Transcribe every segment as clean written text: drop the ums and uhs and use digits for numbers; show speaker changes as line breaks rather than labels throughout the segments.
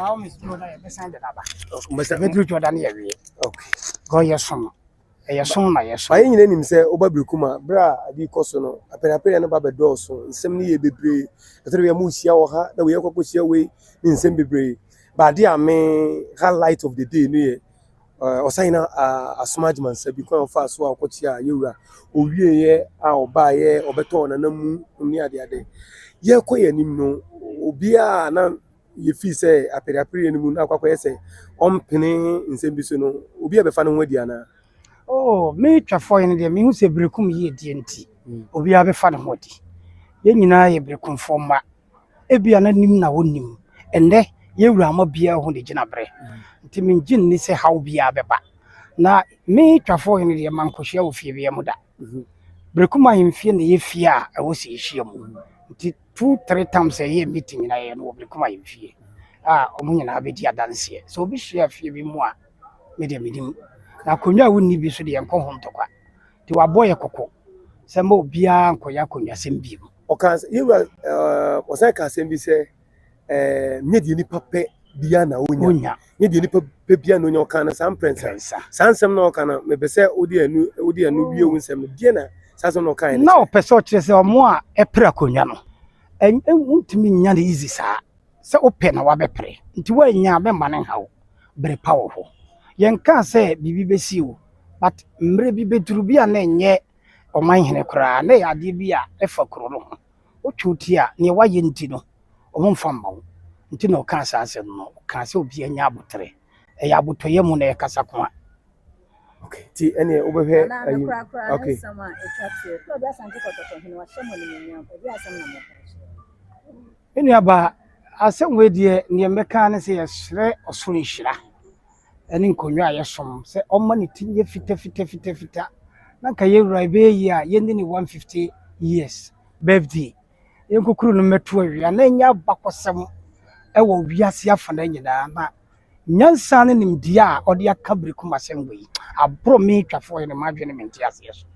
now Miss Jordan beside the Baba. Mr. Pedro Jordan here. Okay. Go your son. A son, my son.
I ain't him say, Obabrikuma, bra, di cosono, a penapay and Baba Dawson, 70 be brave. The 3 Musia or her, that we are push away in Sembe brave. But dear me, highlight of the day, near. Or sign a smart man said, because fast so I'll coach you are. Oh, yeah, I'll buy or beton and no moon near the other. Ye quay and him no, Obia, now you feel say, a pedapri and moon, I say, penny in Sembisuno, Obia be fun with Diana.
Oh, me trafo in the me who say brekum ye DNT. Obia be fan hoti. Ye nyina ye brekum forma. Ebia na nim na wonim. Ende ye wura ma bia ho de gina bre. Nti me ngin ni se how bia beba. Na me trafo in the man kohia wo fie bia muda. Brekum ahemfie na ye fie a wo se hia mu. Nti 2-3 times a ye meeting na ye no brekum ahemfie. Omo nyina be dia dance. So obi hia fie bi mu a me de medim. Na konwa wonni bi so de enko ho ntokwa ti waboye kokko se ma obia nkoya konwa sem bi
O kan you o say ka sem bi se me de nipa pe bia na onya me de nipa pe bia na onya o kan sam prince sansem na o kan me be se odi anu bi ewu nsem bia na sansem na o kan
na o pese o kire se omo a epra konwa no ntimi nya de easy sa se open na wa bepre nti wa nya be mane hawo bre power ho yen ka say bibi besi o but mre bi beduru bi a na enye oman hene kura na ya de bi a efa kuro no o twuti a ne wa ye nti no o mo mfa mbawo nti no ka sa ase no ka say obi anya abotre e ya abotoye mu na e kasa ko a
okay ti ene obehwe
okay sama etwate to bia santi kototo hene wa shemo ni nyam obi asem na mo
eni aba asem we de ne meka ne se yesre osoro nhira eni nkonwa yesom se omma ne tinye fita na ka ye wura be yi a ye ni 150 years birthday yen kokuru no meto awia na nya bakosem e wo wiase afana nyina na nyansa ne nimdia a odi aka brekum asem yi abro me twafo ne madwene menti ase so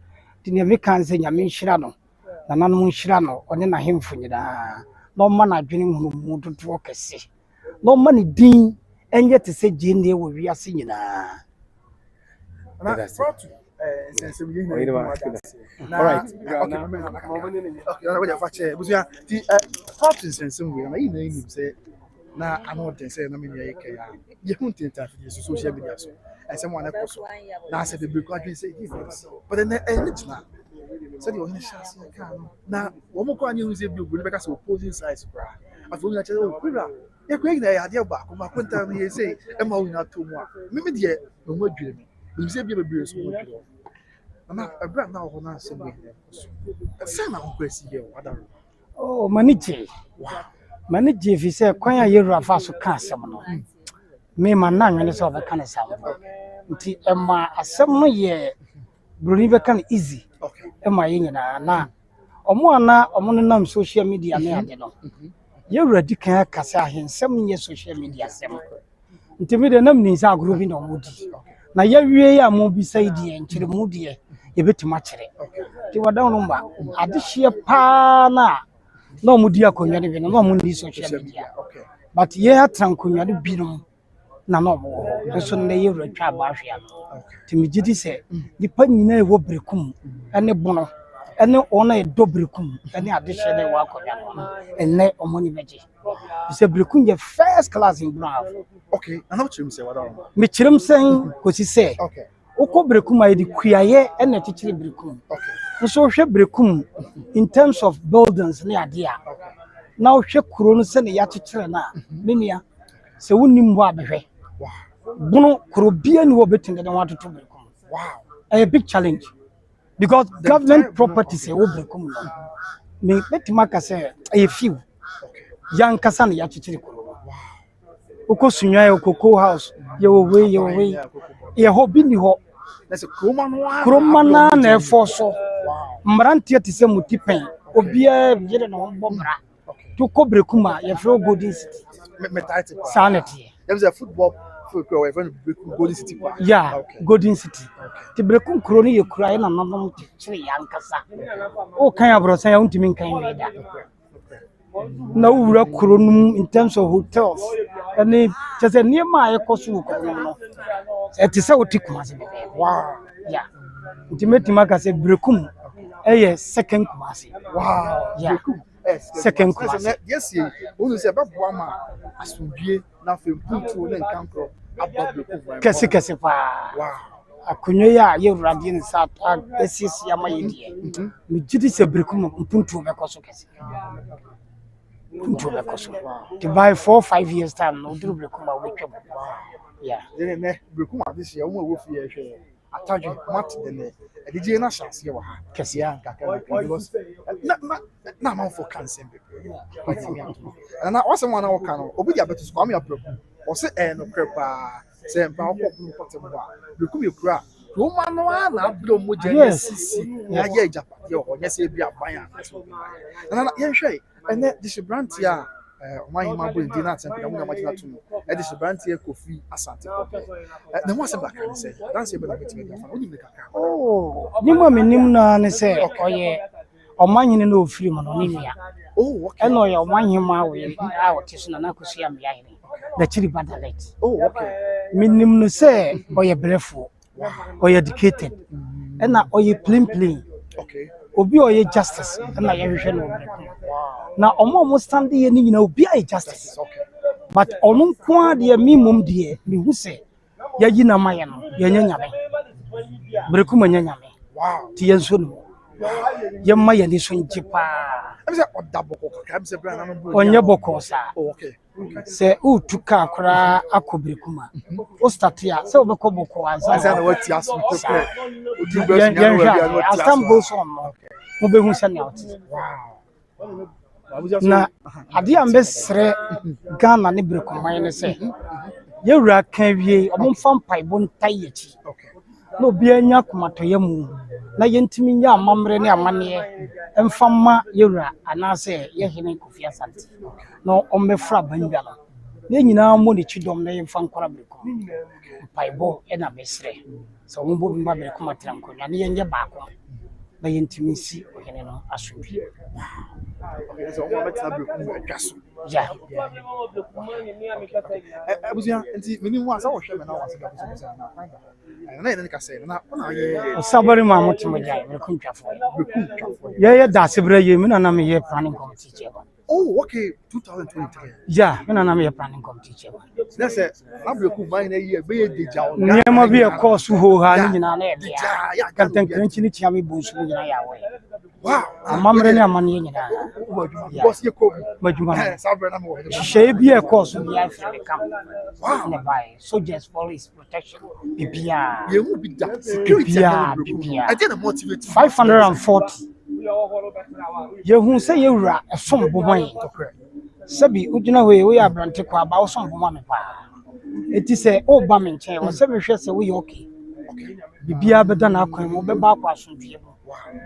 tine me kan se nyame nhira no na nanom nhira no one na hemfo nyina no ma na adwene hunu mu dodo kese no ma ne din enye te se jinde wo wiase nyina
all right
na anote say na me yake ya ye hunte ta fi social media so I say one echo so na say the break adwin say this but then na say the only chance na wo mo ko anyi hu say bi ogun be ka say opposing sides bra afu na che o bra ye ko igna ya de ba ko ma kwenta na ye say e ma wu na to mu a me de no mo adwire me say bi be so mo adwire na bra na ho na say me say na ko kwesi here wadaro
oh manije wow manije fi se kwan ya yewura fa so ka asem no me ma na nwene se obeka ne sam nti ema asem no ye broni be kan easy ema ye nyina na omo ana omo no nam social media na ade no yewura di kan akasa ahensem nye social media asem nti me de nam ni sa agro bi na omo di na ya wie ya mo bi sai di enkyere mu di ye betima kyere ti wada no mba ade hye pa na no mudi akonwa de bi no mo ndi social media but ye atrankonwa de bi no na no mo so ne ye wura twa ba hwe ano ti mi gidi se nipa nyina e wo brekum ene bono ene ona e do brekum ene ade hye de wa akonwa no ene omoni beje se brekum ye first class in brown
okay and how chim say wada
me chirim sen ko si se
okay
uko brekum ayi di kuaye ene tichiri brekum okay so hwe brekum in terms of buildings ne ade a na hwe kuro no se ne ya tichire na menia se wonim bo abehwe bunu kuro bia ni wo betinde den watoto brekum wow a big challenge because government properties e wo brekum no me betima ka se e few yan kasa ne ya tichire kuro wow uko sunwa e koko house ye wo we ye ho bi ni ho
let's kroma
na na efo so mrantie te se mutipen obia yire na won bobra to kobre kuma ye fro golden city
mentality
sanity
there is a football we friend golden city
yeah okay. Golden city ti brekum kro ni ye kura na nanom ti chire yankasa o kan abro san ya untimi kan we da na wura kuro no in terms of hotels and just a near my cosu no it is so thick Kumasi wow yeah ultimate maka say brekum second Kumasi
wow
yeah second Kumasi
yes you say about ma asubie na fe puntu na nkankro abba brekum
kese pa
wow
akunyo ya yewurade ne sa asis ya mayedie me gidi se brekum mpuntu be koso kese puntu be koso to buy 4-5 years time no duru brekum ba we twem yeah
then ne brekum this year wo fi ehwe ataju mat de edije na chance ye wa ha
kese
ya nkaka because na man for cancer na wasem wana wo ka no obi dia beto so am ya brekum o se no crepa se mpa okopun potem ba brekum ekura Roma no na abro mo je sisi ya ye japade o nya se bi aban na ye hwe ene disbrand ya oman ma bo ndi na atempe na mo ma tina tu e disbrand ya Kofi Asante na mo se ba kan se dance be na betime dia fa oni me kaka
ni mo menim na ne se oye omanhene na ofiri mo no nimia
okay
eno ye omanhema we a otiso na nakosu am ya hene da chiri badalet
okay
menim no se oye brefo oye educated ena oye plain
okay
obi oye justice ena ye hwehwe no na omo stand ye ni nyina obi aye justice
okay
but onu kwa de mimum de mi hu se ya yi na maye no ye nyanyame brekum nyanyame
wow
ti yenso no ye maye ni so njipa
am say odaboko kaka am say brand na no
onye boko sa
okay
se utuka akora akobrekuma o start ya se obeko boko
anza na wati aso pepe
odu be nya no wati asam go so no mo be hu se na oti na ade ambe sre Ghana ne brekumman ne se ye wura kan wie omomfa mpaibo ntai yachi no bi anya komato yamu na yentimi nya amamre ne amane emfama ye wura anase ye hene Kofi Asante no ommefra banja no ne nyina mo ne chidom na yemfa nkora brekum mpaibo e na mesre so mo bo bi ma brekum atram konya ne yenye baako na yentimi si hene no asumbi
okay so mo betina brekum atwaso
yeah
abusia enti meni mu asa wo hwe me na wase ga busia na ene ka se na ona ye
sabari ma mutimo jai brekum twafo ye da sebre ye mi na me ye planning committee chairman
okay 2023
yeah me na me ye planning committee chairman
na se na brekum man na ye be ye deja o
nyema bi e course ho ha ni nyina na ye ya kantan kranchi ni chiame bonsu nyina ya we
wow
amamre ne amane nyina
boss ye ko
majuma
sabra na mo
she bi e course bi afri kam wow ne bai soldiers police protection bibia
ye mu bi da security
bibia
I didn't motivate
540 ye hu se ye wura esom boman sabi ujina hoye we abrante kwa ba osom boman me pa eti se o ba me nchen wo se me hwe se we okay bibia beda na akwan mo be ba kwa asomdue mo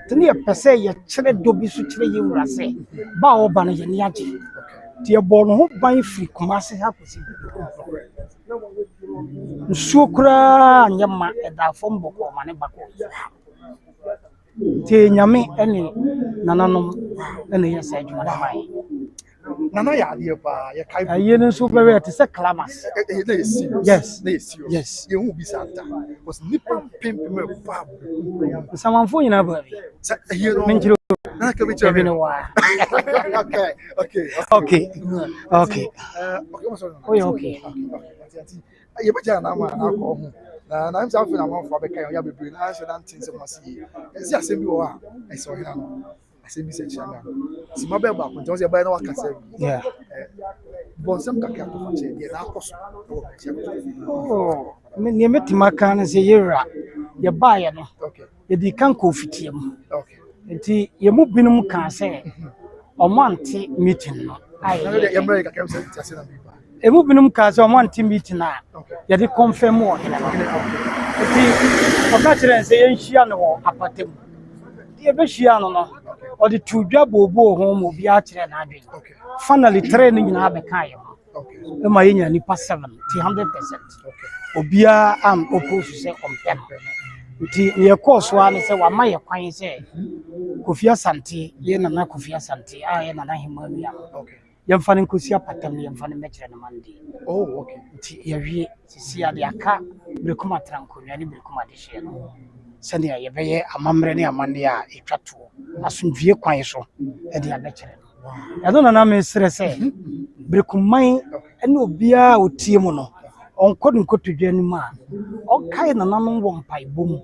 tene ye pese ye kire dobi su kire ye wura se ba o ba no ye ni age ti ye bo no ho ban firi Kumasi ha kosi nsuo kura nyama eda fom boko ma ne bako te nyame ene nananom ene yesa adwuma na bai
nana ya ade pa ye kai
aye ne so bere te se clamas
na ye serious
yes
na ye serious
yes
ye hu bi santa was nipa pimp me pa
samanfo nyina ba bi
ye no
menjiro
na ka bi chere
ne wa
okay
okay
okay
okay
ye ba jana ma na ko hu na I'm saying na man for be kan ya bebre na so dan tin se mo si esi asem bi wo a esi o hina no asem bi se chama si ma be ba ko njo se ba na wa kasa
yeah
bon sem ka ka to fa che ye na koso
oh me ne metima kan se yera ye ba ye no
okay
ye di kan ko fitiem
okay
enti ye mu binum kan se o mante meeting no ai
ye mre ka kem se ti ase na bi ba
emu binum ka se o mante meeting na ye di confirm o hina no enti o ka kire se ye nhia no apatem ye be hia no no o di tudwa bobo ho mo bi a kire na adwen finally training nyina be kan ye
okay
e ma ye nya nipa 7 100% obia am opposed se compare nti ye course wa ne se wa ma ye kwan se Kofi Asante ye na Kofi Asante a ye na Himawia
Okay.
ye mfa ne nkosi apatam ye mfa ne mekire ne mande
Oh, okay.
nti ye wie sisi ade aka Brekuma trankonwa ne Brekuma de hye no sɛ ne ye bɛyɛ amamre ne amande a etwa to asomdwie kwan so e de abɛkire no ɛno na me sere sɛ Brekuman ene obia otie mu no onkodu nkotodwa ni ma okae na nanom wɔ mpaebom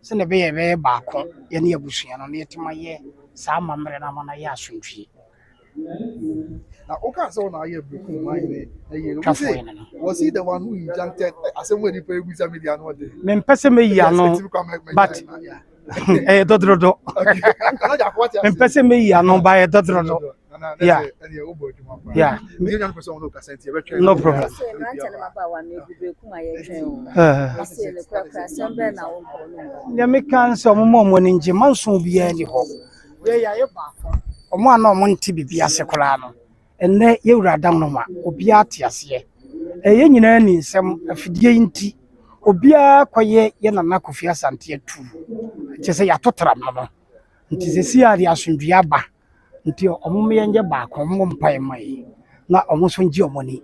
sɛ ne bɛyɛ baako ye ne abusua no ne yetima ye saa amamre na mana ye asomdwie
Now, okay, so now you Brekum mine.
Kafo
Was he the one who injuncted assembly people with a million one day?
me mpese me yi ano but dodrodo me mpese me yi ano ba dodrodo yeah yeah no problem ya me kan so mo ni nje manso bia ni ho ye ya ye ba omo ana omo nti bibia se kora no enne ye wuradam no ma obia ate ase ye nyina ni nsem afidie nti obia koye ye na Kofi Asante atu che se ya totra no nti se si ari asundua ba nti omo me yenje ba ko omo mpae mai na omo so ngi omo ni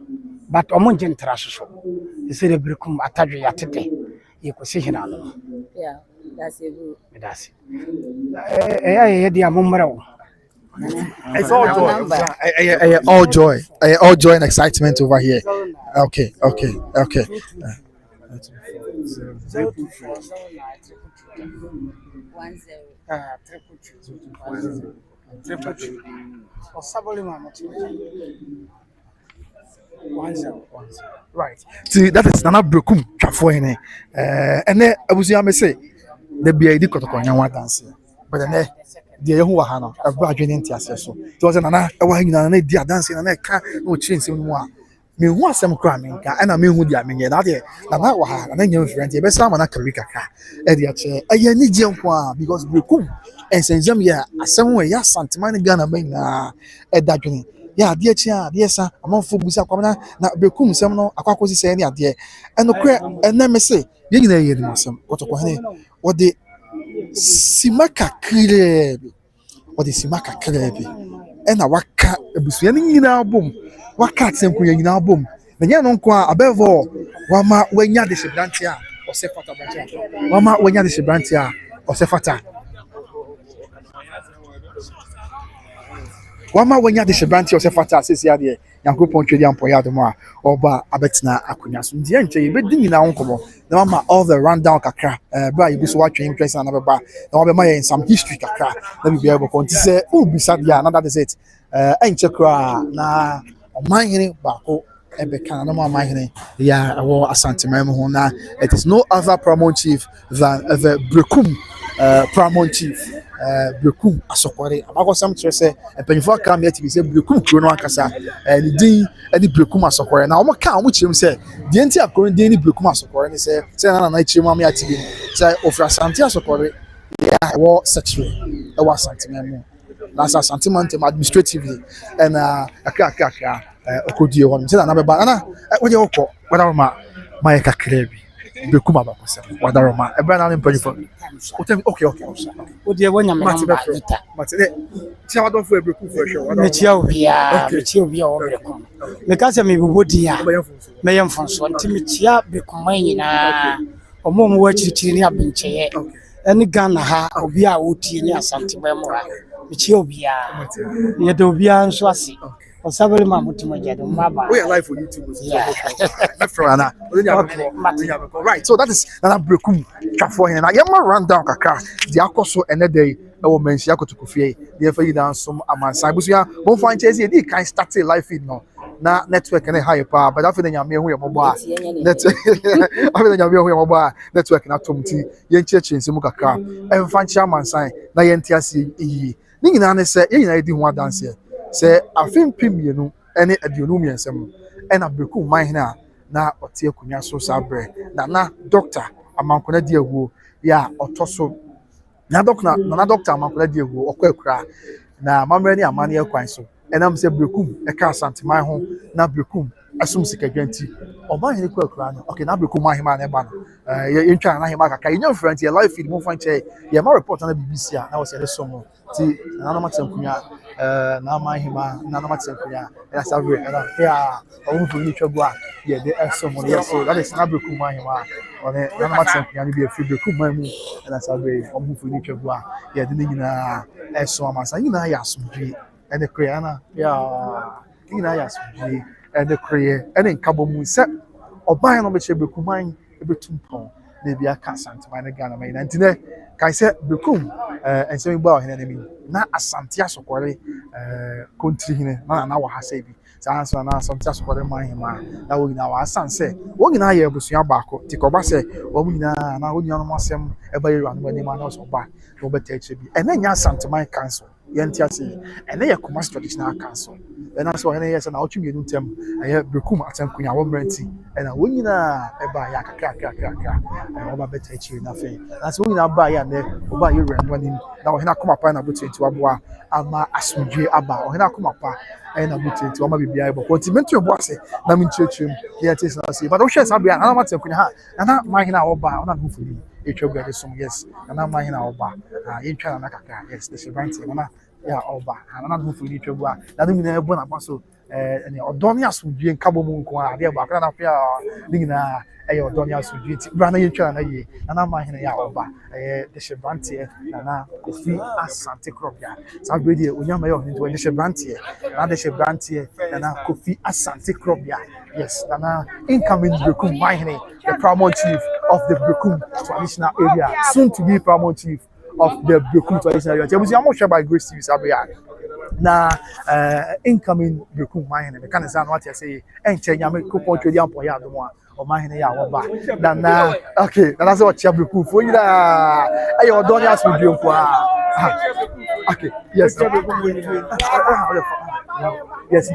but omo ngi ntra soso se de Brekum atadwe ya tete ye ko se hina no
Yeah, that's a good.
medasi ye dia momrewo.
It's all joy. All joy. All joy and excitement over here. Okay.
10.
Right. See, that is Nana Brekum Chafoine. And then I was going to say, the BID Kotokonya one dance. But then the Yahuwah Hano, a graduate so. It was an Anna, a dear dancing and I can't no change in one. Me want some cramming, and I mean, would I mean, and I was and then your friend, the best time on a Karika car. Eddie, I need jump because Brekum and Saint Jamia, some way, yes, Santimani Ghana, at that journey. Yeah, dear Chia, dear sir, among Fubusa Comana, not Brekum, some no, a quack say any idea. And the crack, and then me say, you know, some what the Simaka Krebi, what the Simaka Krebi, and a waka, a buswining in our boom, what cats and queen in our boom. The young uncle above all, Wama when ya disabrantia or Sefata, Wama when ya disabrantia or Sefata. Wama when ya disabrantia or Sefata says Yadia, Yanko Pontrian Poyadoma, or Ba Abetna Acunas, the entry, but didn't now come. The mama all the rundown kakra, by you was watching interest and another bar, the Maya in some history kakra, let me be able to say, oh, beside ya, now that is it. Ain't Chakra, na, on my hearing, Bako. No more yeah, I Asante Memona. It is no other Paramount chief than the Brekum Paramount chief. Brekum Asokore. I'm going to say, and Penny come here to be said Brekum Kuno Kasa, and the Brekum Asokore. Now, what can which him say? The entire current Danny Brekum Asokore, and say, Sana Night Chimami at TV. Say, of Asante Asokore, yeah, I was such way. I was Asante Memo. That's a sentiment administratively, and a kaka. Okodio one say na be banana what you call whether my kakrebi Bekuma ba ko whether ma e bra na mpani for okay
O de wonya me number later
but ti wa don for Beku for sure
me chia obia o Brekum me ka se me bobodi a me yem fonso nti me chia Bekuma nyina omo mo wa chirichiri ni abencheye eni Ghana ha obi a wotie ni Asante Memora me chia obia ye de obia nso ase o sabere ma mutima jado maba
we are live for YouTube right so that is Nana Brekum Twafo here na yema run down kakra the akoso ene day e wo menshi akoto Kofie the fa yi dan som amansan busuya bon fan chese di kan start live feed no na network na high pa but afi na nyame hu ye mobo a network afi na nyame hu ye mobo a network na tomti ye ncheche nsemu kakra e fan chi amansan na ye ntiase yi ni nyina ne se ye nyina di ho adanse se afin pimienu ene aduonu miensem ena Brekum man hina na ote akunya so sabre na doctor amankona di ehuo ya otoso na doctor amankona di ehuo okwa na mamre ni amane akwan so enam se Brekum e ka Asante man ho na Brekum asum sikadwanti oban hene kwa no okay na Brekum man hima na eba no you try na hima kaka you friend your live feed mo fan che ye ma report na BBC na wo se le so mo ti na ma tsankunya na ma hima na ma tsankunya na sabre na ya o mu ni twagu a ye de so mo ye so that is na Bekum ma hima one na ma tsankunya ni bi fi Bekum ma mu na sabre o mu ni twagu a ye de ni nyina so amasa nyina ya asomdwe ene krea na ya nyina ya asomdwe ene krea ene nkabo mu se oban no be che Bekum man betumpon na bia ka Asantuma ne Ghana mai na ntine kai se Bekum ensemi gba ohene ne mi na Asante Asokore country hine na wa ha se bi sanso na Asante Asokore man hima na wo nyina wa asanse wo nyina ye busua baako ti ko ba se wo nyina na wo nyina no asem e ba yeru anu ni ma na so ba wo beta eche bi ene nya Asantuma council yenti ase ene ye Kumasi traditional council ena so ene ye se na o twemi enu tem eye Bekum atankunya wo mranti ena wo nyina e ba ya kakra wo ba beta eche na fe na so wo nyina ba ya ne wo ba yeru anu ni na wo hena koma pa na butu enti waboa ama asundwe aba wo hena koma pa na butu enti wo ma bibia e bo continental bo ase na mi chechim ye tese na se but wo share sabia na ma tankunya ha na ma hena wo ba ona no fuli etwa gade som yes na ma hena wo ba ye twa na kakra yes the Shebranti na ya oba na no fuli etwa bo na no nyina e bo na ba so ene odoni asundwe nkabo mu nko a de ba kra na fa nyina e odoni asundwe ti bra na ye twa na ye na ma hena ya oba the Shebranti na Kofi Asante Krobia sabredi onyama yo nti the Shebranti na the Shebranti na Kofi Asante Krobia yes na incoming Bekum Mahine the paramount chief of the Bekum traditional area soon to be paramount chief of the Bekum traditional area we am sure by Grace TV sabria na incoming Bekum Mahine the kan say what you say enche nyame kupon twedi ampo ya domo o Mahine ya wo ba na okay na say what you Bekum fo nyida aye odoni asudwe nko okay yes yes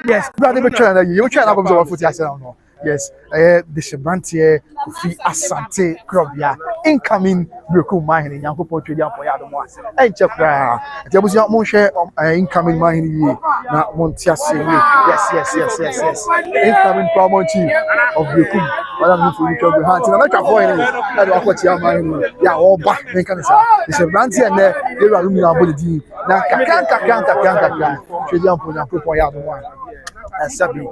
yes brother be try na you try na go so foot ya say no yes the Shebranti Kofi Asante Krobia incoming Bekum Mahine Nyankopon twedi ampo ya domo enche kra ti abusia mo hwe incoming Mahine yi na montia se yes incoming paramount chief of Bekum wala no fu you go ha ti na twa for ni na do akoti Mahine ya oba me kan sa the Shebranti and the you are room na body na kakra twedi ampo Nyankopon ya domo sabi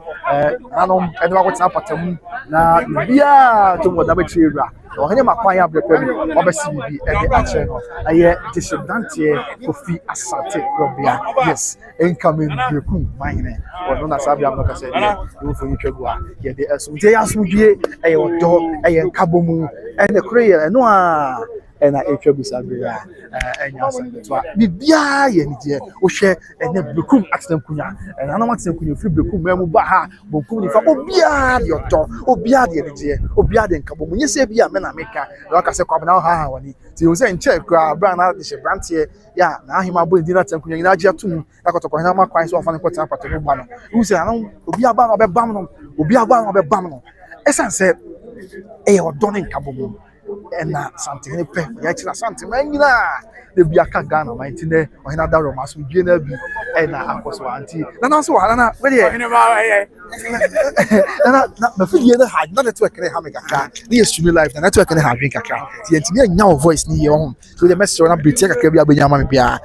anom edwa ko tsa patam na bia to mo da ba chira o hanya makwan ya brepem obesi bi e de ache no aye the Shebranti Kofi Asante Krobia yes incoming Bekum Mahine o no na sabi am no ka say you for you twegu a ye de asu je asudie aye odo aye nkabomu e ne kure no a ena etwabu sabria enya asantwa bibia ye nje wo hwe ene Bekum atenkunya ena na matenkunya fi Bekum mamu ba ha Bekum ni fa obia de oto obia de nje obia de nkabo munye se bia me na meka na ka se kwabna ha wani ti wo se nche kra bra na de Shebranti ya na ahima bo ndi na atenkunya ina agye atum akotokwa na makwan so ofane kwata patoro gba no wo se na obia ba na obebam no obia ba na obebam no esanse odo ne nkabo mu ena Santene pe ya chira Santene nyina de bia ka Ghana ma ntine ohina da Roma so dwe na bi ena akoso anti na so wa na we de na mafidie na ha na network ne ha me kaka ni stream live na network ne ha dwen kaka ti ntine nya voice ni ye ho so the message na betia kaka bia benya ma me bia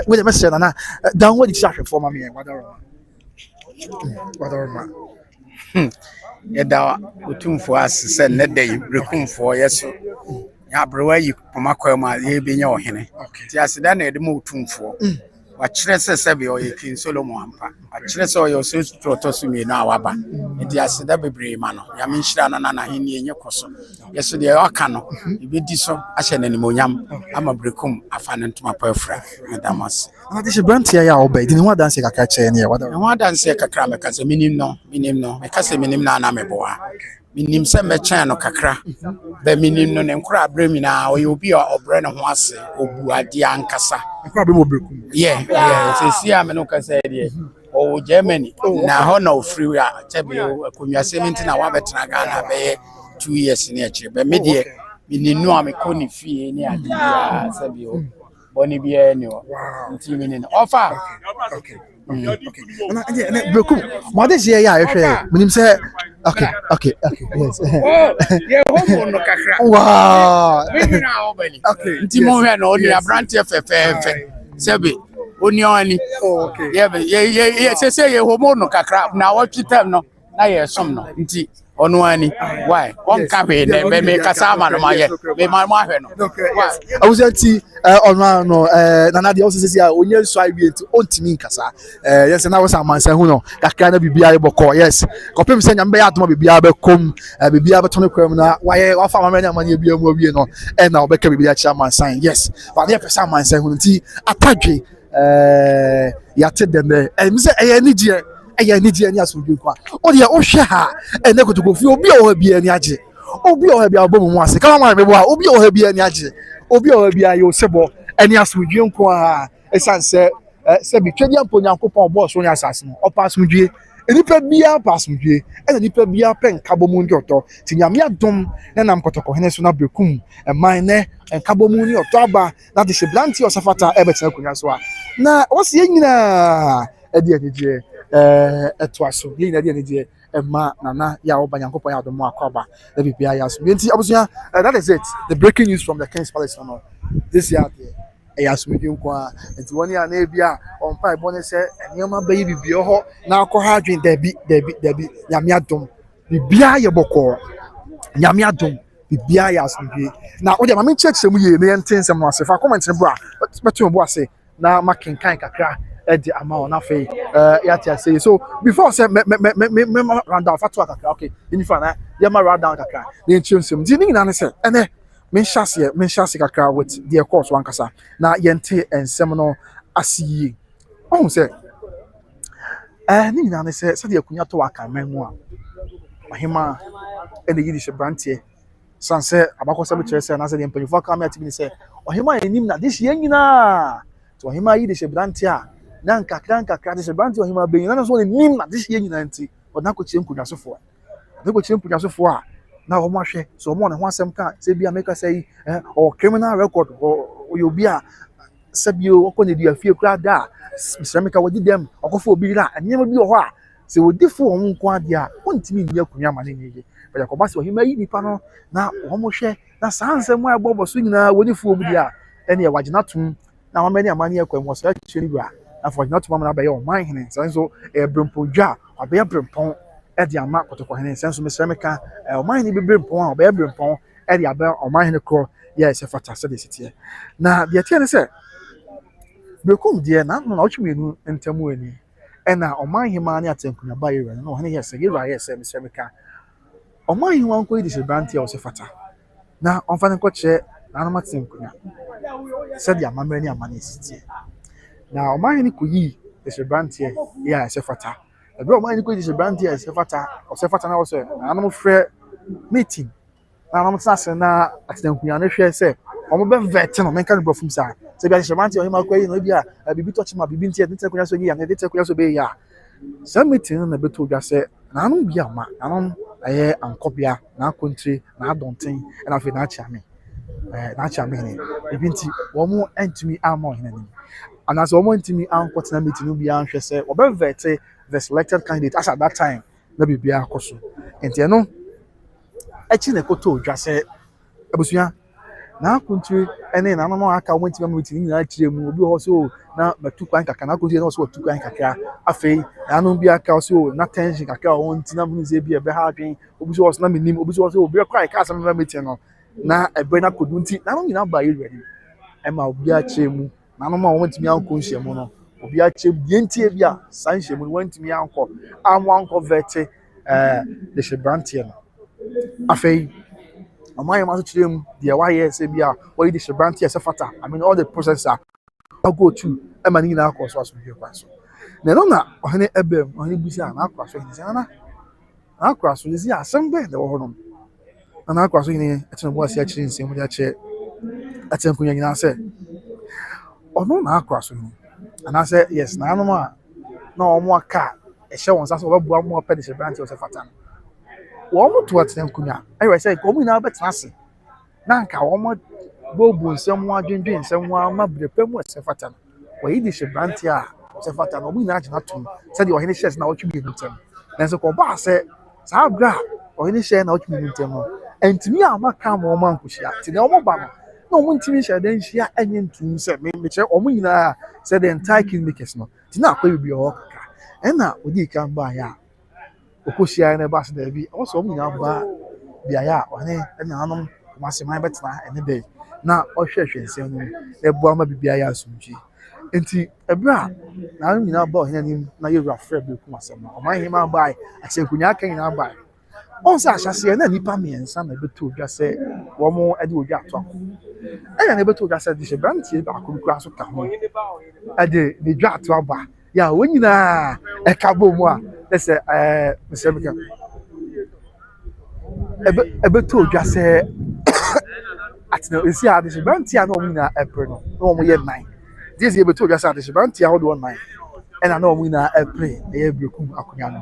we the message na download the chat for me wadaroma
yeda otumfo asese ne dey Bekumfo yeso ya brewa yi pomakwa ma ye benya ohene ti aseda na edem otumfo wa kire sese be oye King Solomon ampa wa kire se oye so protosu mi na awaba ti aseda bebre ma no ya menhira na heni enye koso yeso de aka no ibedi so ahye na nimonyam ama Bekum afa ne ntoma pafra medamas
na the Shebranti ya oba di ne ho dance kaka che ne wada
ne ho dance kakra me kase minim no me kase minim na meboa minim se me chen no kakra be minim no ne nkura abremi na oye obi obre ne ho ase obu ade ankasa
nkura be mo Bekum
yeah se a me no kase de o Germany na ho na ofri a chebe akonwa 70 na wa betra Ghana be 2 years ne akire be me de mininu a me koni fie ne ade ya sabi o boni biya ni o nti meaning offer
okay na bekum mo de je ya hwe minim say okay yes
ye homo no kakra
wow
we na obani
okay
nti mo hwe no oni abrante fefe sebe oni oni
okay
ye se ye homo no kakra na wakitam no na ye som no nti onu ani why on ka be na me kasa ma no ma ye me ma hwe no
why I was anti on no na de also say onye so awie nti ontimi nkasa yes na was amansan hu no kakra na bibia boko yes kopem se nyambe ya atoma bibia be kom bibia be tono kwam na why wa fa ma na ma ne bia mu awie no na obeka bibia cha amansan yes but na pesa amansan hu nti atadwe ya te dem me say ni die eya ni die ni asodwe kwa o de o hwe ha ene kotokofi obi o ha bia ni age obi o ha bia obo mu ase kama ma me bo obi o ha bia ni age obi o ha bia yo sebo eni asodwe kwa esanse se bi twedi ampo nyankopon bo so ni asase no opa asodwe enipa bia pa asodwe ena nipa bia pen kabomu ndi oto ti nyame adom na nam kotoko hene so na bekum man ne kabomu ni oto aba na de sheblanti osafata ebetena kunya so a na wose yenyina edi anije etwaso ye na edi anije ma nana ya oba nyankopon ya adom akoba na bibia ya so nti abusuya that is it the breaking news from the King's Palace no this year asumdwe kwa nti woni a na ebia on pai bone se enioma bayi bibia ho na akọ adwen dabi nyame adom bibia ye boko nyame adom bibia ya asumdwe na o de ma me church mu ye na yentensem no ase fa comment ne bra beto bo ase na makenkan kakra edi ama ona fe ya tia say so before say me round down fatwa kakra okay in fa na ya ma round down kakra na entionsem di ni na ne se ene me shase kakra with the course one kasa na yente ensem no asiye ohun se ni na ne se de akunya to aka manmu a mahima ene yidi she brantie sanse abakosa be kire se na se de mpanyufo aka me atimi se ohima enim na this ye nyina to ohima yidi she brantie a na nkakra de she brantie ohima be nyina na so enim na this ye nyina nti odna ko kire nkunyasofo a na o ma hwe so mo ne ho asem ka se bia make say or criminal record or you bia sabio okone dia fie kura da misramika wodi dem okofo obi ra anyema bi ho a se wodi fo wo nko ade a ontimi nya kunya ma ne nyege bia ko ba se ohima yi nipa no na wo mo hwe na sanse mo ebobo so nyina wodi fo obi dia ene ye wagina tum na ma ne amani akwam so achiri bra na fo wagina tum na ba ye o man hene sanso e brempodwa abe brempon edi ama kotoko hene senso mesremeka o man ni bebrempon a oba bebrempon edi aba o man hene kro yes fata se de sitie na de tie ne se bekum de na no na ochimenu ntemu ani ena o man hima ne atenkunya ba yere no hene yes yere yes mesremeka o man hima nko edi se branti o se fata na on fa nko che na no matenkunya se de ama mani ama ne sitie na o man hene ko yi se branti ya se fata bro man ni ko di se branti e se fata na wo se na no frɛ meeting na no tsase na atenkunya na hwɛ se o mo be vet no men kan bro fum sa se bia se branti o hima ko yi no bia bibi to chima bibi ntia tenkunya so yi ya tenkunya so be ya some meeting na beto dwa se na no bia ma na no aye ankobia na country na adonten na fe na chiame ne bibi nti wo mo antimi ama hina ni anaso wo mo antimi ankotena meeting no bia nhwɛ se o be vet the selected candidate as at that time na bibia akoso enti no echi na koto dwa se abusuya na kuntu ene na no aka won tima meeting ni na kire mu obi ho so na batu kwan kaka na kuntu na so batu kwan kaka afei na no bi aka so na tension kaka won tina mu ze bi e be ha adwen obi so na menim obi so obi kwan ka asem na meeting no na ebe na kodu nti na no nyina ba yi ready e ma obi a kire mu na no ma won timi anko nhye mu no obi a che bientie bia sanhye mu wantimi anko anko vete de shebrantie no afei amaya ma so chirem de waye se bia wo de shebrantie se fata I mean all the process are go to e ma ni na akọ so hwe kwa so na no na ohene ebem ohene busia na akọ so ni se na akọ so ni se asem de wo ho no na akọ so ni eteno bo asia chiri nsem mu ya che atenkunya nyina se ono na akọ so ni and I said yes na no ma na o mo aka e hye won saso obabu mo pede se branch o se fata wo mo to atenkunya I say ko mo na betra se na nka wo mo bobu nsɛm adwendwen nsɛm ama brɛpɛ mu ɛsɛ fata no wɔyi de hyɛ branti a ɛsɛ fata no ɔmo nyinaa gyina tom sɛdeɛ ɔhene hyɛ na ɔtwe mmienu ntɛm nanso kɔbaa sɛ saa berɛ a ɔhene hyɛ na ɔtwe mmienu ntɛm no ɛntumi a maka ma ɔmo ankohyia nti na ɔmo ba no na ɔmo ntumi hyɛ dɛ nhyia ɛnyɛ ntum sɛ mekyerɛ ɔmo nyinaa sɛ the entire kingmakers no nti na akɔ bibi ɔwɔ kakra ɛna ɔdi kan baeɛ a ɔkɔhyia no ɛba so daabi ɔwɔ sɛ ɔmo nyinaa ba beaeɛ a ɔhene ɛne nanom ɔmo aseman bɛtena ɛne dɛ na ɔhwɛhwɛ nsɛm no na ɛboa ma biribiara yɛ asomdwie nti ɛberɛ a nanom nyinaa ba ɔhene anim na yɛwura frɛ Berekum asɛm no ɔman hema bae akyɛnkunya aka nyinaa bae ɔn sɛ ahyɛseɛ na nnipa mmiɛnsa na ɛbɛtɔ odwa sɛ wɔn de odwa ato ako ɛna na ɛbɛtɔ odwa sɛ de hyɛ branteɛ baako bi koraa so ka ho ɛde ne dwa ato aba yɛ a wɔn nyinaa ɛka bɔ mu a ɛsɛ mesrɛ meka ɛbɛtɔ odwa sɛ atena esi a de hyɛ branteɛ a na wɔn nyinaa ɛpere no na wɔn yɛ nan de esi ɛbɛtɔ odwa sɛ a de hyɛ branteɛ a wɔde nan ɛna na wɔn nyinaa ɛpere ɛyɛ Berekum akonnwa no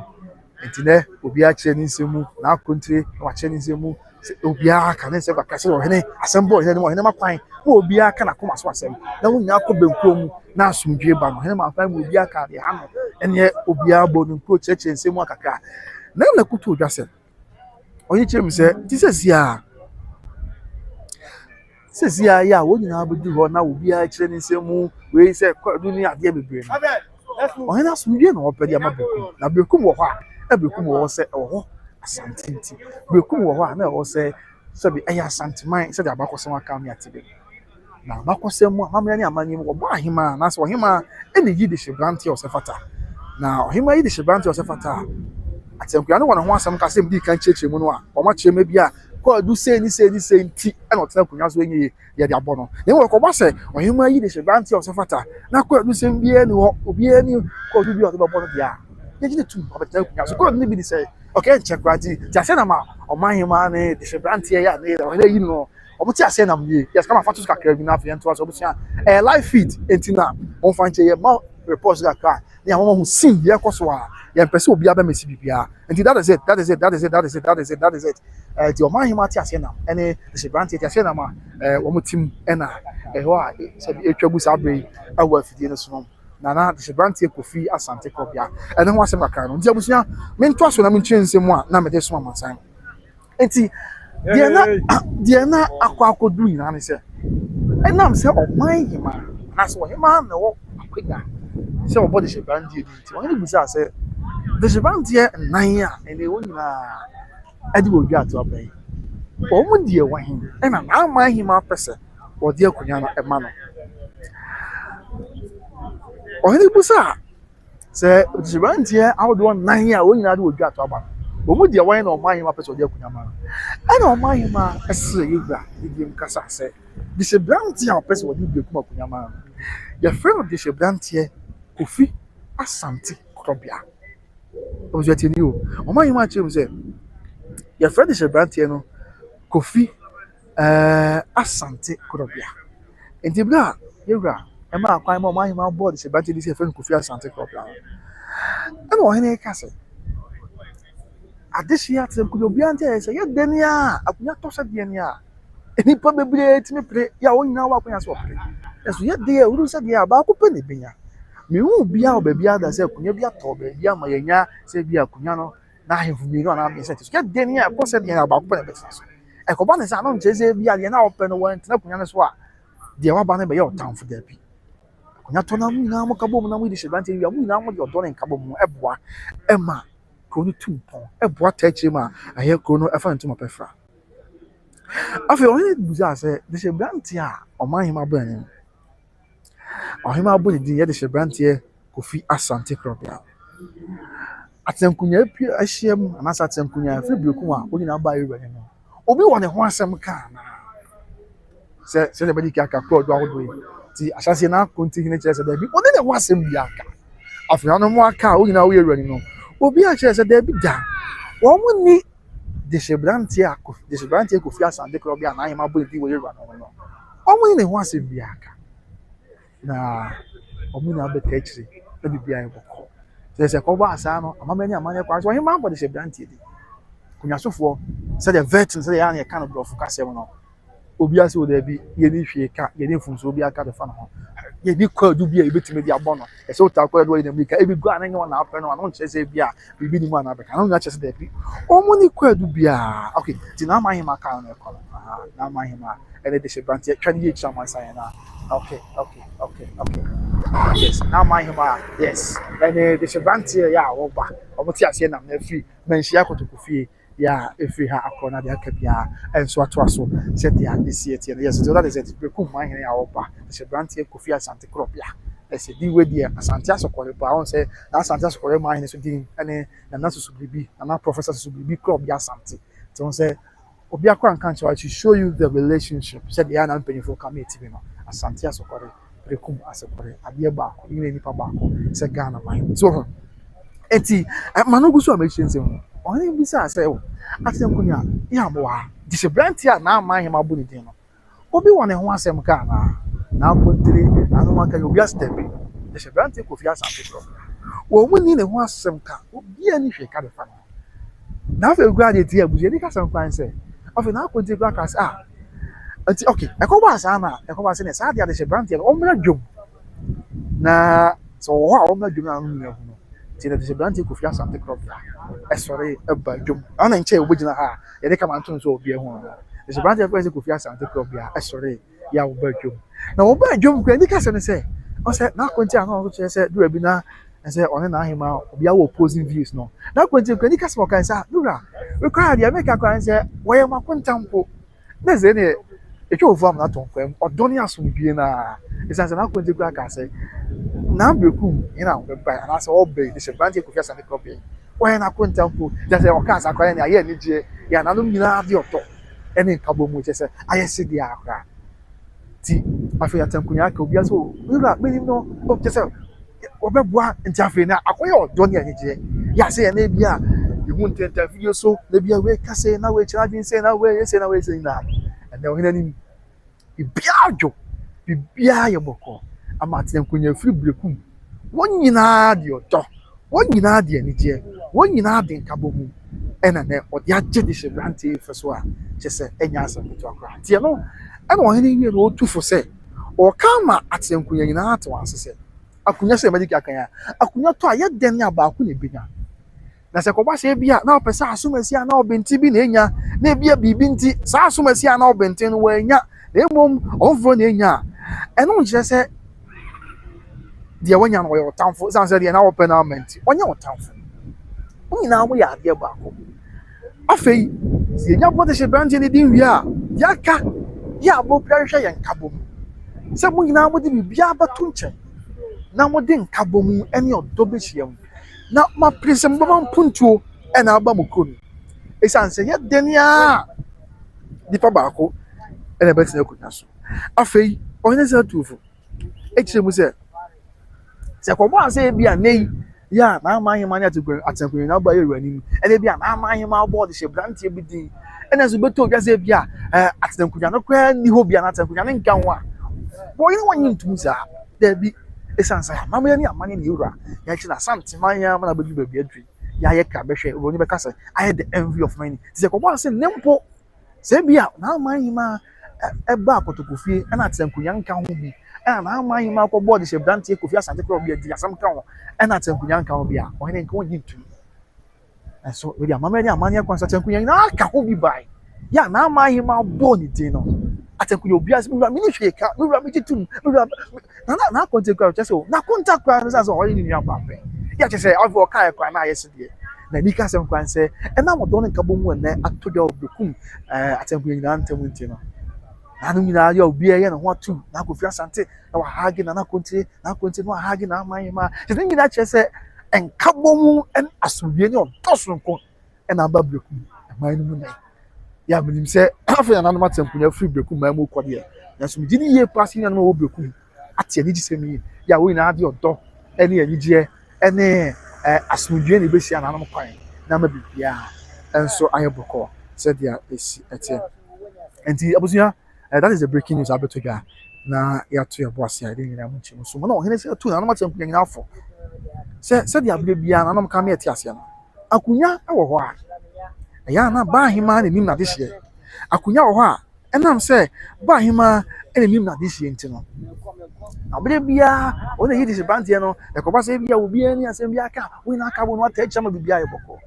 nti nɛ obiara kyerɛ ne nsɛm mu na akontire na wakyerɛ ne nsɛm mu obiara ka ne nsɛm kakra sɛ ɔhene asɛm bɔ ɔhene mu ɔhene ma kwan na obiara ka n'akoma so asɛm na wɔn nyinaa kɔ benkuo mu na asomdwie ba no ɔhene ma kwan mu obiara ka deɛ ha no ɛneɛ obiara bɔ ne nkuro kyerɛkyerɛ nsɛm mu akakra na ɛna kutu odwa sɛ ɔyɛ kyerɛ mu sɛ ti sɛ sia yɛ a wɔn nyinaa bɛdi hɔ na obiara kyerɛ ne nsɛm mu wei sɛ kɔdu ne adeɛ bebree no ɔhene asomdwie na ɔpɛ de ama Berekum na Berekum wɔ hɔ a Berekum wɔ hɔ sɛ ɛwɔ hɔ asante nti Berekum wɔ hɔ a na ɛwɔ sɛ sɛbi ɛyɛ asanteman sɛdeɛ abakɔsɛm aka me ate bi na abakɔsɛm mu amammerɛ ne amanneɛ mu wɔbɔ ahema anaasɛ ɔhema ɛna yi de hyɛ branteɛ a ɔsɛ fata na ɔhema yi de hyɛ branteɛ a ɔsɛ fata a atɛnkuya no wɔ ne ho asɛm ka sɛ mdi kan kyerɛkyerɛ mu no a ɔma kyerɛ ma bi a kɔɔdu sei nti ɛna ɔtena akonnwa so ɛnyɛ yɛde abɔ no na mmom kɔba sɛ ɔhema yi de hyɛ branteɛ a ɔsɛ fata na kɔɔdu sɛm biara ni hɔ obiara ni kɔɔdu bi a ɔde bɛbɔ no deɛ a yɛgyina tum ɔbɛtena akonnwa so kɔɔdu no bi ni sɛ ɔkɛ nkyɛ koraa nti asɛ nam a ɔman hema ne de hyɛ branteɛ yɛ a ne ɔhene yi no ɔmo te asɛ nam yie yɛsɛ kama fa to so kakra bi na afei yɛntoa so ɔbɛsua live feed enti na ɔmfa nkyɛ yɛ ma report so kakra ne yɛn ho sin yɛ kɔ so a yɛmpɛ sɛ obiara bɛmɛsi biribiara nti that is it nti ɔman hema te asɛ nam ɛne de hyɛ branteɛ te asɛ nam a wɔn tim ɛna ɛhɔ a sɛbi etwa gu saa abere yi ɛwɔ afidie no so no nana de hyɛ branteɛ Kofi Asante Korobea ɛne ho asɛm kakra no nti abusua mentoa so na menkyerɛ nsɛm a na mede so amansan nti deɛ na akɔduru nyinaa ne sɛ ɛnam sɛ ɔman hema anaasɛ ɔhema na ɛwɔ akonnwa sɛ ɔbɔ de hyɛ branteɛ di nti ɔhene busaa sɛ de hyɛ branteɛ nnan a ɛnɛ ɛwɔ nyinaa ɛde wɔ dwa ato aba yi wɔn deɛ wɔ he ɛna n'aman hema pɛ sɛ wɔde akonnwa no ɛma no ɔhene busa sɛ de hyɛ branteɛ ahodoɔ nnan a wɔn nyinaa de wɔ dwa ato aba no wɔn deɛ wɔn na ɔman hema pɛ sɛ wɔde akonnwa ma no ɛna ɔman hema ɛsɛ yɛwura yɛdi kasa sɛ de hyɛ branteɛ a ɔpɛ sɛ wɔde Berekum akonnwa ma no yɛfrɛ no de hyɛ branteɛ Kofi Asante Korobea ɔbɛsɛ tiɛ ni o ɔman hema akyerɛ mu sɛ yɛfrɛ de hyɛ branteɛ no Kofi Asante Korobea nti bla a yɛwura ɛma akwan ma ɔman hema bɔ de hyɛ branteɛ de yɛfrɛ no Kofi Asante Korobea ɛna ɔhene ka sɛ adehyia atɛnkunya obiara nti ayɛ sɛ yɛdani a akonnwa tɔ sɛ deɛ ni a nnipa bebree tumi pere yɛ a wɔn nyinaa wɔ akonnwa so ɔpere ɛso yɛdeɛ wuru sɛ deɛ a baako pɛ na ebenya mehu biara wɔ baabi ada sɛ akonnwa bi atɔ baabi ama yɛnya sɛ bi akonnwa no na ahemfo mmienu anaa mmiɛnsa ti so yɛdani a ɛkɔ sɛ deɛ a baako pɛ na ɛbɛtena so ɛkɔba ne sɛ anam kyerɛ sɛ bi a deɛ na wɔpɛ no wɔntena akonnwa no so a deɛ waba no bɛyɛ ɔtamfo daabi akonnwa tɔ na mo nyinaa mo ka bɔ mu na mo de hyɛ branteɛ wi a mo nyinaa mo de ɔdɔ ne nka bɔ mu ɛboa ɛma kuro no tum pɔn ɛboa tɛkyerɛ mu a ɛyɛ kuro no ɛfa ntoma pɛfra afei ɔhene busaa sɛ de hyɛ branteɛ a ɔman hema bɔ anim ɔhema bɔ ne din yɛde hyɛ branteɛ Kofi Asante Korobea atɛnkunya pie ahyia mu anaasɛ atɛnkunya afiri Berekum a wɔn nyinaa baa yɛwura ne no obi wɔ ne ho asɛm kaa na sɛ sɛdeɛ bɛdi kaka kuro ɔdo ahodoɔ yi ti ahyɛseɛ na akonti hene kyerɛ sɛ daabi ɔne ne ho asɛm bi aka afei ɔno mo aka a wɔn nyinaa wɔyɛ wura ne no obi akyerɛ sɛ daabi da wɔn ni de hyɛ branteɛ Kofi Asante Korobea na ahema bɔ ne din wɔ yɛwura no wɔn ne ho asɛm bi aka na wɔn nyinaa bɛka akyire na biribiara bɔkɔ sɛ kɔba asaa no amammerɛ ne amanyɛ kwan so ɔhema abɔ de hyɛ branteɛ di kunyasofo sɛdeɛ vetin sɛdeɛ yɛa ne yɛka no borɔfo kasɛm no obi ase wo da bi ye ni hwe ka ye ni funso obi aka de fa no ye ni kwadu bi a ebetime di abɔ no e se uta kwadu ye na mika ebi gua na nye na apɛ no no kyerɛ bi a bibi ni mu ana bɛka no nya kyerɛ da bi omo ni kwadu bi a okay ti na ma hima ka no e kɔ na ma hima ele de se branti twa ni ye kira man san na okay yes na ma hima yes ele de se branti ya wo ba omo ti ase na na free menhia kotokofie ya efi ha akona de akabia enso atoaso se dia isi etie yes so that is it beku man here ya oba se brantie kofi asante kropia ese di we dia asante asokore pa on se na asante asokore man here so din ene na susu bibi na professor susu bibi kropia asante so on se obi akwa nkan to show you the relationship se dia na mpanifo committee bi no asante asokore beku asokore abia ba ko ni nipa ba ko se Ghana man so eti manogu so amechense ho oni bisa say o atenkunya ya boa disebranti a na ama hema bu ni din no obi wona ho asem ka na akontire na no maka obi astepe disebranti ko fi asante pro wo mu ni ne ho asem ka obi ani hwe ka de fa na fe gwa de ti abuje ni ka sam kwan se ofi na akontire kwa ka sa ati okay ekoba asa na ekoba se ne sa dia disebranti o mra dwom na so ho a o mra dwom na no tina disebranti ko fi asante pro sorry eba dwom ana nche obugina ha ye de kama nton so obi ho disebranti ko ko fi asante pro sorry ya oba dwom na oba dwom ko ni ka se ne se o se na konti ana o che se dura bi na se one na ahima obi a opposing views no na konti ko ni ka se mo kan sa dura we kwa dia make akwan se wo ye makontampo na ze ne etwa ofu am na ton kwam odoni asomdue na isanse na konti ko aka se na bekum ina wo ba na se obe disebranti ko fi asante pro why na kontampo just o ka sa kwa na ye ni je ya na no nyina ade oto ene nkabo mu je se ayese dia akra ti afi atankunya ka obi aso ura menim no o je se obebua ntiafe na akoye odo ne ani je ya se na bia ihu ntenta video so na bia we ka se na we chira din se na we se na we se na ene o hinani bia adwo bia ye boko ama atankunya free brekum wonyina ade oto wonyina ade ani je wonyina de nkabo mu ena ne odi agye disebranti feso a kyese enya asem to akra tie no ena wo hene wie no otufo se o kama atenkunya nyina ato asese akunya se medika kan akunya to aye den ya ba aku ne benya na se ko ba se bia na opesa asomasi na obenti bi na enya na bia bibi nti sa asomasi na obenti no wa enya na emom onfro na enya ena wo kyese dia wanya no yo tamfo sanse dia na openament onya otamfo nyina mo ya ade ba ko afei se nya bo de se brand ni din wi a ya ka ya bo hwehwe yen kabo se mo nyina mo de bibia batu nche na mo de nkabo mu ene odo be hiem na ma presem baba mpuntuo e na aba mo kro esanse ya denia dipa ba ko ene be tena kunya so afei onye se tufu ekire mu se ko bo ase bia nei ya na amaghị m anya atenkwere na agba eru anim ene bia na amaghị m agba ọdịshe branti ebidi ene so beto gaze bia atenkwere na kwa ni ho bia na atenkwere na nka nwa bo yin wanyi ntum za da bi esansa ya mama ni amanye ni ura ya chi na santi manya ma na bebi bebi adri ya ye ka behwe ro ni be kasa I had the envy of many se ko bo ase nempo se bia na amaghị ma eba akotokofie na atenkwere nka ho bi na amaghị m akwọ bọọdụ se branti Kofi Asante Club bia di asam ka ho na atenkunya nka ho bia o hene nka ho yitu so we dia mama dia amanya kwa atenkunya na aka ho bi bai ya na amaghị m abọ ni din no atenkunya obi as mi ni hwe ka mi mi titum na kontakwa chese na kontakwa na so o ni ni apape ya chese avo ka kwa na yesi die na ni ka sem kwan se na mo don nka bo mu na atoja obekum atenkunya na ntemu ntino anu nyina ya obi ye na ho atu na Kofi Asante na wa hagi na konti no hagi na amaghị ma se ni nyina chese enkabo mu en asubie ni odosonko na aba breku amaghị mu na ya binim se afa na no matempunya free breku ma mu kode na so mi di ye pass ni na no breku ati ani gisemi ya wo nyina ade odo ene anigye ene asubie ni besia na no kwan na ma bibia enso ayeboko said dia esi ete enti abusuya that is the breaking news abetoga na ya to your boss ya dey na munchi so mo na o hene se tu na no matempunya nyina afọ se dia bibia na no ka me eti ase na akunya e wo ho a ya na ba hima na nim na de hye akunya wo ho a And I'm say, by him, enemy na this year, you know. Abrebia, when he is a band, you know, the Cobasabia will be any assembly. We not come on take some of the Bible.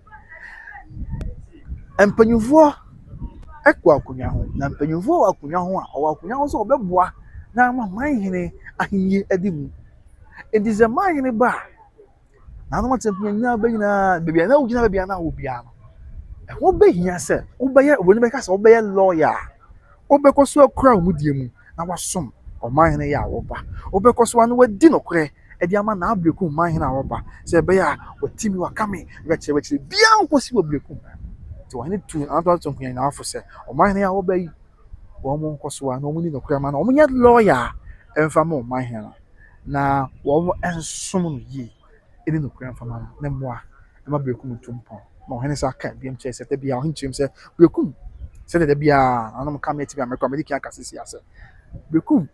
And Penuvo, Equa Cunyaho, and Penuvo, Cunyaho, or Cunyaho, so Bebois. Now, my mind, I hear a dim. It is a mind in a bar. Now, what's a baby, I know you never be an Obiano. And what be here, sir? Obey, when make us obey a lawyer. Obey, so a crown with you. Now, was some. Ɔman no yɛ awoba wobɛkɔ so ano wadi nokorɛ ɛde ama na abrekum man no awoba sɛ ɛbɛyɛ a watimi wakame wɛkyerɛ bia nkɔsi wɔ brekum nti wɔne tu anatoato nkonya na afo sɛ ɔman no yɛ awoba yi wɔn mo nkɔ so ano wɔn ni nokorɛ ma na wɔn nyɛ lawyer ɛmfa ma ɔman no na wɔn nsom no yie ɛne nokorɛ mfa ma no na mmoa ɛma brekum tu mpɔn ma ɔhene sɛ aka biam kyerɛ sɛ bia ɔhen kyerɛm sɛ brekum sɛ de bia anam ka me ti bia mɛkɔ mediki aka sisi asɛ brekum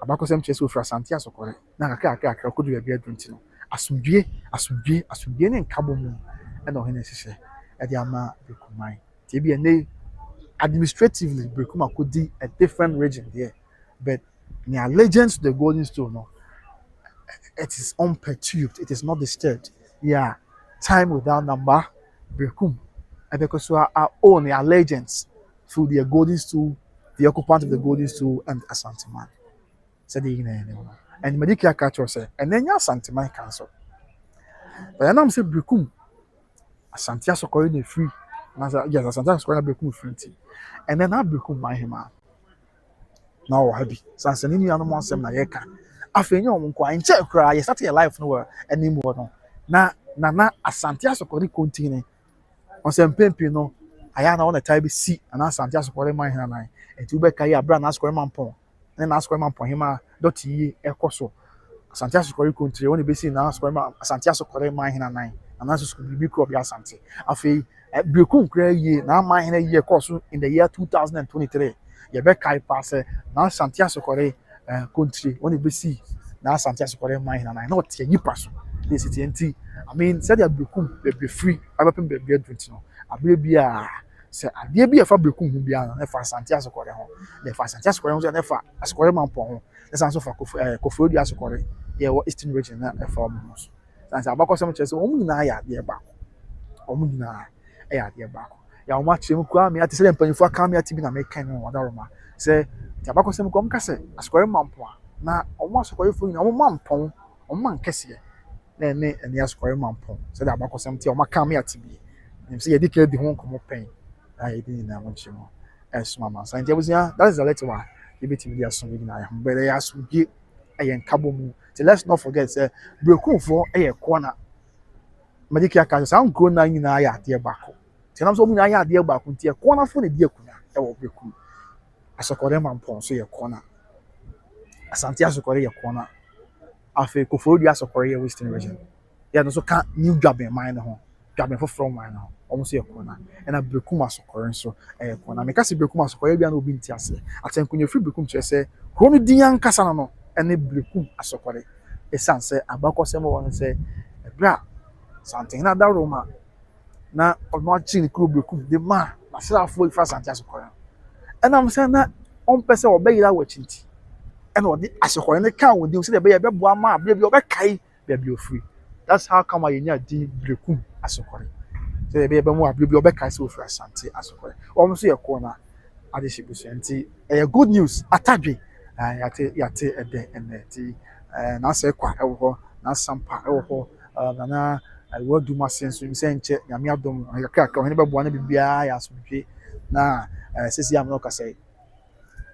abakɔsɛm kyerɛ sɛ ofiri asante asɔkɔre na kakra kodu baabi adunti no asomdwie ne nkabɔ mu ɛna ɔhene hyehyɛ ɛde ama Brekum tie bi ɛnɛ administratively Brekum akɔdi a different region there but the allegiance to the golden stone no it is unperturbed, it is not disturbed. Yeah, time without number Brekum because we are own allegiance to the golden stool, the occupant of the golden stool, and Asanteman. Said the and Medica catcher said, and then your Santeman council. But I know say Brekum Asantia Sokori free. Yes, Asanta Sokori Brekum free. And then I Brekum my him. Now happy. Sansanini animal sem na yeka. Afenyo omunkwa nche kra, you start your life nowhere anymore no. Na Asantia Sokori continue. On some pempi no, I na on the type C and Asantia Sokori my hand nine. And to be kaya brand Sokori mampon. Then Sokori mampon hima dot ye ekoso. Asantia Sokori country only be seen na Asantia Sokori my hand nine. And that's school be crop ya Santi. Afi Brekum kra ye na my hand ye course in the year 2023. You be kai pass na Asantia Sokori country only be see na Asantia Sokori my hand nine. Not ye pass. This is TNT. I mean, said ya Brekum be free. I be be adwint no. Abia say adie bi afa Brekum hu bia na fa Asantia Sokori ho. The fa Asantia Sokori ho na fa Sokori mampon ho. Na san so fa Kofodu Sokori. Ye wo Eastern region na fa mo so. San abakosem kire se omu nyina ya adie ba ko. Omu nyina ya adie ba ko. Ya omu akire mu kwa me ate se mpanifo aka me ate bi na me kan no wadaroma. Se abakosem ko mka se Sokori mampon na omu Sokori fo nyina omu mampon, omu mankese. Na ene Sokori mampon. Se abakosem ti omu aka me ate bi. Nim se ye dike di ho komo pen. I didn't know what you know. As Mamma Saint Jabuzia, that is a letter why you bet me as something I am, but I ask you a cabo. Let's not forget, sir, Brekum for a corner. Medica can sound grown 9 aya, dear Baco. Tell us only I dear Baco, dear corner for the dear Kuna, or Brekum. As a Coreman Pon, say a corner. A Santiago Korea corner. I feel Kofodia as a Korea Western region. There also can't new job in mine home. Jobbing for from mine now. Almost a corner. And a Brekum Sokori so a corner. Make us a Brekum Sokori and Obintiase. I think when you free Brekum to say, Chrono Dian Casano, and a Brekum Sokori. A son say, a Bako Semo and say, Bra, something not that Roma. Now, I'm watching the crew Brekum, the man, myself, for Santiago. And I'm saying that on person obey that watching. And what the Asokori and the cow would do, say the baby, baby, baby, baby, free. That's how come I did Brekum Asokori. So the baby more baby obeka so for Asante Asokori. Almost a corner at the Shibusi. Good news. Atadwe. Yate ede eneti. Na se kwa ewo na sampa ewo na wo duma senso mi se nche nyame adom akaka hene bebo na bibia ya asomdwe na sisi am no ka say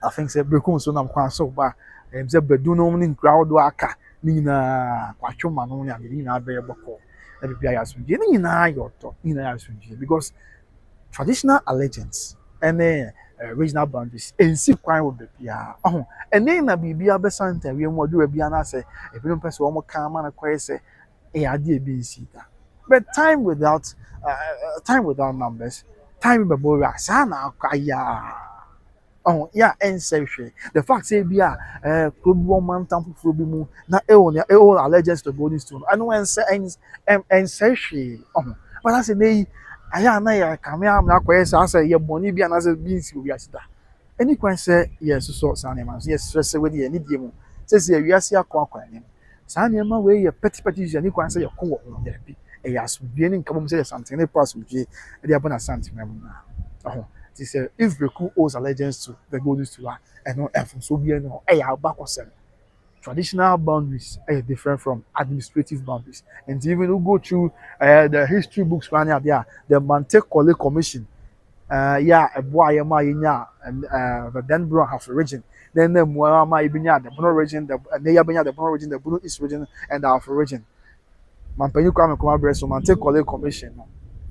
I think say Brekum so na mkwan so ba em se bedu no ni crowd aka ni na kwatwoma no ya ni na be boko na bibia ya asomdwe ni na yoto ni na ya asomdwe because traditional allegiance and regional boundaries and see kwan wo bibia and then na bibia be santa we mo do bibia na say e bi no pese wo mo kan ma na kwai say e ade e bi nsita but time without numbers time be boya sana kwaya yeah and say the fact say bia could woman tampo fro bi mu na e o allegiance to golden stone I know and say but I say nei aya na ya kamia na kwai say ye boni bia na say bi nsi obi asida any kwan say yes so sanema yes stress we dey need mu say wiase akọ akwan sanema we ye petty any kwan say ye ko wo there bi e ya so bi ni nkabom say something ne pass bi e dey abona something na mu na they say if Beku owes allegiance to the Golden Star and no from so be no ya back traditional boundaries are different from administrative boundaries. And even we go through the history books right there, the Mante Kole Commission, a boy and the Denbro have a region. Then the Muama Ibinya, the Bono region, the Nayabanya, the Bono region, the Bono East region, and the Alpha region. Mampeni Kwame Kumabre, so Mante Kole Commission.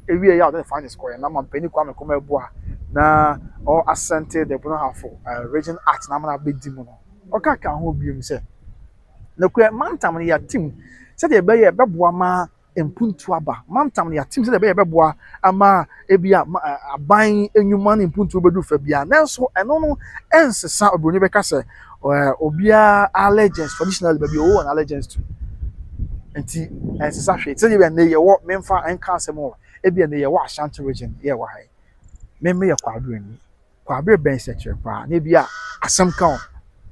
Every year, I find a square. Now, Mampeni Kwame Kumabwa, now all assented the Bono have region act, Namana Big Dimono. Okay, can hold you, say. No kwe mantam ya team said the beye beboa ma empuntu aba mantam ya team said the beye beboa ama ebia aban enwuma na empuntu bedu fa bia nanso eno no ensesa obroni beka se obia allegiance traditionally be o an allegiance to enti ensesa hwe said the na ye wo memfa enka asemo ebia na ye wo Ashanti region ye wo hai memme ye kwabre ben secure pa na bia asem kan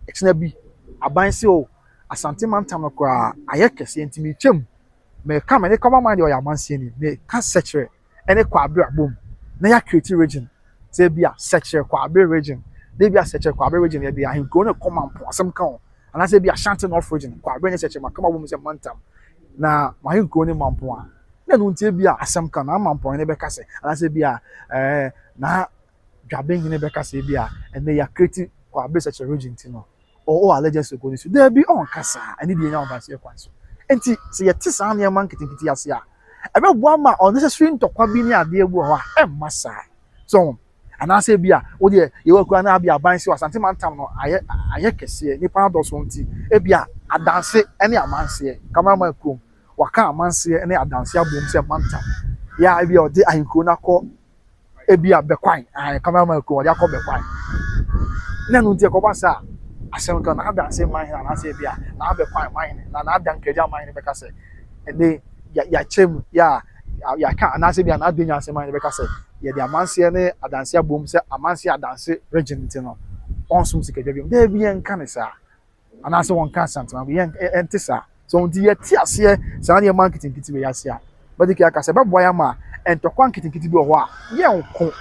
exna bi aban se o Asante mantam kwa ayekese ntimi twam me ka me ne koma man de oyamanse ni me ka sechere ene kwa abre abom na ya create region say bia sechere kwa abre region de bia sechere kwa abre region ya bia hinko ne koma mpo asem kan ana say bia Ashanti North region kwa abre ne sechere makama bom se mantam na ma hinko ne mampo a na no ntie bia asem kan na mampo ne be ka se ana say bia na dwaben ne be ka se bia ene ya create kwa abre sechere region ti no or allegiance to Golden Star. There be on kasa. I need the name of kwanso. Enti se yeti saa ne man kitikiti ase a. Ebe boa ma unnecessary ntokwa bi ni ade ebu ho a masa. So ana se bia wo de ye wakura na bia ban se Asante mantam no aye kese ni pa do so nti e bia adanse ene amanse kamama krom waka amanse ene adanse abom se mantam ya bia o de ahinko na ko e bia bekwan kamama krom o de akọ bekwan na no nti ko basa asem kan na da say man na say bia na be kwan man na da nkeja man be ka say ene ya chem ya ka na say bia na denya say man be ka say ye de amanse ne adanse abom say amanse adanse region ti no onsum sikeja bi de bi en kan sa ana say won kan santima bi en ti sa so ndi ye ti ase sa na marketing kiti be ya se a but the ka say be boya ma entokwan kiti bi ho a ye nko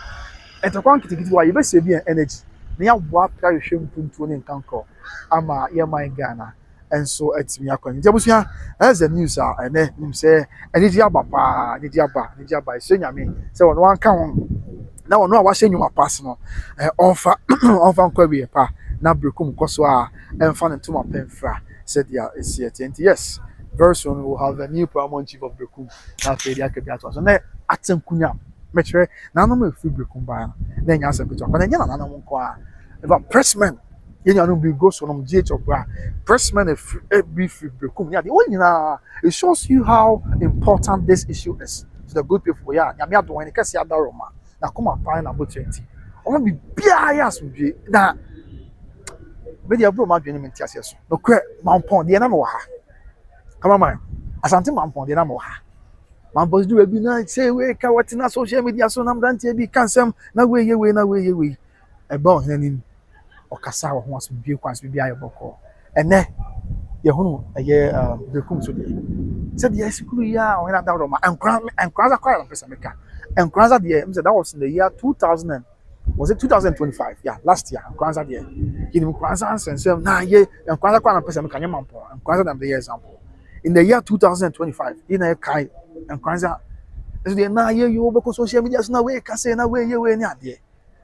entokwan kiti wa ye be se bi energy na ya bua pra hwempuntuo ne nkanko ama ye man Ghana enso atimi akwan nti abusua as the news ene nim se eni dia baba se nyame se wono anka ho na wono a wa hye nyuma pass no onfa nkwa bi pa na brekum koso a emfa ne tuma penfra said ya esiet and yes very soon we will have a new paramount chief of brekum na fe dia kabia to so na atenkunya metre na no me fi brekum ba na nya asem to na nya na na mo nko a eva pressman yenya no bi go so no GH obra pressman be fi brekum ya the onyina it shows you how important this issue is to the good people ya nya me adon ni kase adaroma na come pa na bo 20 o bi bia ya so bi na media bro ma dwene menti ase so no kre mampon de na mo ha kama man Asante mampon de na mo ha mampon do bi na say we ka what na social media so na mdantie bi kansem na we ye e ba ohene ni okasa wo ho aso bi kwanso bi ayeboko ene ye hunu eye brekum so de said yes kuru ya ohena da ro ma enkranza kwa na pesa meka enkranza de em said that was in the year 2000 was it 2025 yeah last year enkranza de him kwanza ansensem na ye enkranza kwa na pesa meka nya mampo enkranza na the example in the year 2025 in a kai enkranza so de na ye you be social media so na we ka say na we ye we ni ade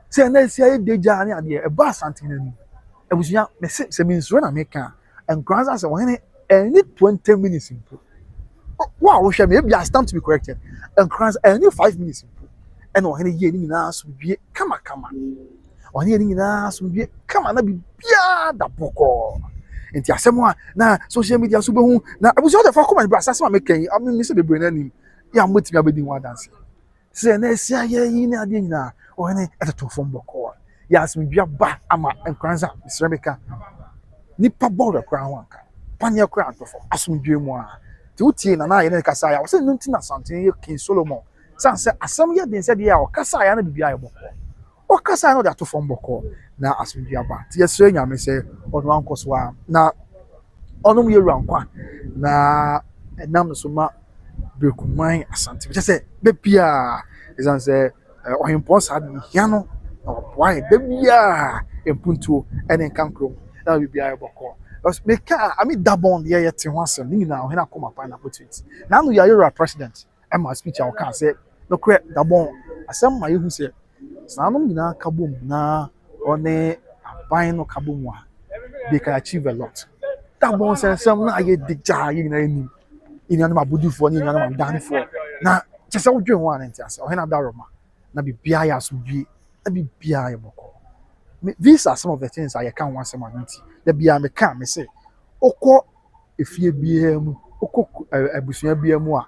say na si aye deja ni ade e ba Asante na ni ebusuya me se me nso na meka enkranza say won any 20 minutes improve wow we shall me be stand to be corrected enkranza any 5 minutes improve and won ye ni na so bi kama won ye ni na so bi kama na bi bia da boko enti asemo a na social media so be hu na ebusuya de fa come bra asase ma meka yi me se bebre na nim ya motimi abedi hu dance say na si aye yi ni ade nyina ohene eteto fom boko ya asemi bia ba ama enkranza Srebeka nipa ball kra ho anka panya kra antofo asemi bia mu a ti utie na ye ne kasa ya wo se nunti na Asante ye King Solomon san se asem ye den se de ya o kasa ya na bibia ye boko okasa no de ato fom boko na asomdwe aba ti yeso nyame se ono ankoso a na ono mu yewura nkwa na enam no so ma Brekuman Asante bi say be bia ezan say ohimpo sa de hia no na boy be bia empuntuo ene kankro na be bia boko meka I mean dabon de yete ho asem ni na ohena koma pa na opportunity na no ya yewura president e ma speech a o say no kre dabon asem ma yehu say sanum nyina kabom na one aban no kabom a they can achieve a lot dabon say some na ye digja ye na ni ini anu abudufo ni anu amdanfo na chese wodwen ho anenti ase ohena daroma na bibia ya asudwie na bibia ya boko these are some of the things I can want some anenti da bia me kan me say okọ efie bia mu okọ abusua bia mu a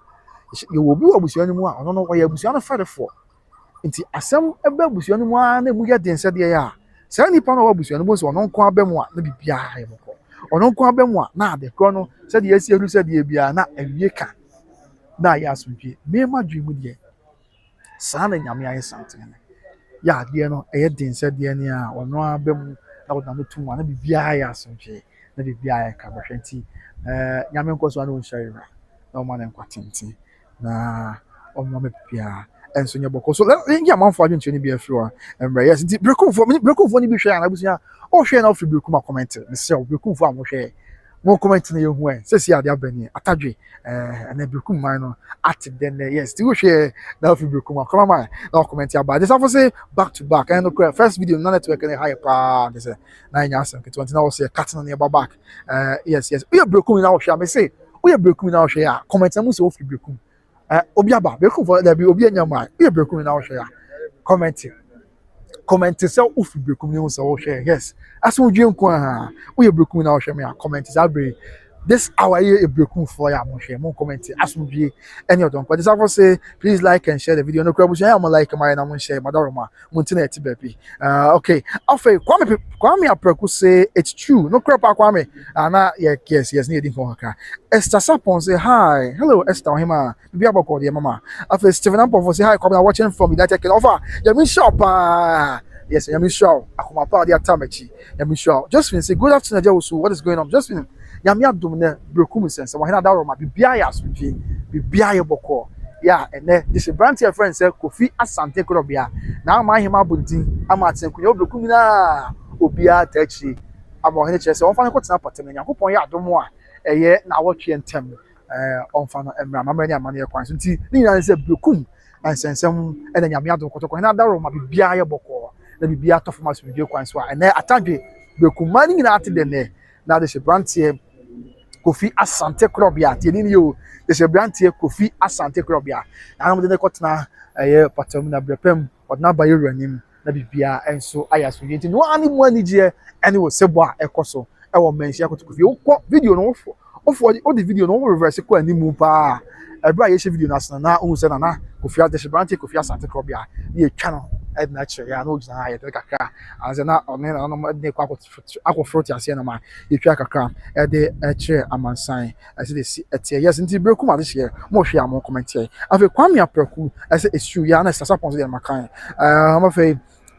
ye wo bi abusua ni mu a ono no ye abusua no fadefo nti asem ebe abusua ni mu a na mu ye dense de ya sa nipa no abusua ni mu so ono nko abemu a na bibia ya boko ono nko abemu a na de kro no se de esi edu se de bia na awie ka na ya asudwie me ma dwe mu de sa na nyame aye santene ya de no eye dense de ne a ono abemu na wona no tuma na bibia ya asudwie na bibia ya ka bahwenti nyame nkoso na onhyira na o ma na nkwatenti na o ma me bibia enso nya boko so ya manfo adwentwe ni bia firi wa emre yes nti brekumfo ni bi hwe ya na busia o hwe na ofiri brekum a comment me se o brekumfo a mo hwe mo comment na yehu se si ade abani atadwe na brekum man no at then yes ti wo hwe na ofiri brekum a come man na comment ya ba this afo say back to back and the first video na network na high pa they say na nya asem ke 20 na wo say cut na near back yes we brekum na wo hwe me say we brekum na wo hwe a comment na mo se ofiri brekum obiaba brekum for there be obi anyama we brekum na wo hwe a comment say ofi brekum ni so wo hwe yes aso dwe nko a we brekum na wo hwe me a comment is abre this hour here brekum for ya mo hwe mo comment aso dwe any of them but this after say please like and share the video no crab share am like my na mo share madaroma mo ntina eti baby okay after kwame apreku say it's true no crab kwame na yes ni edin for haka Esther Sapon say hi hello Esther ohima bibi aboko de mama after Stephen Ampofo say hi kwame watching from United Kingdom offer yami shop yes yami shop akoma pa de atamachi yami shop Josephine say good afternoon Jawusu what is going on Josephine yami adum ne brekum sense wahina daroma bibia ya asudwe bibia ye boko ya ene this brand your friend say Kofi Asante Krobia na ama hima abuntin ama atenkunya obrekum na obia tachi ama ohene chese won fa ne kotena patem Nyankopon ya adom a eye na wotwe ntem onfa no emra mamani amane ye kwan so nti ni nyina se brekum ansensem ene nyame adom kotoko na daroma bibia ye boko na bibia tofoma so video kwan so ene atadwe brekum mani nyina ate de ne na this brand here Kofi Asante Krobia ti ni yo the brand here Kofi Asante Krobia na mo de kotena eye patem na brepem odna bayeru anim na bibia enso ayaso nti no ani mu ani je ene wo sebo a ekoso e wo mention akoto Kofi wo video no wo the video no wo reverse ko animu pa ebra ye she video na asana na ohun se na Kofi the brand here Kofi Asante Krobia ye twa no edna chere ya no gina ya kakra azena onena no de kwa fruit ase na ma yetwa kakra e de chere amansan ase de si etie yes nti brekum ade share mo hwe am comment here afi kwame apreku ase issue ya na sasa ponzo de makan am afi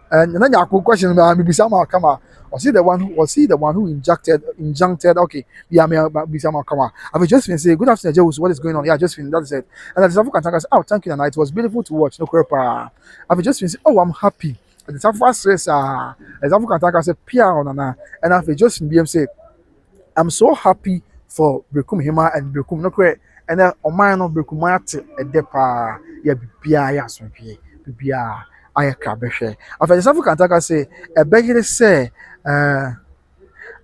na nya question me bisa ma kama was he the one who injuncted okay yeah me bisa ma kama afi just been say good afternoon Jawusu what is going on yeah just been that said and the South African oh thank you and it was beautiful to watch no crepa I've just been say oh I'm happy the South African says the South African say pia onana and I've just been BM say I'm so happy for Brekum Hima and Brekum no cre and oman no Brekum ate edepa ya bibia ya so bibia ayaka behwe after the South African say e begire say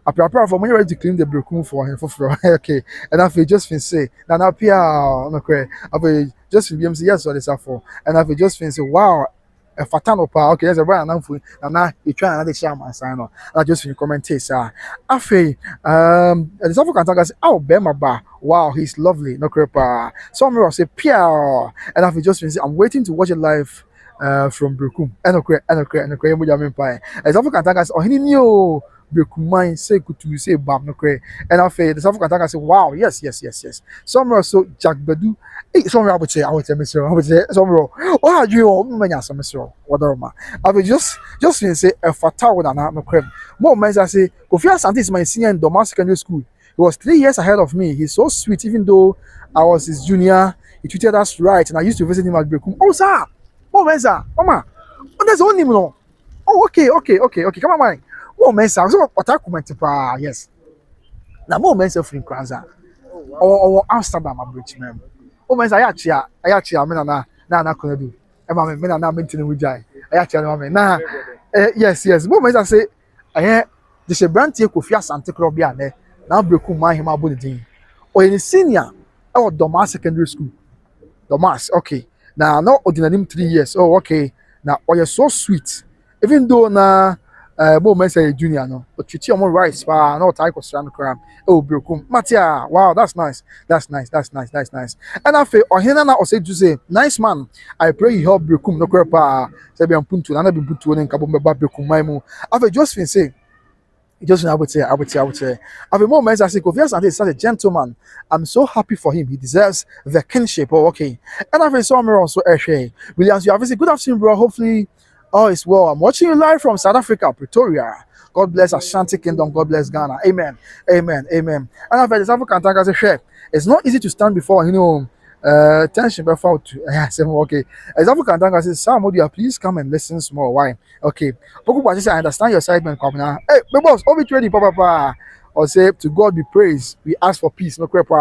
apart from when you're ready to clean the brekum for him for okay and I've just been say na pia no cre I've just been say yes what is that for and I've just been say wow a fatano pa okay there's a brand now na you try another chairman sign on I just been comment sir afi the South African say oh bema ba wow he's lovely no cre pa some will say pia and I've just been say I'm waiting to watch it live from Brekum. Enokre mo jame pa. South African say oh hini ni o Bekumai say kutu say bam no kre. And I feel the South African say wow, yes. Somewhere so Jack Bedu. Hey, somewhere I would say somewhere. What are you many some whatever ma. I will just say a fatal than no kre. More men I say Kofi Asante is my senior in Doma Secondary School. He was 3 years ahead of me. He's so sweet, even though I was his junior. He treated us right, and I used to visit him at Bekum. Oh, sir! Oh, man, sir! Mama! Oh, there's only no. Oh, okay. Come on, man. Oh, man, sir. So, what I comment, yes. Now, more men say free Kranza. Or Amsterdam, a bridge, man. Oh, man, I actually, I mean, na couldn't do. And my men are now maintaining with Jai. I actually, nah, yes. More men I say, this a brand here, Kofi Asante Krobiane. Now, Bekum, my him about the day. Or in senior, or Doma Secondary School. Domas, okay. Now, not ordinary 3 years. Oh, okay. Now, oh, you're so sweet. Even though na moments say junior no, but you see on rice, no type of strand cram. Oh, Bekum, Matia. Wow, that's nice. And I feel, or Hena or say to say, nice man. I pray you help Bekum no crapa. Say be puntu, and I be puntu and kabomba Bekum maimu. I feel just been say. Just I would say. At the moment, I say, Kofi Asante is such a gentleman. I'm so happy for him. He deserves the kinship. Oh, okay. And I've saw me also, Williams, you have said, good afternoon, bro. Hopefully, all is well. I'm watching you live from South Africa, Pretoria. God bless Ashanti Kingdom. God bless Ghana. Amen. And I've heard the South African tank as a chef. It's not easy to stand before, tension before to okay. As African tank says, somebody please come and listen small. Why? Okay. I understand your excitement, Kabina. Hey, my boss, Obi trading, papa. Or say to God be praised. We ask for peace, no crap.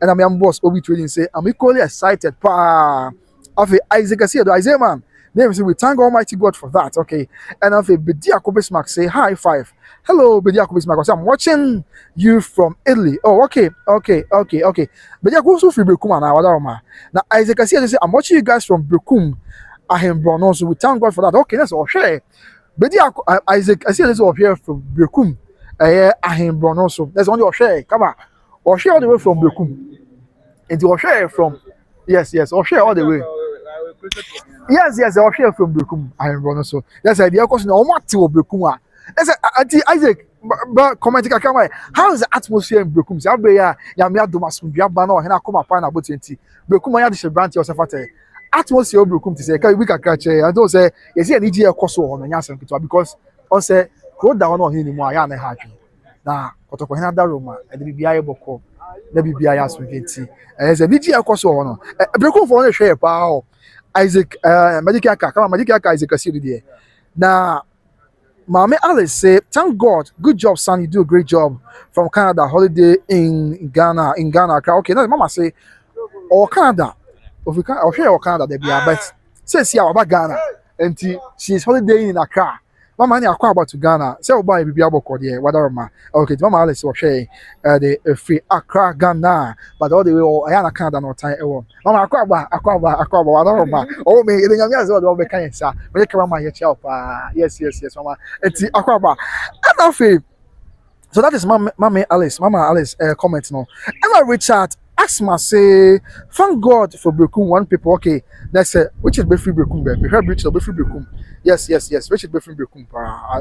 And I'm your boss, Obi trading. Say I'm equally excited, pa. Of Isaac, I see Isaiah man. Name say we thank Almighty God for that. Okay. And of Bedia Kobismark say high five. Hello, Bedia Kobismark. I'm watching you from Italy. Oh, okay. Bedia also from Bekum and now Isaac, I see I'm watching you guys from Bekum. Ahembron. So we thank God for that. Okay, that's all share. Bedia Isaac, I see this all here from Bekum. Ahembron also. That's only share. Come on. Or share all the way from Bekum. And to share from yes, or share all the way. Yes, I'll share from Bekum. Ahembron also. That's the idea. Because no what to Bekum. That's Isaac. But commenting, how is the atmosphere in Bekum? Say, Yamia Domasun, Yabano, and I come up about 20. Bekum, I had branch yourself at atmosphere of Bekum to say, we can catch I don't say, is there an idea cost on the Yasan because I say, go down on him more. I am happy. Now, what of another room, and the BI Boko, the BBI as we can see. As a media cost on Bekum for a share power. Isaac, Medica, Isaac, I see the now. Mame Alice say, thank God, good job, son. You do a great job from Canada. Holiday in Ghana. Okay, now Mama say, or Canada. If we can, or here or Canada, they be a bet. Says here about Ghana, and she's holidaying in Accra. Mama, I Accra about to Ghana. Say, buy be able to there. Whatever, ma. Okay, Mama Alice or share the free Accra Ghana, but all the way or Ayana Canada no time. Mama Accra, whatever, ma. Oh, me, you know, as well, we can say, we can my help. Yes, Mama. It's Accra, and I feel. So that is Mama Alice comment now. Emma Richard Asma say, thank God for Bekum one people. Okay, let's say which is Befree Bekum, baby. Her Richard Befree Bekum. Yes. Richard Befree Bekum.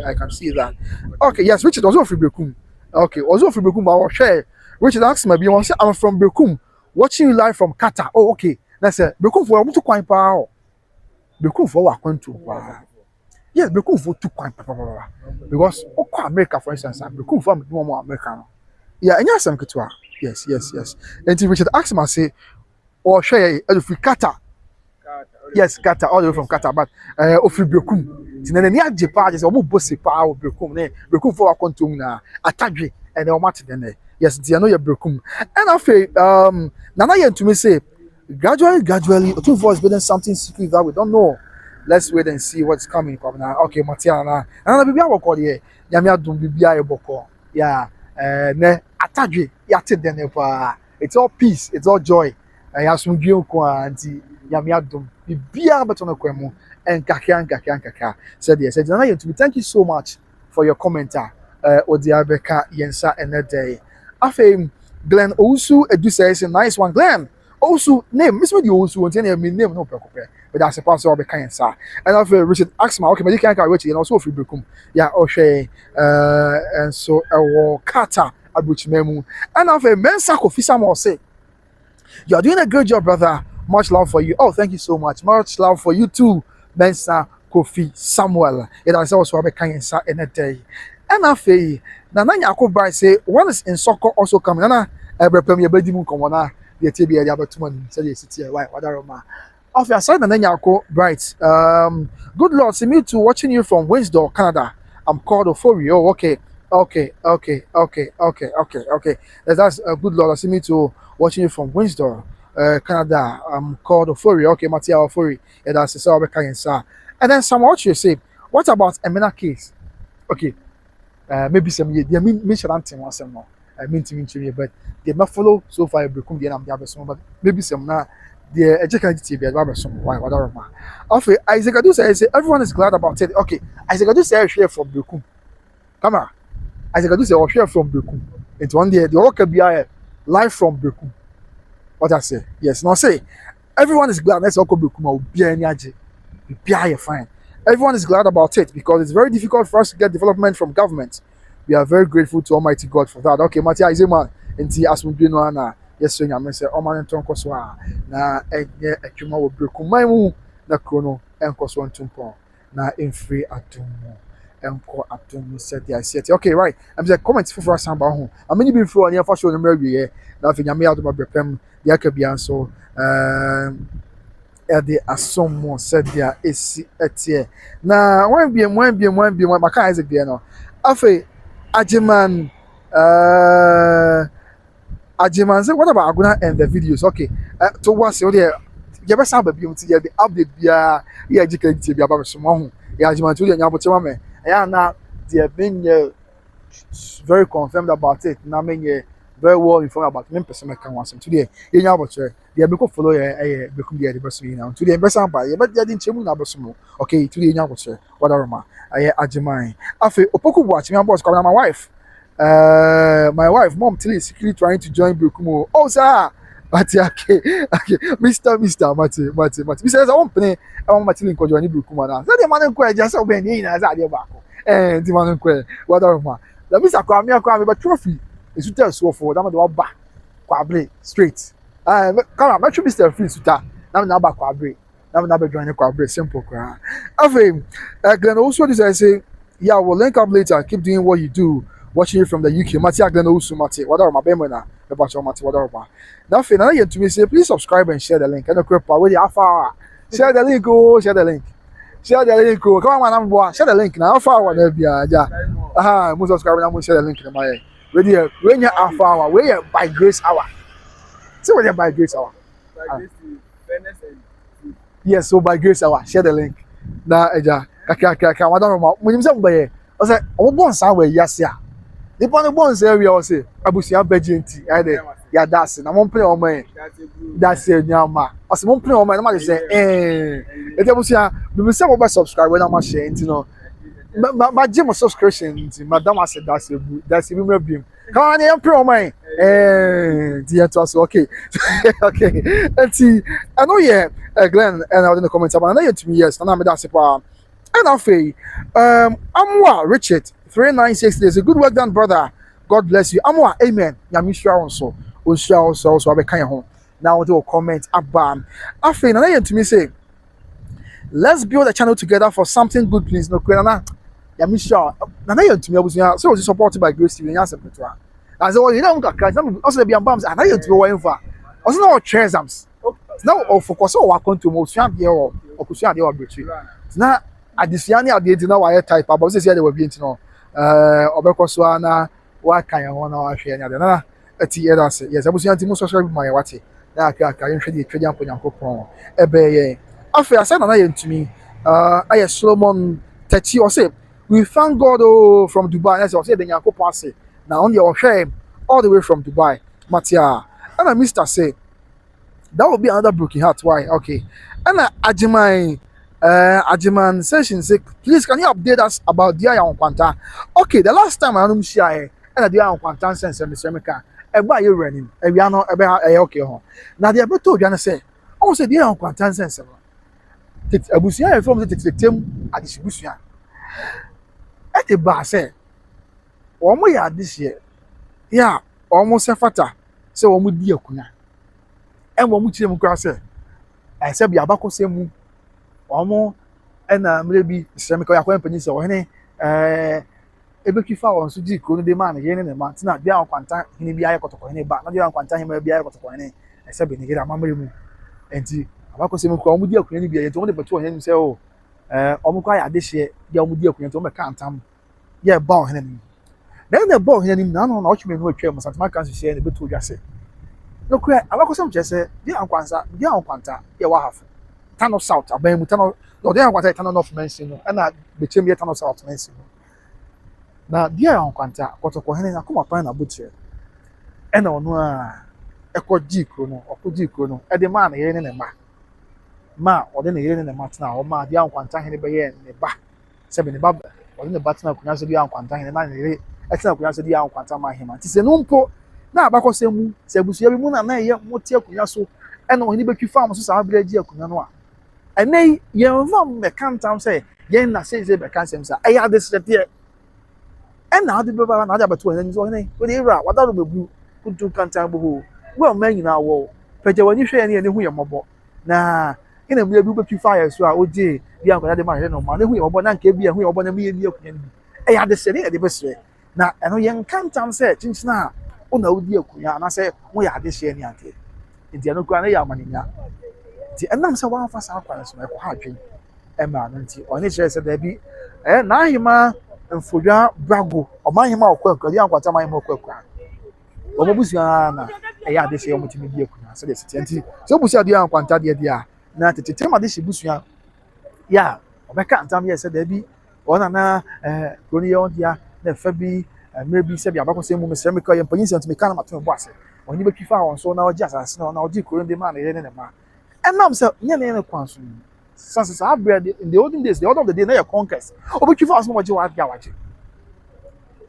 I can see that. Okay, yes, Richard also free Bekum. Okay, also free Bekum. But I'll share. Richard Asma be one say I'm from Bekum, watching you live from Qatar. Oh, okay. Let's say Bekum for to quite power. Bekum for what going to. Yes, Bekum for 2 quite because America, for instance, Bekum for more American. Yeah, and yes, I'm Katua. Yes. And Richard asked me, say, or share if we Qatar. Yes, Qatar, all the way from Qatar, but of Bekum. Then the Japan is almost bossy power of Bekum for a contum na Atagri and the matter then. Yes, the know your Bekum. And I feel, Nana to me say, gradually, two voice building something secret that we don't know. Let's wait and see what's coming from now. Okay, Matiana. And I'll be able to call you. Yamia don't be able. Yeah. Ne Atagri. It's all peace. It's all joy. I have some deal quantity. Yamia don't be able to know and kaka. Said yes. Said Nana to me. Thank you so much for your commenter. Odiabeka Yensa and that day. I think Glenn also Edu says a nice one. Glenn also name. Miss me the also want any name no preoccupy. but that's a pass over kind sa and after Richard Axma okay me can Richard and also free Brekum yeah okay and so Kata Abuchimemu and after Mensa Kofi Samuel say you're doing a good job brother, much love for you. Oh, thank you so much, much love for you too, Mensa Kofi Samuel. It has also a kind of in a day. And I say, Nana Yakob say, one is in soccer also coming. Nana, every premier bedroom commoner, the TBA, the other 2 months, say, city, why, whatever. Of your side, Nana Yakob Bright. Good Lord, see me too, watching you from Windsor, Canada. I'm called Ofori. Oh, okay. That's a good Lord, see me too, watching you from Windsor, Canada. I'm called Ofori. Okay, Matia Ofori. Yeah, that's the Sawa Kayensa. And then some what you say, what about Emina case? Okay. Maybe some year, they mean Antin once more. I mean to me, but they may follow so far become the Ambiabeson, but maybe some now the educated TV at Robertson, why, whatever. Okay, Isaac Adu says everyone is glad about it. Okay, Isaac Adu says share from Bekum. Come on. Isaac Adu says share from Bekum. Into one day, the all can be live from Bekum. What I say? Yes, now say everyone is glad. Let's all go Bekum or be any aje. Be fine. Everyone is glad about it because it's very difficult for us to get development from government. We are very grateful to Almighty God for that. Okay, Matia Izema, nti asumdwe no ana yeso nyame se o man ntonko so a na enye atwuma wo brekuman mu na krono enko so ntumpo na emfiri atomo enko atomo said the ICT. Okay, right. I'm just comment for samba ho. Amani bi fro on fa show no mrawie na fa nyame adoma brepem de akabia so the asomo said there is etie na wan biem maka Isaac there no afi Ajiman say what about Aguna and the videos? Okay, to watch there you better be able to the update bia ya educate bia ba so mo ya Ajiman to the nyabo me ya na they been very confirmed about it na me very well informed about me person can want today you nyabo they be ko follow be kum the best now today be some ba but they didn't chemu na boso okay today nyabo whatever ma Ajiman afi opoku watch me boss come my wife my wife mom till is secretly trying to join Brekumo. Oh sir Mati okay Mr. Mati me says I want play I want Mati link join Brekumo na say the man ko just so be ni na say ade ba ko the man ko whatever ma la Mr. Kwame but trophy is to so for that do ba Kwabre straight come on match Mr. Free suta na ba Kwabre na be join Kwabre simple kwa afi Glenn also this say yeah we'll link up later keep doing what you do. Watching you from the UK, Matia Glenn Osu Mati, whatever my bemona, the batch of Mati, whatever. Nothing, I to me say, please subscribe and share the link. And the crap, where the alpha, share the link, oh, share the link, oh, come on, I'm share the link now. Alpha, whatever, yeah, most subscribe and I'm share the link in my ready. When you're alpha hour, where you by grace hour. See what you by grace hour. Yes, so by grace hour, share the link. Now, kaka, whatever, when you say, I said, oh, one somewhere, yes, yeah. The one bones area was say abusia bagenti ade ya das na mon play o man that's e nyama as mon play o man na say e dey abusia be say mo ba subscribe na ma share nti no ma gym subscription nti madam as that's e be me bim come on e play o man the to us okay okay nti I know yeah Glenn and I in the comments about na to me yes na me that say pa and afei Amwa Richard 396 days. A good work done, brother. God bless you. Amwa, amen. Yamishra also. Also, I be home. Now do a comment about. After na to me say, let's build a channel together for something good, please. No kwena. Yamishra. Na to me abusia. So was supported by Grace TV. Yasem petra. As well, you know, also be ambams. Na to me wa also no treasures. Now focus on what come to most champ here or kusia dey obetri. Na adisiani ade na wa type about say dey we bi no. Obekoso na wa kan ho na wa hwe nya de na ati era se yes abusu anti mo subscribe my wate na aka nhwe de twedi ampo nyankopon ebe ye afa asa na ye ntumi aye Solomon Tachi o say we thank God from Dubai as o say de nyankopon ase na on your hwe all the way from Dubai Matia and Mr. say that will be another broken heart why okay and Ajiman session say please can you update us about Dia Kwanta? Okay, the last time I share and Dia Kwanta sense me semeka egba ye running e wi ano ebe okay ho na dia beto wi ano say o say Dia Kwanta sense abusua yɛ fɛn sɛ tetem adesibusua ɛte ba sɛ wɔn yɛ adehyɛ yɛ a wɔn sɛ fata sɛ wɔn di akonnwa ɛna wɔn kyerɛ mu koraa sɛ ɛsɛ bi abakɔsɛ mu wɔn ɛna mmerɛ bi sɛ mekɔ yɛ akɔyɛ mpanyin sɛ wɔhene ebetwi fa wɔn so gyi kuro no de maa ne yere ne ne ma tena deɛ ankwanta hene bi ayɛ kɔtɔkɔhene ba na deɛ ankwanta hene bi ayɛ kɔtɔkɔhene ɛsɛ bi ne yere amammerɛ mu nti abakɔsɛ mu koraa wɔn di akonnwa no bi yɛ nti wɔn de bɛto wɔn anim sɛ o wɔn koraa yɛ adehyɛ deɛ wɔn di akonnwa nti wɔn bɛka ntam yɛ ba ɔhene no mu na ɛba ɔhene no mu na ano na ɔtwe mmienu atwa mu santama kan hyehyɛ na ɛbɛto odwa sɛ no kura abakɔsɛ mu kyerɛ sɛ deɛ ankwanta yɛ wɔ ahafo tano south aban mu tano ɔde ankwanta yɛ tano north mansin no ɛna bɛkyɛm yɛ tano south mansin no na deɛ ankwanta kɔtɔkɔhene na akoma pan na abotire ɛna ɔno a ɛkɔ gyi kuro no ɛde maa ne yere ne ne ma ɔde ne yere ne ne ma tena hɔ ma deɛ ankwanta hene bɛyɛ ne ba sɛbi ne ba ɔde ne ba tena akonnwa so deɛ ankwanta hene na ne yere ɛtena akonnwa so deɛ ankwanta ma hema nti sɛ no mpo na abakɔsɛ mu sɛ abusua bi mu na ɛyɛ mote akonnwa so ɛna ɔhene bɛtwi fam so saa abere agye akonnwa no a ɛnɛ yɛn fam bɛka ntam sɛ yɛn na sɛ bɛka nsɛm sa ɛyɛ adesrɛteɛ ɛna ade bɛba na ade abɛto ɔhene nso ɔhene wɔde ewura wadaro bɛbu kuntu kantan bɔ hɔ wo a ɔman nyinaa wɔ pɛgya w'ani hwɛ yɛn ne yɛn ho yɛ mmɔbɔ na ɛna mmerɛ bi wobɛtwi fa yɛ so a ogye bi ankwada de ma yɛ no ma ne ho yɛ mmɔbɔ na nka bi ɛho yɛ mmɔbɔ na meyɛ ni akonnwa no bi ɛyɛ adesrɛde yɛde bɛsrɛ na ɛno yɛnka ntam sɛ kyenkyena a wona wodi akonnwa anaasɛ woyɛ adehyɛ ne ante nti ɛno koraa ne yɛ amanenya nti ɛnam sɛ woamfa saa kwan so ɛkɔ ha adwen ɛma no nti ɔne kyerɛ sɛ daabi n'ahema mfodwa brago ɔmahema ɔkɔ akura deɛ ankwata mahema ɔkɔ akura ɔmo busua na ɛyɛ adehyɛ ɔmo tumi di akonnwa sɛdeɛ ɛsiteɛ nti sɛ wobusua deɛ ankwanta deɛ a na tetetem adehyɛ busua yɛ a ɔbɛka ntam yɛ sɛ daabi ɔnana kuro no yɛ ɔdea na ɛfa bi mmerɛ bi sɛ bi abakɔsɛ mu mesrɛ mekɔ yɛ mpanyin sɛ ntumi ka na mato me bɔ ase ɔne bɛtwi fa wɔn so na ɔgye asase na ɔgye kuro no de maa ne yere ne ne ma ɛnam sɛ nyɛ ne kwan so sanse saa berɛ in the olden days the order of the day na yɛ conquest ɔbɛtwi fa wɔn so na ɔgye wade a wagye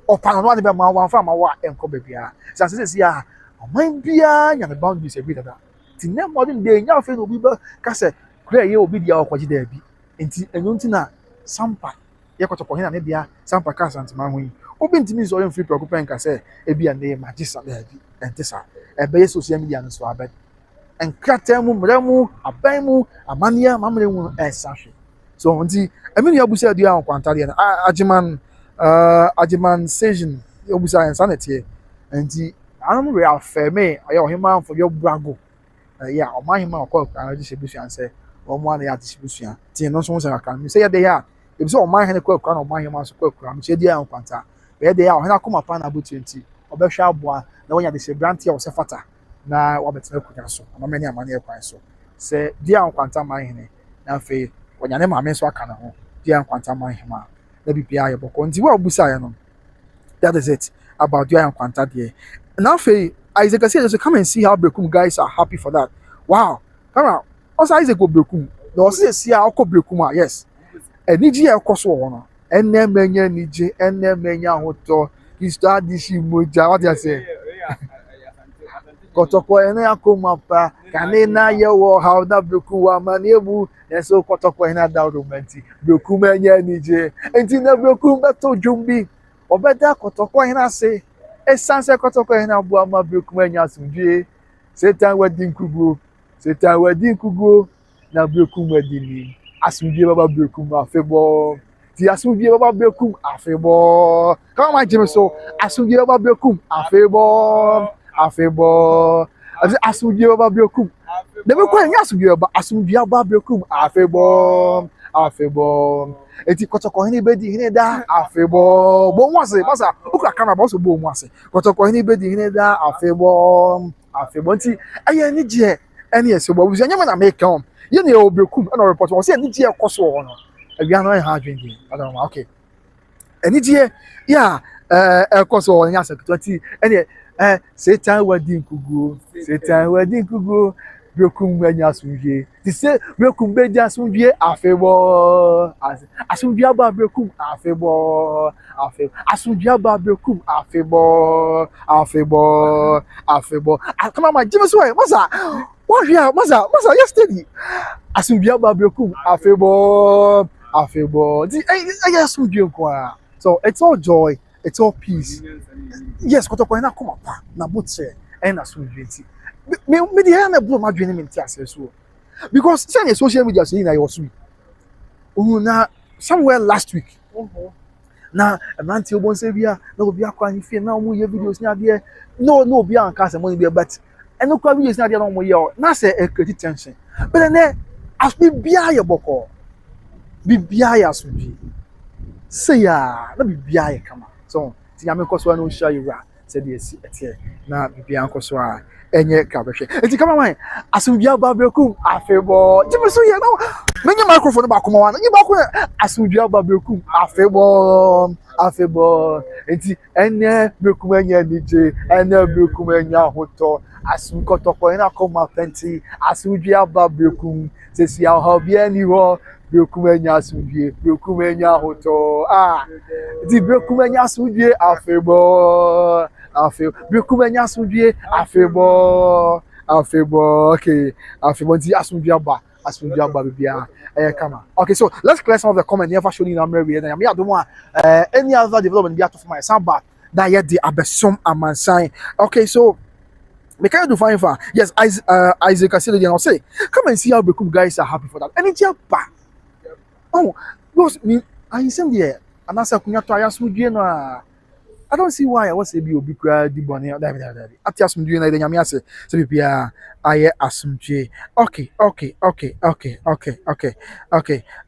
ɔpa no ade bɛma wɔamfa ma wɔ a ɛnkɔ baabiara sanse sɛ si a ɔman biara nya ne boundaries ɛbi dada nti nɛ modern day nya afei na obi bɛka sɛ kura ɛyɛ obi deɛ ɔkɔgye daabi nti ɛno nti na sampa yɛkɔtɔkɔhene na ne deɛ sampa ka asantema ho yi obi ntumi nso ɔyɛ mfiri prɔko pɛ nka sɛ ebi a ne magye sa daabi ɛnte saa ɛbɛyɛ social media no so abɛ nkrataa mu mmerɛ mu aban mu amanneɛ mammerɛ mu ɛsa hwe so nti ɛmi nua abusa aduɛ ankwanta deɛ no agyeman session abusa yɛn saa na ɛteɛ nti anom rɛ afɛme ɔyɛ ɔhema mfodwo brago ɛyɛ a ɔma ahema ɔkɔ akura agye hyɛ busua sɛ wɔn ana yɛ agye busua tie no nso ho sɛ kakra mi sɛ yɛ de yɛ a ebi sɛ ɔma ahene kɔ akura na ɔma ahema nso kɔ akura mi kyerɛ deɛ ankwanta bɛyɛ de yɛ a ɔhene akoma pa na abotire nti ɔbɛhwɛ aboa na wɔnya de hyɛ branteɛ a ɔsɛ fata na wabɛtena akonnwa so amamɛ ne amanneɛ kwan so sɛ deɛ ankwanta ma ahene na afei wɔnya ne maame nso aka ne ho deɛ ankwanta ma ahema na biribiara yɛ bɔkɔ nti wo a wobusaeɛ no that is it about deɛ ankwanta deɛ na afei Isaac said so come and see how Brekum guys are happy for that wow come on also Isaac go Brekum na ɔsɛ si a ɔkɔ Brekum a yes anigye a ɛkɔ so wɔ no ɛnɛ manya anigye ɛnɛ manya ahotɔ kristo adishi mogya what you say kɔtɔkɔ ɛne akoma pa kane na yɛwɔ how da Brekum wa amane mu ɛso kɔtɔkɔ ɛne da romanti Brekum anya anigye enti na Brekum bɛtɔ dwom bi ɔbɛda kɔtɔkɔ ɛne ase ɛsan sɛ kɔtɔkɔ ɛne aboa ma Brekum anya asomdwie Satan wadi nkuguo na Brekum wadi ni asomdwie baba Brekum afebɔ ti asomdwie baba Brekum afebɔ kama ma gyeme so asomdwie baba Brekum afebɔ asomdwie baba Brekum dɛbɛ kɔ ɛnyɛ asomdwie baba Brekum afebɔ eti kɔtɔkɔ hene bɛdi hene da afebɔ bɔ mu ase basa okura kana bɔ so bɔ mu ase kɔtɔkɔ hene bɛdi hene da afebɔ nti ɛyɛ ni gye ɛne ɛsɛ bɔ busu nyɛ na make am yɛ ne o Brekum ɛna report wɔ sɛ ni gye ɛkɔ so wɔ no awia no ha adwen din adam okay ɛni gye ya ɛkɔ so wɔ nya sekretary ti ɛne Satan wadi nkuguo Brekum anya asomdwie ti sɛ Brekum bɛdi asomdwie afebɔ asomdwie aba Brekum afebɔ asomdwie aba Brekum afebɔ kama ma gyeme so ɛ masa What here, masa yesterday. Asubia babrekum afebo. Asubia kwa. So it's all joy, it's all peace. Yes, kotoko na come up na botse and asubia ti. Me dey na blow my dream me ti ase so. Because say social media say na your sweet. Na somewhere last week. Na amanti obon say bia na obi akwa hifie na omo ye videos ni ade no obi an ka say money be but eno kwa videos ni ade na omo ye na say e create tension but then as bia ye boko bia ya suji say ya na bia ye kama so ti ya me koso na o share you say dey si etie na bia nkoso a enye ka behwe enti kama man asubia babrekum afebo jimi so ye na menye microphone ba kuma wana nyi ba ko asubia babrekum afebo enti enye brekum enye nije enye brekum enye hoto asukotoko ina koma penti asubia babrekum sesi ya hobia ni ho brekum enye asubie brekum enye hoto enti brekum enye asubie afebo brekum enye asubie afebo okay afebo nti asubia ba bibia come. Okay, so let's clear some of the comments never showing in America. And I don't want any other development be to for my sound back that yet the abesom amansan. Okay, so we can do fine for yes, Isaac I said again. I'll say, come and see how Bekum guys are happy for that. And it's back. Oh, those me I send there and I said kunya to ayasmu no I don't see why I was say be obi kra di bone ati asumdue na de nyame ase se bibia aye asumdue okay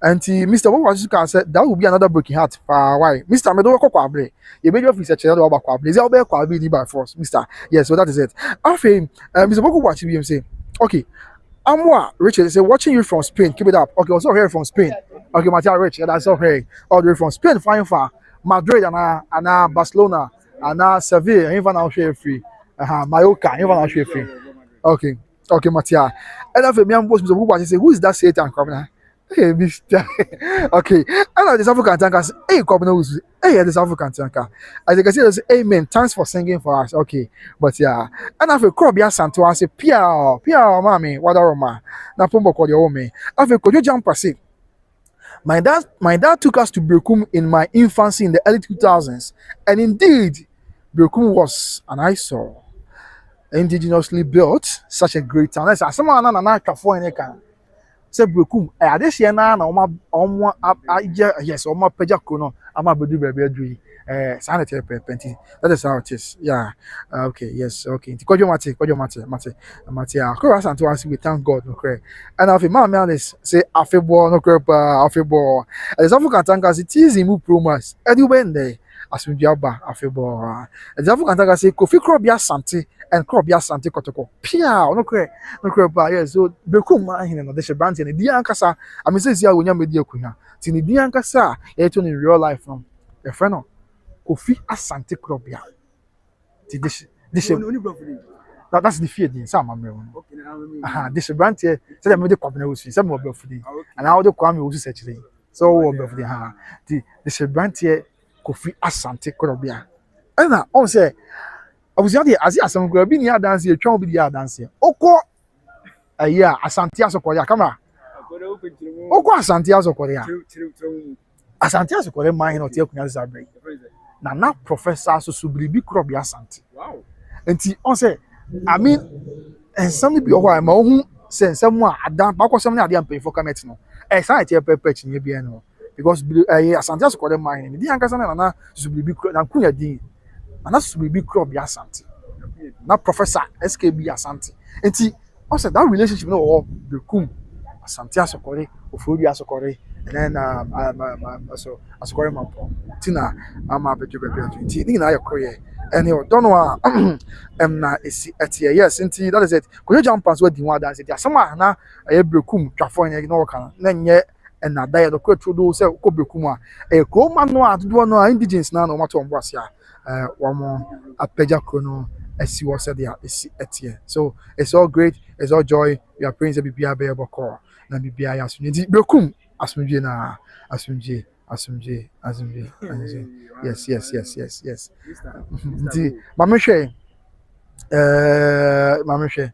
anti Mr. what was you can say that will be another broken heart why Mr. Medo ko kwabre ye be office che do ba kwabre ze obe kwabre di by force Mr. Yes, so that is it after Mr. Boko watch him say okay Amwa Richard say watching you from Spain keep it up okay also here from Spain okay Matia Rich that's all here all the way from Spain flying far Madrid and Barcelona and Sevilla even now share free Mallorca even now share free okay Matia and after me am boss Mr. Buba say who is that Satan coming hey Mr. Okay and the South African tankers hey coming hey the South African tanker as you can see say amen thanks for singing for us okay but yeah and after Krobia Santo I say Pia mami wadaroma na pombo ko de o me after Kojo Jumper say my dad took us to Bekum in my infancy in the early 2000s, and indeed, Bekum was an eyesore. Indigenously built, such a great town. Let's someone na kafo in Eka. Say Bekum, this year na yes, oma peja kono, ama bedu bebe sanitary penti. That is how it is. Yeah. Okay. Yes. Okay. Kojo mate. Akora santo ansi we thank God no kre. And afi ma is say afebo no kre pa afebo. The African tankers it is mu promise. Edu bende asunjaba afebo. The African tankers say Kofi Krobia Santi and Krobia Santi kotoko. Pia no kre pa. Yes. So Bekum ma hin no de she brand and di ankasa. I mean say sia wonya media kunya. Ti ni di ankasa e to in real life from your friend no. Kofi Asante Krobia. This that's the fear din some amre. Okay, this brand here say them dey kwabena wusu some of befudi and how dey kwame wusu searchly. So we befudi this brand here Kofi Asante Krobia. And na on say abusia dey asem go bi ni dance e twa obi dey dance. Okọ yeah Asante Asokore camera. Okọ Asante Asokore. Asante Asokore man no tie kunya zabre. Na professor so subribi Krobia Asante. Wow. Enti on say I mean and something be over ma ohun say someone adan ba ko some na ade ampe for comment no. Say tie pepe chinye bia no because Asante Asokore man ni di ankasa na subribi na kunya din. Na subribi Krobia Asante. Na professor SKB Asante. Enti on say that relationship no all Bekum Asante Asokore Ofori Asokore and then so Asokore Mampo Tina ama betu enti ni na yakoye and you don't know na esi etie yes enti that is it Kojo Jumpers we di one dance dia sama na Bekum twafo en no kan na nye na da do kwatu do se ko Bekum a ko ma no adodo no indigenous na no mato mbo ase wamo apeja kono esi wo se dia esi etie so it's all great, it's all joy. We are praying to be bia boko na bibia ya sunji Bekum asumje na asumje yes Ndi mama hwe Mamehwe.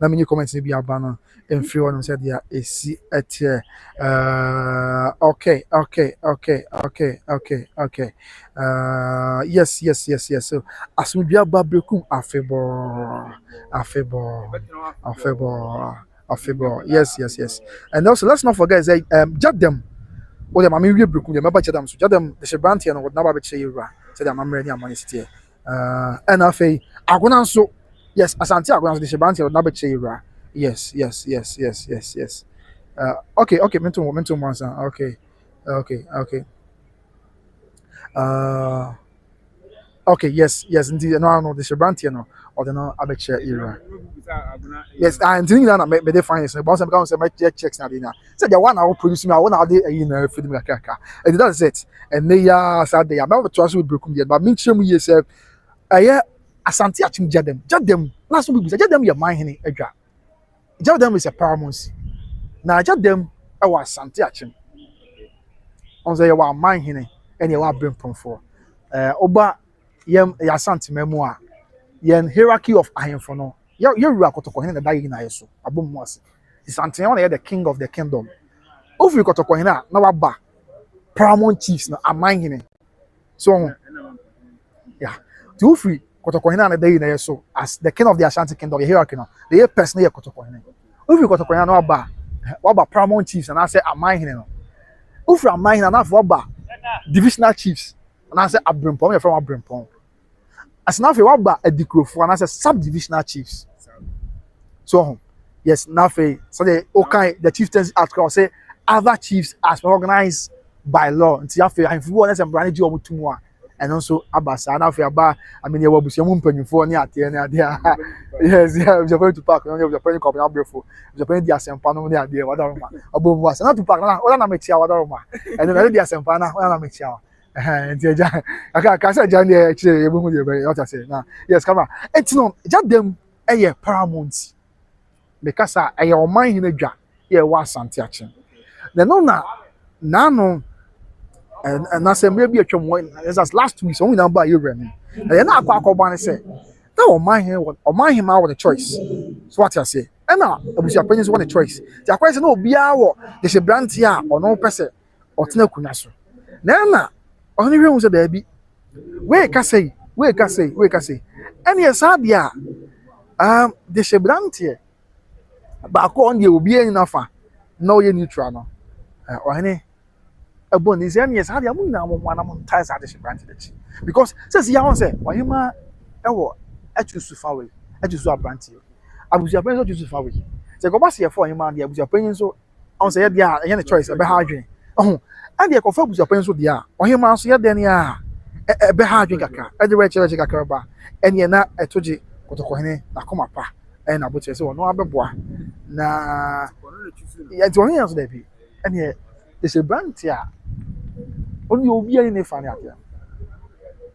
Na many comments be abana in few on said yeah, see at okay. Yes. So as we be ababrekum afebo. Yes. And also let's not forget say jadem. Oh, the mammy will brekum the member jadam so jadem the shebanti and what never be say you said the mammy and money city. And I say, so yes, Asante Agona the Shabanti or Nabe Chira. Yes. Okay, mental monster. Okay. Okay, yes, indeed. No, the Shabanti no, or the no Abeche era. Yes, I'm doing that. May they find it. Once I'm going to make checks now. Said the one I will produce me. I want to do feeding like a and that's it. And they are sad. They are not trust with Brooklyn yet, but mention me yourself. Asante Achim Jadem. Last week, Jadem, your mind, Henny Edgar. Jadem is a paramount. Now, Jadem, I was Asante Achim. On the your mind, Henny, and you are bring from for. Oba, yam, Asante memoir. Yen hierarchy of iron for no. You're Rakotoko Henny, the dying Iaso, Abum was. Asante, only the king of the kingdom. Over you got a now ba paramount chiefs, no, a mind, Henny. So, yeah. Two free Kotokohina and the day in so as the king of the Ashanti kingdom, the hierarchy now. The personally a Kotokohina. If you Kotokohina no what about paramount chiefs and I say am I here? If you am mine and what about divisional chiefs and I say Abrimpong, you're from Abrimpong. As now what about a Dikrofo and I say sub-divisional chiefs. So yes, now so the okay the chieftains article say other chiefs as organized by law. Until after I want to brand you over tomorrow. And also Abasa now for Aba, I mean you will be some penny for near there. Yes, you're going to park on your penny company beautiful. You're paying the Asampano near there, whatever. Above was not to park on a mixia, whatever. And then I did the Asampana, when I mix you. And I can't say Johnny, actually, you won't be very what I say. Now, yes, come on. It's no, just them a paramount. Because I your mind in a jar, yeah, was something action. The no, no. And I said maybe a chum as last week, so we now buy you running. And then I go and say, no, mind him out with a choice. So what I say, and now it was your opinions one a choice. The question no be our they should brand here or no person or Tina Kunaso. Now, only room was a baby. Where can say, and yes, Adia, they should brand here. But on you will be enough. No, you're neutral or any. Abon is yes, how the moon now one ties at the branch because says ya say why you ma ewo echusu fawe echusu abranti abusia penso echusu fawe say go bass here for him man the abusia penso on say dia any choice be ha adwen oh and the kofa abusia penso dia o him man so ye den ya be ha adwen kaka e de we chere kaka ba ene na etoje kotoko hene na koma pa e na bo chere say no abeboa na ya to him so da bi ene this a branch here. Only you be in a funny idea.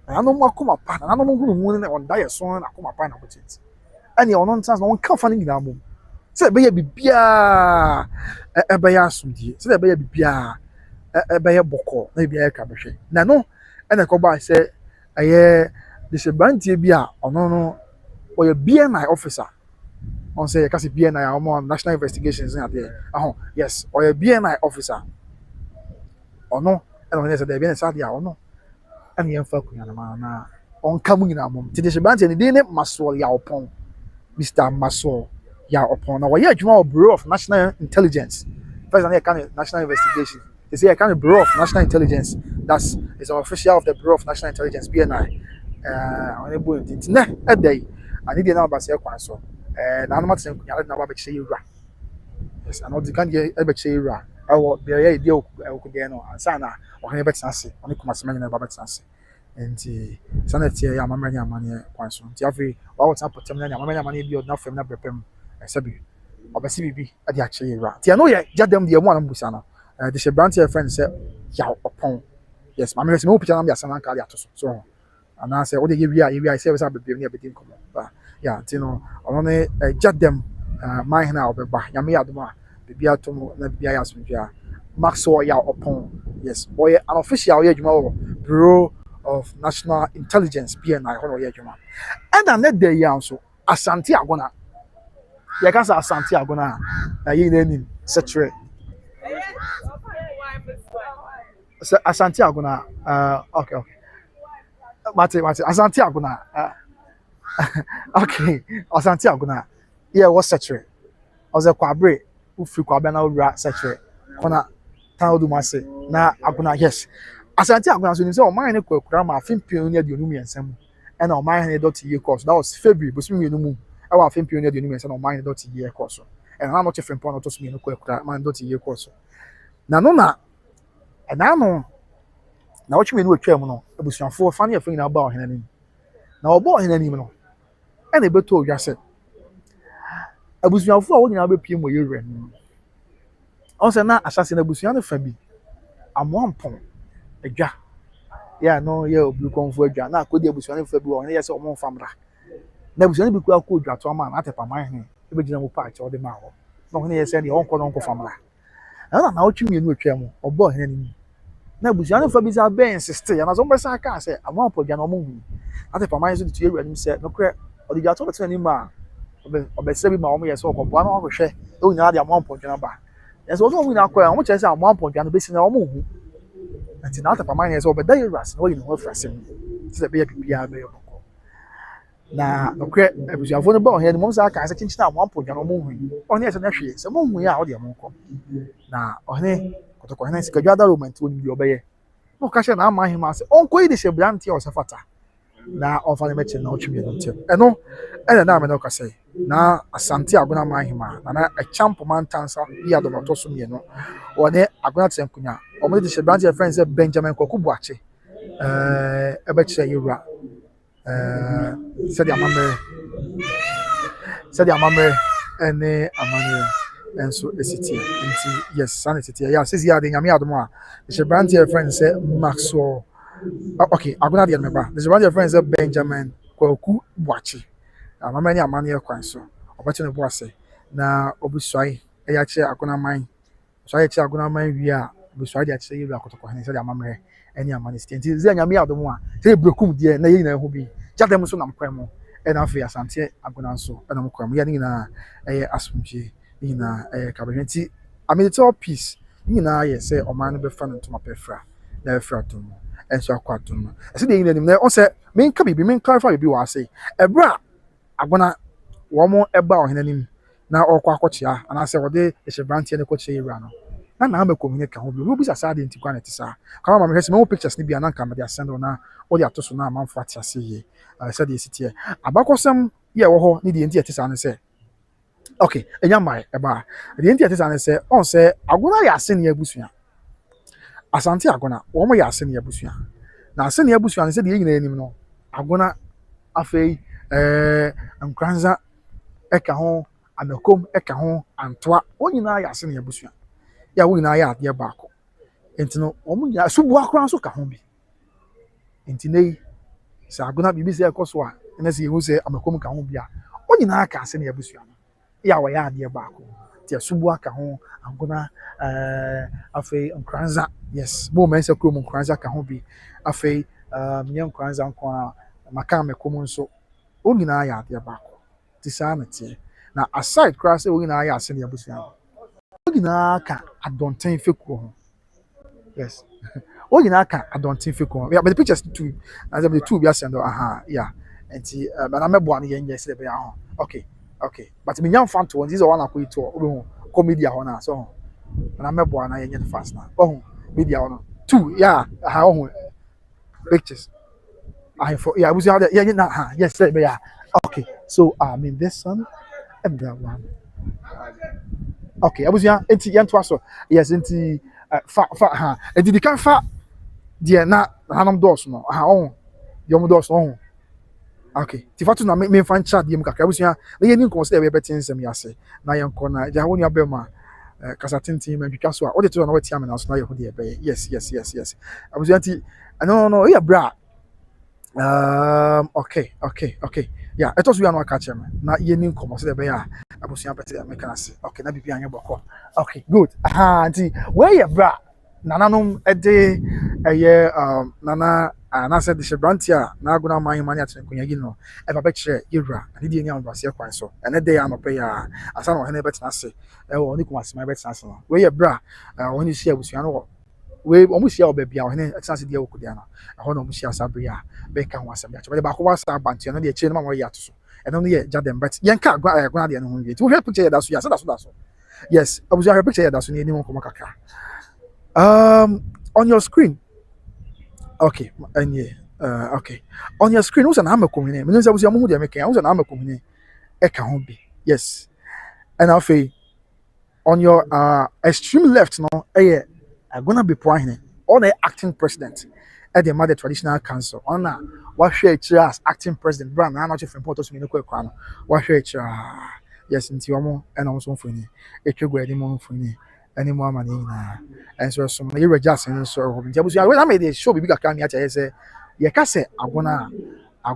I know more come up, and I don't know who on die son, I come up and put it. And your nonsense, no one can't find in the room. Say, baby, be a bayasum, say, baby, be a bay boko, maybe a cabaret. No, and I go by say, this a branch be or no, or a BNI officer. On say, because BNI are more national investigations out there. Oh, yes, or a BNI officer. Or no. And when they said they've been inside the hour, no, and the folk on coming in a moment. This branch and the name Maswell Yaupon, Mr. Maswell Yaupon. Now, yeah, you know, Bureau of National Intelligence. First, I kind of national investigation. They say I kind of Bureau of National Intelligence. That's is an official of the Bureau of National Intelligence, BNI. On a boy, it's not a day. I need to know about Sir Quanso. And I'm not saying I don't know about you. Yes, I know you can't get a bit share. I will be a deal. I will get no answer. Or any better answer. Only come as many about answer. And the Senate here, I'm a money question. Every all time put them in a money be enough from number pen. I said, or CBB at the actually right. I know yet, them the one Busana. The Shabrant here friend said, Yaw upon. Yes, my no picture on the Sanan Kaliatos. So, and I said, what do you give? I say, was up near between come. But yeah, you know, only judge them. My now, but Yami Adma, the Biatomo, the Bias Maxwell Yaw upon. Yes, boy, an official Bureau of National Intelligence PNI hono ye adwuma and na day ya nso Asante Agona ye ka sa Asante Agona na ye na nim setre Asante Agona okay Mate Asante Agona okay Asante Agona yeah was setre oze kwabre ufi kwabe na owura setre kona tan odumase na Agona yes Asante Agona so ni say o man ne kwakura ma afempio ne aduonu miensam and o man ne dot year course that was February but me no mu e wa afempio ne aduonu miensam o man ne dot year course and na no chefen pon to so me no kwakura man dot year course na no na na no na wo chime no atwa mu no abusuafo fa ne afin na ba o henani na obo o henani mu no e na beto odwase abusuafo a wo nyina be pie mo yewre no on se na asase na abusua no fa bi amoampon adwa ya no ye obi konfo adwa na akodi abusua no fa bi wo ne yese omo famra na abusua no bi ku akọ adwa to ama na atepa man he e be gina mo pa ache ode ma ho no ne yese ne onko no onko famra na wo twimi no atwa mu obo henani na abusua no fa bi za be insist ya na so mbesa aka se amoampon adwa no mo hu atepa man so tu ewura nim se no kre odi dwa to betena ni ma obese bi ma omo yese okopo na ohwehwe e onya ade amoampon adwa na ba yes ozo wi na akwa omo chese amoampon adwa no be si na omo hu nti na atepa man yese obeda yeras na wo yi no frasem se be ya bibia be yoboko na no kre abusuafo no ba o he no mo sa aka se chinchina amoampon adwa no mo hu oni yese na hwe se mo hu ya o de mo ko na ohne kotoko hena sika dwa da romanti woni bi obeye no ka she na ama hima se onko yi de she branti o se fata na ofa ne meche na o twime no ntem eno na me no ka se na Asante Agona ma hima na a champ man tansa ya do to so me no one Agona tenkunya o mo de she branti friend say Benjamin Kokubuache ebe che yura said amame ene amane enso esiti nti yes sanity ya says ya de nyame adomo a she branti friend say Maxwell okay Agona de member the branti friend say Benjamin Kokubuache amama ni amane kwan so obati no boase na obuswai ya che Agona man so ya che Agona man wi a obuswai ya che yura kotoko he said amame eni amane nti ze nyame adomo a say brekum de na yi na ho bi jadem so na mkwan mu e na afi Asante Agona so na mkwan mu ya ni na asumje ni na kabehenti amedito peace ni na ye say o man no be fa no ntoma pefra na efra tum enso akwatum ase de yin na o say men ka bibi men clarify bibi wa say ebra Agona wo mo eba o henanim na okwa akochia ana say wo de brantie ne kochia yira no na me communicate ka ho bi obi sa sa de nti kwa na tisa kama ma me hwese me wo pictures ni bia na nka me de send na o de atoso na amanfo atiase ye say de sitie abakosem ye wo ho ni de nti atisa ne say okay enya mai eba de nti atisa ne say on say Agona ya ase ne abusua Asante Agona wo mo ya ase ne abusua na ase ne abusua ne say de yina anim no Agona afei Nkranza eka ho Anakom eka ho Antwa onyina ya ase ne abusua ya wo nyina ya ade baako enti no omo nya subu akora so ka ho bi enti nei sa Agona bibi se ekoso a na se yehu se Amakom ka ho bi a onyina aka ase ne abusua no ya wo ya ade baako ti subu aka ho Agona afei Nkranza yes mo men se krom Nkranza ka ho bi afei nye Nkranza nko a maka Amakom nso onyina ya ade baako ti sa na tie na aside cross onyina ya ase ne abusua onyina ka adonten fekuo ho yes onyina ka adonten fekuo yeah but the pictures too as the two be send yeah enti but na mebo an yen yes be ho okay but me nyam fan to one is one akoi to obo comedy ho na so na mebo an yen fast na oh media ho two yeah ho pictures I for yeah was yeah na yes be yeah okay so I mean this one and that one okay abusia enti yento aso yes enti fa enti di kan fa die na hanom dos no yom dos no okay ti fatu na me fan chat die mkaka abusia na yeni consider we betin nsem yase na yenko na ja woni abema kasa tintin ma twika so a ode to na wati amena so na ye ho de be yes abusia enti no yeah bra okay yeah it was we are not catching na yeni consider be ya abusia beti me kan ase okay na bibi anya boko okay good nti where you bra nananom ɛde ɛyɛ nana anasɛ de hyɛbranteɛ a n'agona mahema ne atenkonya yi no ɛba bɛkyerɛ yɛwura ne deɛ ni ahobrɛaseɛ kwan so ɛne de anɔpɛ yi a asa na ɔhene bɛtena ase ɛwɔ ne kumasema bɛtena ase no wei yɛ berɛ a ɔhene hyia abusua no wɔ wei ɔmo hyia wɔ baabi a ɔhene ɛtena ase deɛ wɔ kodia no ɛhɔ na ɔmo hyia asa bere a bɛka ho asɛm akyɛ bɛde baako wɔ asa abantua no deɛ akyire no ma wɔyɛ ato so ɛno no yɛ gyadɛm but yɛnka agona deɛ no ho wie nti wohwɛ picture yɛ da so yɛ ase da so yes abusua hwɛ picture yɛ da so ne anim nkɔmmɔ kakra on your screen. Okay, and yeah, okay. On your screen, who's an armor coming in? Means I was your mood, who's an armor coming in? Eka be. Yes. And I'll say on your extreme left now, I'm gonna be prime on the acting president at the Mother Traditional Council. On what share as acting president, Brand, I'm not from Portos Minico Crown. What share yes, in Tiomo and also for me. It could go any more for me. Any more money and so some you just and so I made a show because can I say you can say I'm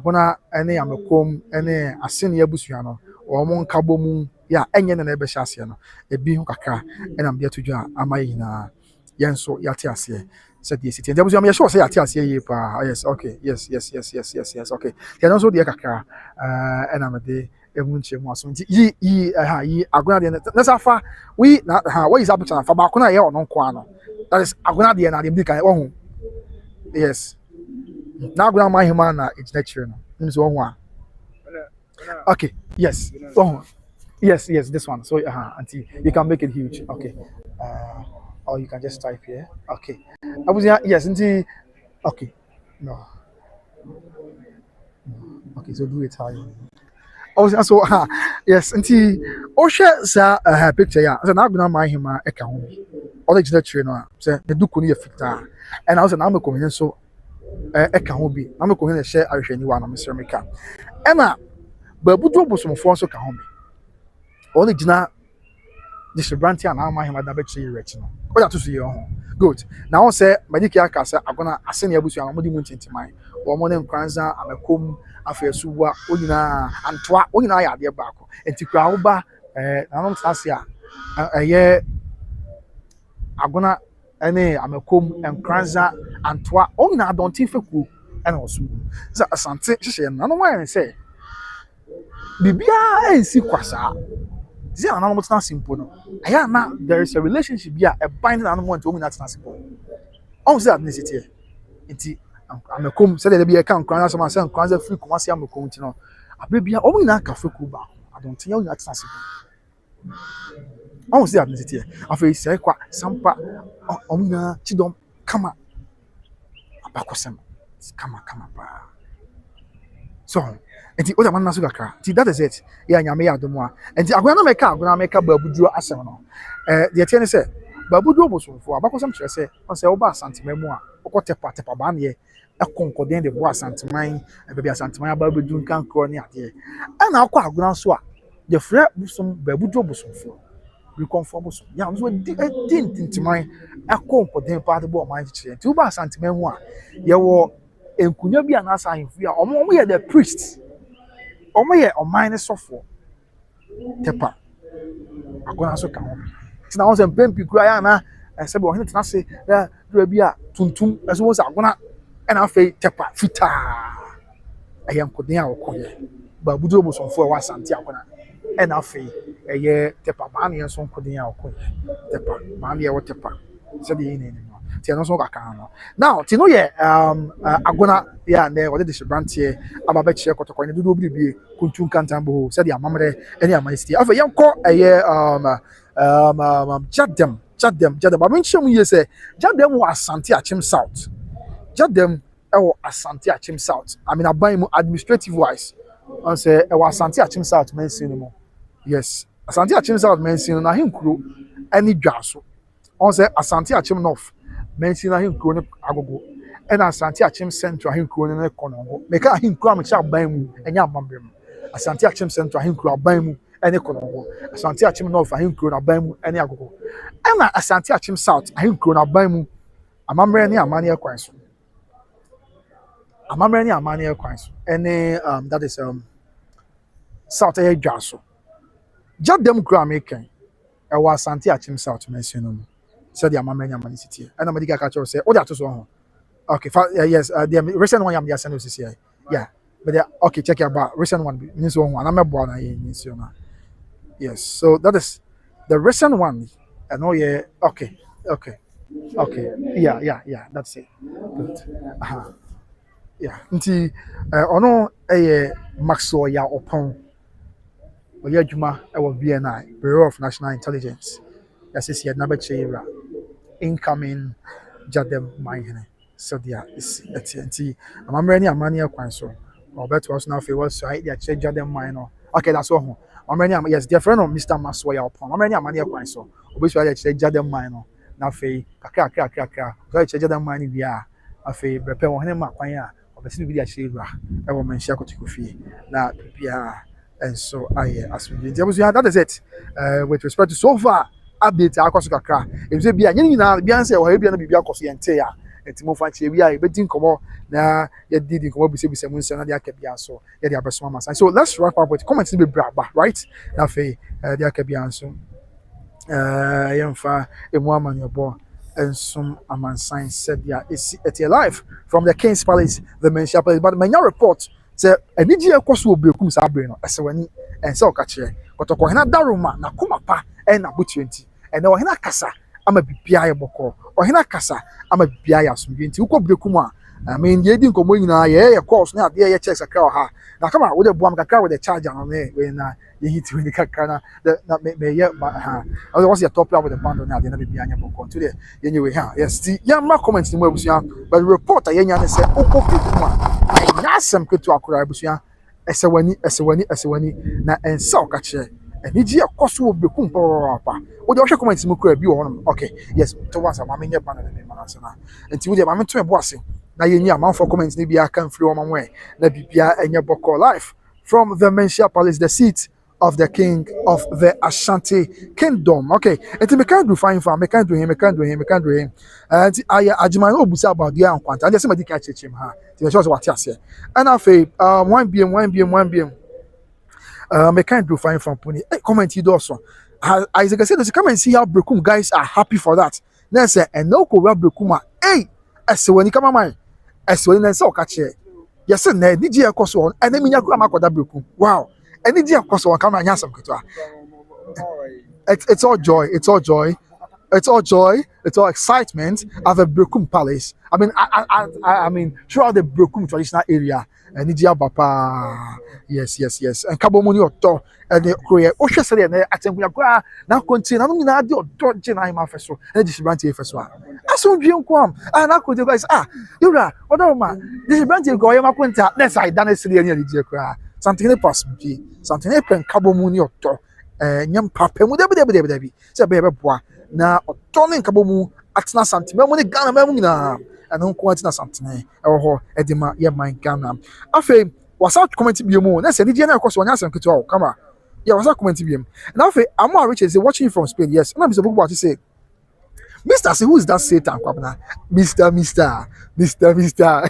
gonna any am a comb any a senior busiano or mon cabomu ya any and ever shassiano a being kaka and I'm there to jar am I in a yanso yatiasia said the city and there was a sure say yatiasia yes okay yes okay then also the kaka and I'm a day emunche mu aso nti yi agona de na safa we na what is happening fa ba ko na ye ono nko ano that is agona de na de bi kan wo yes na agona ma hima na it's nature no nim so wo a okay yes oh yes this one so auntie you can make it huge okay or you can just type here okay abusia yes nti okay no okay so do it how you so yes nti o hwe sa picture ya so na aguna ma hima eka ho bi o de gina tire no a say the duku no ye fita and also na makohene so eka ho bi na makohene hye ahwehwani wa na mesere meka ena babudu obosomfo so ka ho bi o de gina the Shibranti and na ma hima da be chire rechi no o ya to so ye ho good na o say madiki aka say aguna asene abusu an mo di mu ntintimai o mo ne nkranza amakom afesuwa onyina antoa onyina ya ade baako entikura wo ba nanom sase a eye agona ene amakom enkranza antoa onyina adontin feku ena osu za asante hye nanom ayen say bibia ensi kwasa zia nanom tena simple no aya na there is a relationship here a binding nanom want onyina tena simple on say ethnicity enti amakom said there be a can kran some say kran za free commercial amakom ti no abrebia o nyina ka feku ba adontin ya tena simple on say ethnicity afei say kwa sampa omnya chidom kama abakosem kama ba so enti o da man naso kakra ti that is it ya nyame ya domo a enti agona meka babuduro asem no the tie ne say babuduro bosomfo abakosem kire say on say oba santimemu a okotepa ba na ye ekonkoden de bo asantiman baabi asantiman ababedu nkan kro ne ade ana akọ agona so a the frɛ bosom babuduro bosomfo reconform bosom ya so tintiman ekonkoden pa de bo man kire ti oba asantiman hu a ye wo enkunya bi anasa ahemfu a omo ye the priest omo ye oman ne sofo tepa agona so ka ho tina won se mpempi kura ya na se be ohene tena se dura bi a tuntum eso won se agona ena afei tepa fita ayam koden a okoye babudo bosomfo wa asante agona ena afei eye tepa ba ne so koden a okoye tepa ma ne ye wo tepa se de yin ni no ti no so kaka no now ti no ye agona ya ne wo de Shibranti ababe kire kotoko ne dudu obiribie kuntu kantambo se de amamre ene amanisi afei yenko eye Jadem abencham ye say Jadem wo Asante Achim South Jadem Asante Achim South I mean aban administrative wise on say Asante Achim South mention mo yes Asante Achim South mention na hinkuro ani dwaso on say Asante Achim North mention na hinkuro ne agogo and Asante Achim Central hinkuro ne konongo meka hinkuro am cha aban mu enya amambre mu Asante Achim Central hinkuro aban mu ene konongo Asante Achim North ahinkuro na ban mu ene agogo ena Asante Achim South ahinkuro na ban mu amamre ne amane akwan so ene that is South air dwaso Jadem kura mekan e wa Asante Achim South mention no said the amamenya money city. And I'm catch or say, oh, that was one. Okay, yes, the recent one I'm just sending to CCI. Yeah, but okay, check it about recent one. This one, I'm a born in yes, so that is the recent one. I know, yeah, okay, yeah, that's it. Good. Yeah, nti ono Maxwell ya opon oye adwuma e BNI, Bureau of National Intelligence. Yes, is here na be chira incoming jadem mine. So there is nti amamre ni amani akwan so. Obeto us now fe was so dia che jadem mine no. Okay, that's all. Amamre yes, dear friend of Mr. Maxwell ya opon. Amamre ni amani akwan so. Obeto dia che jadem mine no. Na fe kakra. So che jadem mine bia afe brepe wo hene makwan a obesi bi dia chira e wo menhia kotikofi na bia. And so as we that is it. With respect to so far update akoso kakra. If say bia nyini na bia say o bia na bibia akoso yente ya. Entimo fa che bia e bedin komo na ye didi komo bise mu nsa na dia ka bia so ye dia beso mama. So let's wrap up with comments be braba, right? Na fe dia ka bia so yemfa emu amanyobo ensum amansan said ya is it alive from the King's Palace, the Menchia Palace, but many report say eniji ekoso obrekum sa abre no esewani ense okache kotoko hena daruma na kuma pa na bu20 ene ohena kasa ama bibia ye boko ohena kasa ama bibia ya asumdwe nti ukọ brekum a mean ye di nkomo nyina ye course na ade ye check sakra ha na kama wo de boam kakra with the charger no we na ye hit we kakra na me ye ha I was your top player with the band na ade na bibia nya boko to the ye we ha yes ti ya ma comment ni mo abusua but reporter ye nya ne say ukọ brekum a nyasem ketu akora abusua esewani na ensa okache eniji ekoso obekum papa wo de ohwe comment mu kura bi wo no okay yes to once am amenye bana na me manase na enti wo de am to ebo ase na yenyi amanfo comment ni bia kan free wo we na bibia enye boko life from the Menchia Palace, the seat of the king of the Ashanti kingdom. Okay, enti me can do fine for me can do him and I ajima no busa about the ankwanta and say madika chechim ha ti me sure what ase and afei 1 bm me can do fine from puni comment you do so Isaac said come and see how Brekum guys are happy for that na say and no ko Brekum hey esewani kama man esewani na say okache yes na diji ekoso and me nya kura makoda Brekum wow and diji ekoso kama nya sam keto it's all joy, it's all excitement at the Brekum Palace. I mean throughout the Brekum traditional area. And Nidia Bapa, yes. And Kabomoni Oto, and the Korea, Osha said, and I think we are now continue. I'm not the Dodge and I'm festival, and this brandy festival. I saw Jim Quam, and I could guys, you're right, whatever man. This brandy go, I'm going to let's I done it silly and the something possible, something happened, Kabomoni Oto. Nyam papa mu debi se be boa na otonin kabomu atena santime mu ne Ghana ma mu nyina eno nko atena santime ewo ho edima ye man Ghana afi wasa comment bi mu na se ni je na ekoso onya asem keto kama yeah wasa comment bi mu na afi Amo Richard is watching from Spain yes na me so book say Mr. Say, who is that Satan? Mr.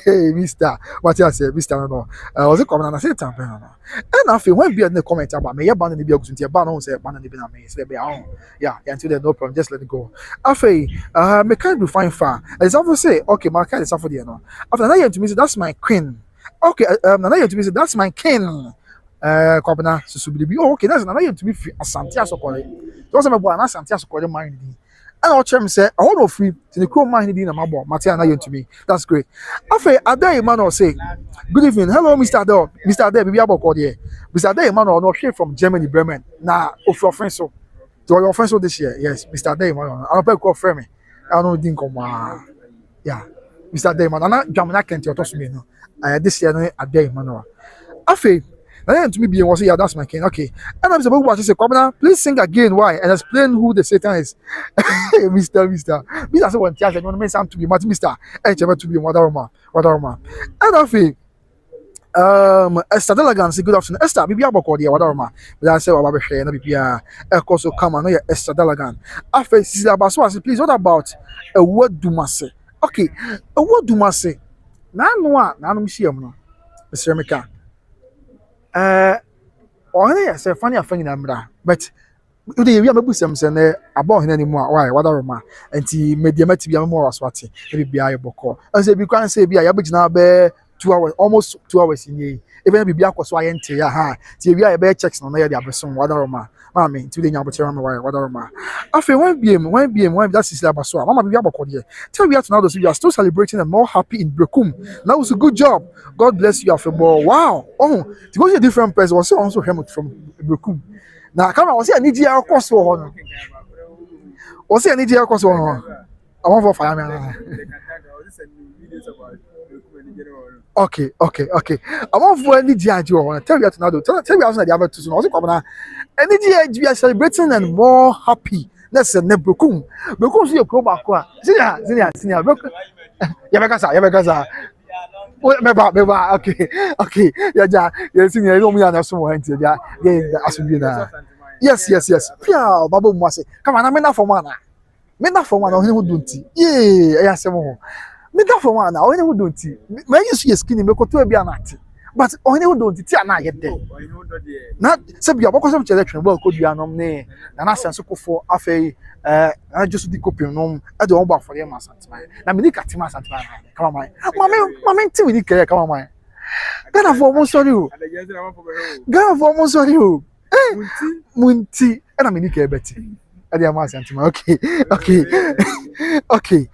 Hey, Mr. What you say, Mr. No. Was it coming on a Satan? And I feel when be in the comment about me, ban the bill to ban on say ban the bin me, say be on. Yeah, until there's no problem, just let it go. I feel me can't be fine far. As I say, okay, my cat is off for the no. After that, to me, that's my queen. Okay, to me, that's my king. Kwabena susubi. Oh, okay, that's another to me Asante Asokore. Those are my boy, Asante Asokore mind. And I'll tell him say, I want to free to the crew mind in a mabo, Matiana to me. That's great. After Ade Emmanuel say, good evening, hello, Mr. Ade. Mr. Ade, we are about here. Mr. Ade Emmanuel, not here from Germany, Bremen. Now, of your friends so. To your friends so this year, yes, Mr. Ade Emmanuel. I'm not call friend me. I don't think yeah, Mr. Ade Emmanuel. I'm not can't you talk to me no. This year, no, Ade Emmanuel. After. And to me, be was yeah, that's my king. Okay. And I'm supposed to say, Kwabena, please sing again why and explain who the Satan is. Mr. Mr. I said, one tears, I want to make something to be Mr. To be Wadaroma. And I feel Esther Delagan say good afternoon. Esther, maybe I'm about the Wadaroma. But I say, well, Baba Shea, maybe also come on, yeah, Esther Delagan. I feel Sister Baswa, please, what about a word do must okay, a word do must say. Now, Mr. Meka. Or yes, a funny affair in Amra, but Ude we am busem se ne aba hene ni mu a why wada roma enti mediamati bia mo waswate e bia ye boko an se bi kwan se bia ya begina be 2 hours almost 2 hours ni even bi bia kwaso ayente ya ha ti we ya be checks no na ya de abeson wada roma mama nti de nya botere ma why wada roma afi when biem that is abaso mama bia boko de tell we to now those you are still celebrating and more happy in Brekum. That was a good job. God bless you after ball. Wow. Oh, to go to a different person was also him from Brekum. Now, come on, was it an EGR course for was it an EGR course for I want for fireman. Okay. I want for any EGR. Tell you to now, tell me how the other two. Also, come on. Any EGR, we are celebrating and more happy. Let's say Brekum. Brekum is your club. Senior. Yabekasa. Meba. Okay. Yeah, senior. You don't mean that so much. Yeah, asubina. Yes. Pia, Babu Mwase. Come on, I'm not for one. Me not for one. I who don't. Yeah, say more. Me not for one. I who don't. Me you see skinny. Me koto ebi anati. But only who don't. Ti ana yet there. Not say bia bako some election. Well, could be anom ne. Na sense ko for afei. I just di copy no. I don't want for them asantima. Na me ni katima asantima. Come on, mama, ti we ni kere. Come on, Ghana for mo sorry o. Ghana for mo sorry o. Munti. Na me ni kere beti. I dey am asantima. Okay.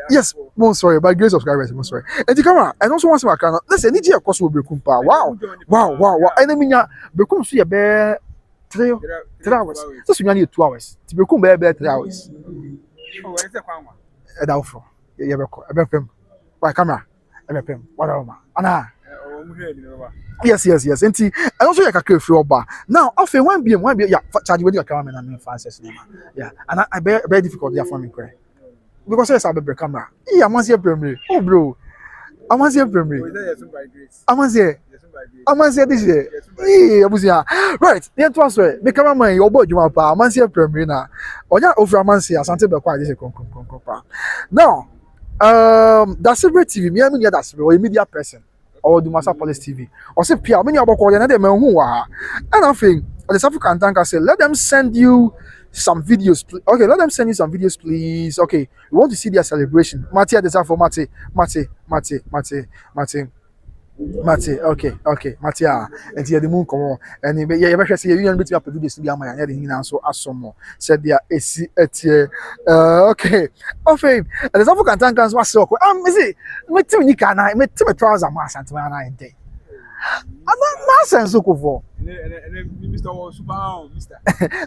Yes, mo sorry. By grace of subscribers, mo sorry. And the camera. And also once my can. Listen, ni je akọso Brekum pa. Wow. Enemy nya Brekum so ye be 3 hours. This one need 2 hours. To Brekum be 3 hours.
Oh, where is the kwama?
Edawfo. Ye be ko. E be pem. Why camera? E be pem. Whatever. Ana. Yes. Enti and also you can free oba. Now, after one be yeah, charge with your camera and fastest name. Yeah. And I very difficult there for me cry. Because I have a camera. Yeah, I must hear primary. Oh bro. I must hear primary. I must hear this year. Right. The entrance way. Me cameraman your boy Juma pa. I must hear primary na. Onya over man say asante be kwa this kon. Now, that's a TV. Me am near that's a media person. Or do Masa Police TV. Or say Pia, many about calling them who are. And I think the South African tanker say, let them send you some videos. Okay, let them send you some videos, please. Okay, we want to see their celebration. Mate, the for Mate. Okay, Matia. And here the moon come on. And you ever see a union between up videos to be a man and also as some more. Said they are okay. Okay, and the South African tankers was so cool. Missy, me too, you can I met two trousers, mass and 29 day. I'm not nonsense so cool for.
Mr. Super, Mr.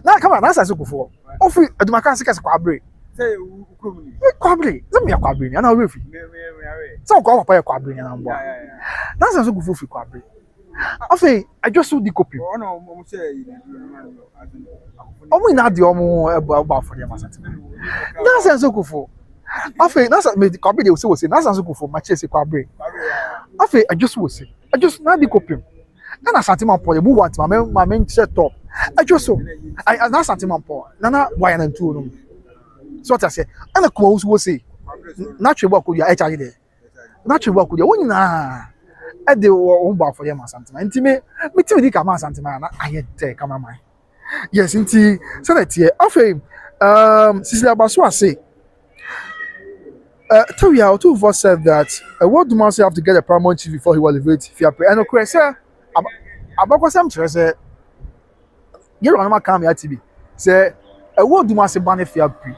Now come on, that's so cool for. Offer do my cancer quabri.
Say,
Quabri, let me a quabri, and I'll review. So call up a quabri and that's so good for quabri. Okay, I just saw the copy.
Oh no, say,
oh, we not the about for them. That's so good for. Okay, that's made the copy they will say, that's so good for my chase quabri. Okay, I just will say, I just not the copy. And I sat him on point, want my main set up. I just saw, I not sat him on point. Nana, why and two. So what I say, and the clothes will say, natural work with your HIV there. Natural work with your one at the own bar for them or something. And to me too, the camera something, I had take camera. Yes, indeed. So that here, of Sister Baswa say, tell you how 2 of us said that what do man say have to get a Paramount TV before he will elevate fear pay? And of course, sir, about some treasure, you're on my camera TV. Say, what do man say banner fear pay?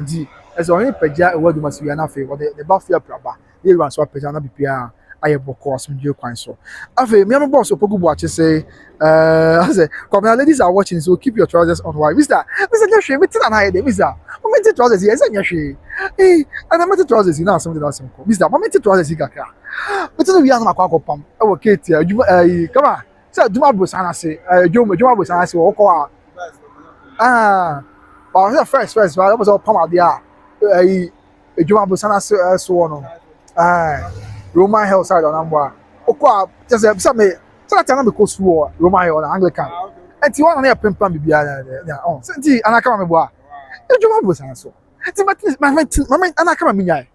Gee, as only Peja, what do must be enough for the Buffalo Praba. They run so Pejana BPR. I have a course from your coin. So, after me, I'm a boss of Pogu watch say, I say, come here, ladies are watching, so keep your trousers on. Why, Mr. Yashi, Mr. And I, Mr. Momented trousers here, isn't Yashi? Hey, and I met the trousers in something else. Mr. Momented trousers here, but we are not a pump. Oh, Kate, you come on. So, do my boss, and I say, Juma was I say, oh, but first, I was all palm there. A Juma Busana so on. Roman Hill side on Amboa. Okwa, just some me. So that time because war Roman Hill Anglican. And you want to pimp and be oh, see, and I come on boa. A Juma Busana so. My and I come on.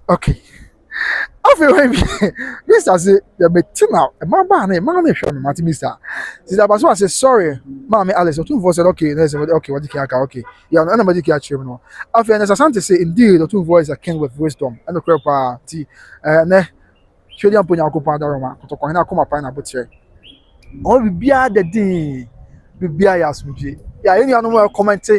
Okay. feel Mr. say the metina my man show me Mr. Sister Baso say sorry mommy Alice Otumfo said okay okay what you okay yeah no nobody can achieve no after Asante say indeed Otumfo is a king with wisdom and the crop ti ne hwede amponya akopanda roma kotoko hina akoma pa na botre o bibia the day bibia ya asumje ya any anu mo comment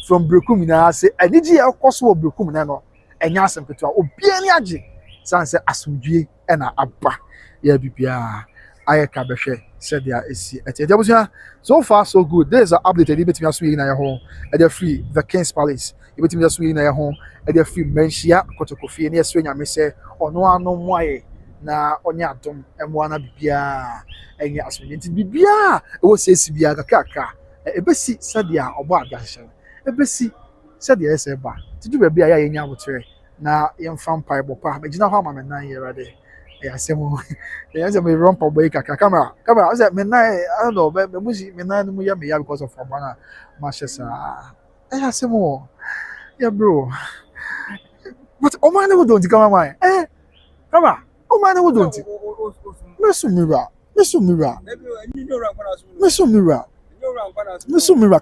from Brekum na say aniji e koso Brekum na no enya asempetwa obia ni age sanse asumdue na aba ya bibia ayeka behwe said dia esi etiabusia so far so good there is an update e betimi aso yi na ye ho e dey free the King's Palace e betimi aso yi na ye ho e dey free menhia kotokofie na yeso nyame se ono ano moaye na onya adom emo na bibia enya asumdue nti bibia e wo sesi bia kakaka e besi said dia obo agashe e besi said dia ese ba tidu ba bia ya yenya abotre na yemfa mpa ebopa magina ho ama menan yerade ya semo ya semo rompa boy kaka camera I say menan I don't know me musi menan no ya me ya because of Obana Manchester ya semo ya bro but o man no don't come man come o man no don't mesumira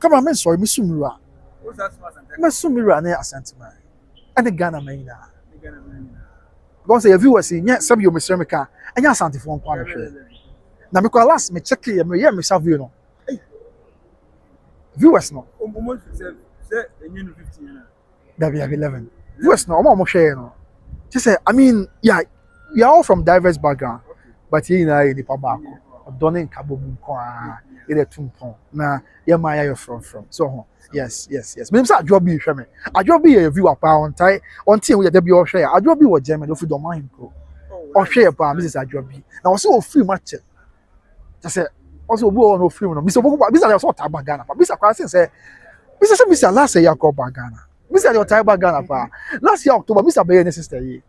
come on men sorry mesumira na asante man and the Ghana man because the viewers see yeah some you me sermika anya asante fo nko ahwe na me kwa last me check me yeah me self view no viewers no
almost say enyu 15 na
that we have 11 viewers no omo hwe no just say I mean yeah we are all from diverse background but you na any pa back odonin kabobu nko a ire tumpon na ye ma ya from so yes me say adwobi hwe me adwobi ye viewer pa on tie on tie we dey be o hwe ya adwobi wo Germany o fi do man ko o hwe pa Mrs. adwobi na o say o free match just say also obi o no free no Mr. Boko Mr. so ta Ghana pa Mr. kwa say Mr. last year go Ghana Mr. your tie Ghana pa last year October Mr. be your sister ye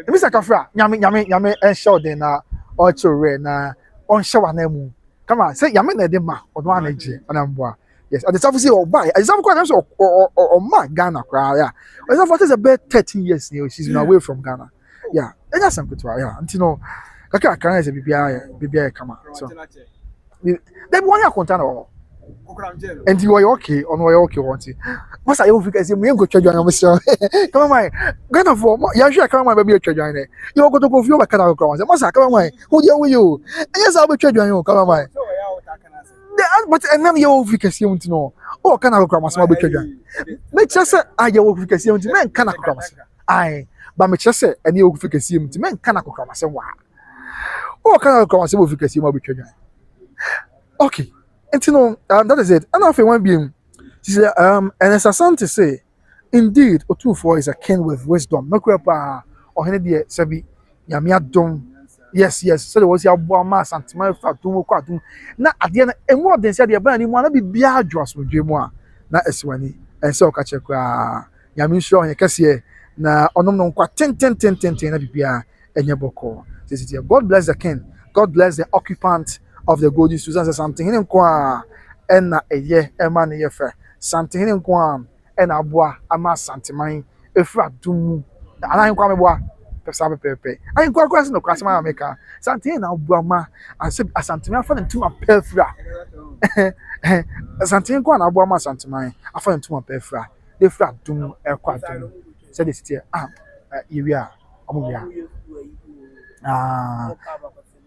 Mr. Kafra nyame en show den na o chore na on show na mu come on say nyame na de ma o do anaje anamboa. Yes, and the stuff say or buy. It's quite or ma Ghana cry. Yeah, it's what is about 13 years now. She's been away from Ghana. Yeah, and that's some good. Yeah, and you know, kaka can is a BBI come so. Then one year content or. And you are okay on why okay want it. Must I over because you go charge on myself. Come on, my Ghana for you sure come on baby charge on there. You go to go for Canada come. Must I come on? Who deal with you? Yes, I'll be charge on you. Come on, my. But and then you over because you want to know. Oh, can I come as my butcher? Make just I you over because you want to men can I come. I but me just say and you over because you want to men can I come as wow. Oh, can I come as over because you my butcher? Okay. And you know, that is it. And after one being, she said, and as Asante say, indeed, Otumfo is a king with wisdom. No crapa or any dear Sabi Yamia Dom. Yes. So there was your Bama Santima Fatum Quatum. Now at the end, and more than said, the Abani want to be Biagos with Jimoa. Not as one, and so catch a Yamin show and a cassia. Now, on no quite 10 and Bia and Yaboko. This is God bless the king. God bless the occupant of the golden Susan something in kwa and a year a man ye fair something in kwa and a bois a mass santimine if I do and I'm coming bois pepe I inquire question no customer maker something now brahma and said a santimine for them to my perfra something kwa na bois santimine I found to my perfra they flat doom a quadrant said this here you are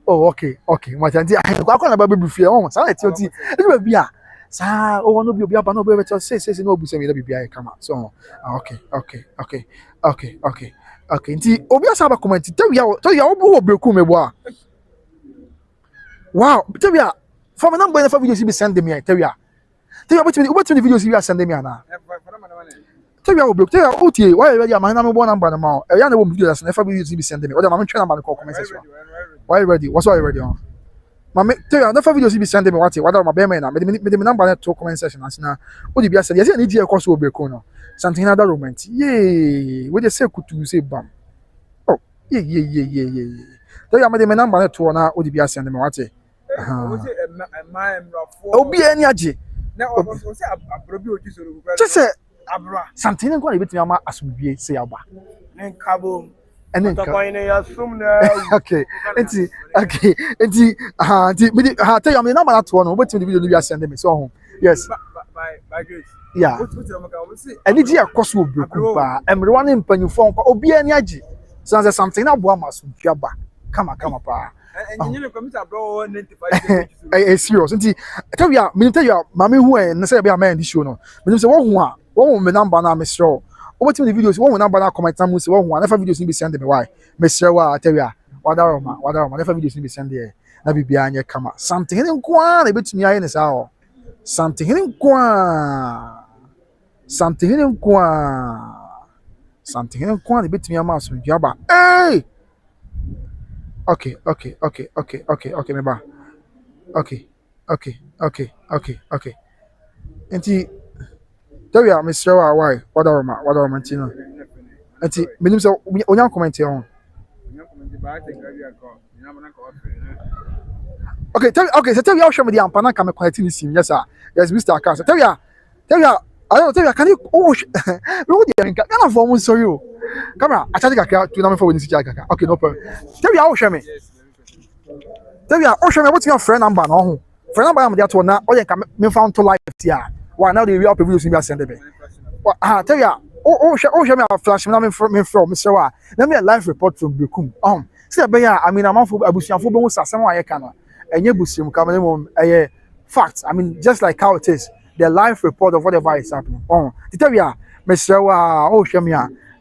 oh, okay. My auntie, I go na baby fear. Oh, say let you see. It be a. Sa, oh no be obi aba no be better say no be say me be a come out. So, okay. Nti obi asa ba comment tell you obi Brekum me boa. Wow, tell you for my number for videos you be send me tell you. Tell you about the videos you be send me na. Tell you obi tell you otie why you ready am na me bo number na ma. E ya na wo video that's never videos you be send me. O dey ma me try number call comment section. Why ready? What's all ready on? Mama, tell you, never videos you be sending me what my bear na. Me number to comment section as na. What you be said? Yes, need you course will be no. Something another moment. Yay! We just say kutu say bam. Oh, yeah. Tell you, me number to na. What you be sending me what? Obi any aje. Just say abra. Something nko na betimi ama asubie say aba.
Nkabo.
and then
assume now.
okay me tell you I'm number that one but the video you send me so yes
By grace.
yeah
What's the
and it cost will be pa everyone in penufon obi ani agi so something na boa maso dwaba kama pa
and you come to bro 95
serious nti tell you me tell you mama hu en say be am this show no me say wo me number na me show over the videos wo number na comment am say wo hu na videos ni be send me why me share wa tell you wadaroma na videos ni be send there na bibia anye kama something ni kwa na betumi aye ne sa o something ni kwa na betumi ama so dwaba hey okay me ba okay enti tell you me share wa why wadaroma ntino enti menim say onya comment here on okay, tell you how show me the ampana come quite in sim. Yes, sir. Yes, Mr. Akasa. Tell you, I don't tell you, can you oh no the can form sorry you. Camera, I tell you to number for when you okay, no problem. Tell you how show me. Tell you how show me what's your friend number no. Friend number am there to na all you can me found to life here. Why now the real people see me send me. Tell you show me a flash me from Mr. Wa. Let me a live report from Bekum. See I mean I'm for abusianfo be wo sasem wa ye ka no. Enye busium ka me fact. I mean just like how it is. The live report of whatever is happening. Tell you Mr. Wa show me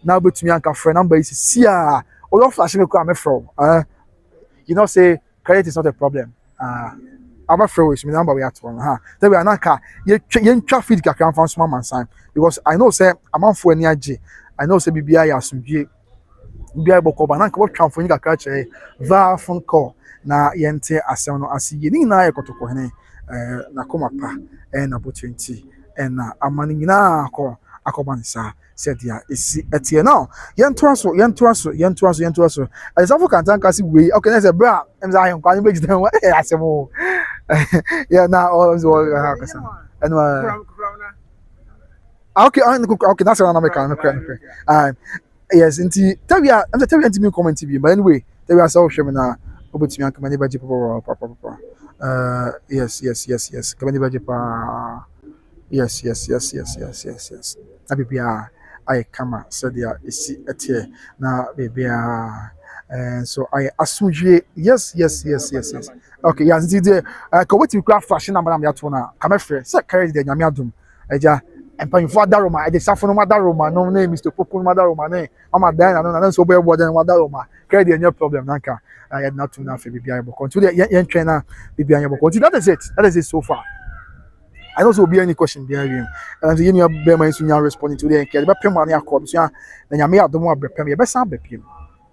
now betumi anka friend number is see o flash me ko am from. You know say credit is not a problem. Aba free with me number we at one. Tell you anaka ye traffic kakran from small man sign because I know say amanfo ani age. I know say bibia ya asumdie bia boko ba na nka wo twamfo ni kakra che va phone call na yente asem no asiye ni na yekotoko hene na koma pa na opportunity na amani nyina akoba nsa said ya esi etie now yento aso asafo kantan kasi we okay na say bra em za hen kwani beji den asem o yeah na all kasa anwa okay that's what I'm making yes, inti tell me comment TV, but anyway, tell you so shame na obetimi anka mani baje papa. Yes. Kamani baje pa. Yes. Abibia I kama said ya isi etie na bibia and so I assume yes. Okay, yes, inti ko wetin craft fashion number am ya to na kamefre say carry the nyame adum eja empanfo adaroma e safo no madaroma no na Mr. Popo no madaroma na ama dan na so boy boy dan madaroma carry any problem nanka I had not to na fe bibia bo continue yen train na bibia yen bo continue that is it so far. I don't know be any question there him and you know be man so nya responding to the enke be pem ane akọ so na nyame adom abrepem ye be san bepem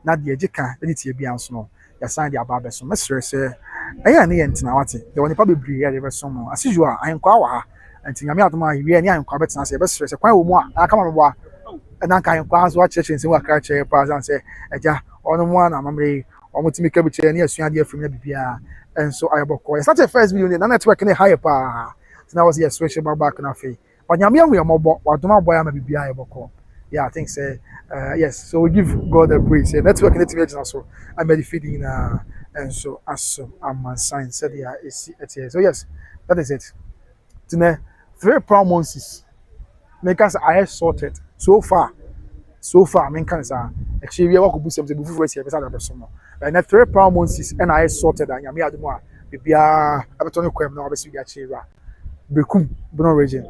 na de ejika e tie bia nso no ya san de aba be so mesre se eya ne yentina wate de woni pa bebre ye de be so no as usual ayenkwa wa ha anti nyame adom ayewe ne ayenkwa betena se be sre se kwan wo mu a aka ma mebo a na kan ayenkwa so a church nse wa kra che pa san se eja ono mu na mamre omutimi ka bi che ne asua de afrim na bibia and so ayeboko it's not the first video na network ne high pa now was here switch back na fe but nyame ahu ya mobo wadoma boy am bibia ayeboko yeah I think say yes so we give God the praise network ne timi agina so I'm ready feeding and so awesome am sign said yeah is it so yes that is it today 3 promises make us I sorted so far I mean can say actually we work with some the before we that person and that 3 promises and I sorted and nyame adom a bibia abeto ne kwem na obesi bi achira Bekum Bono region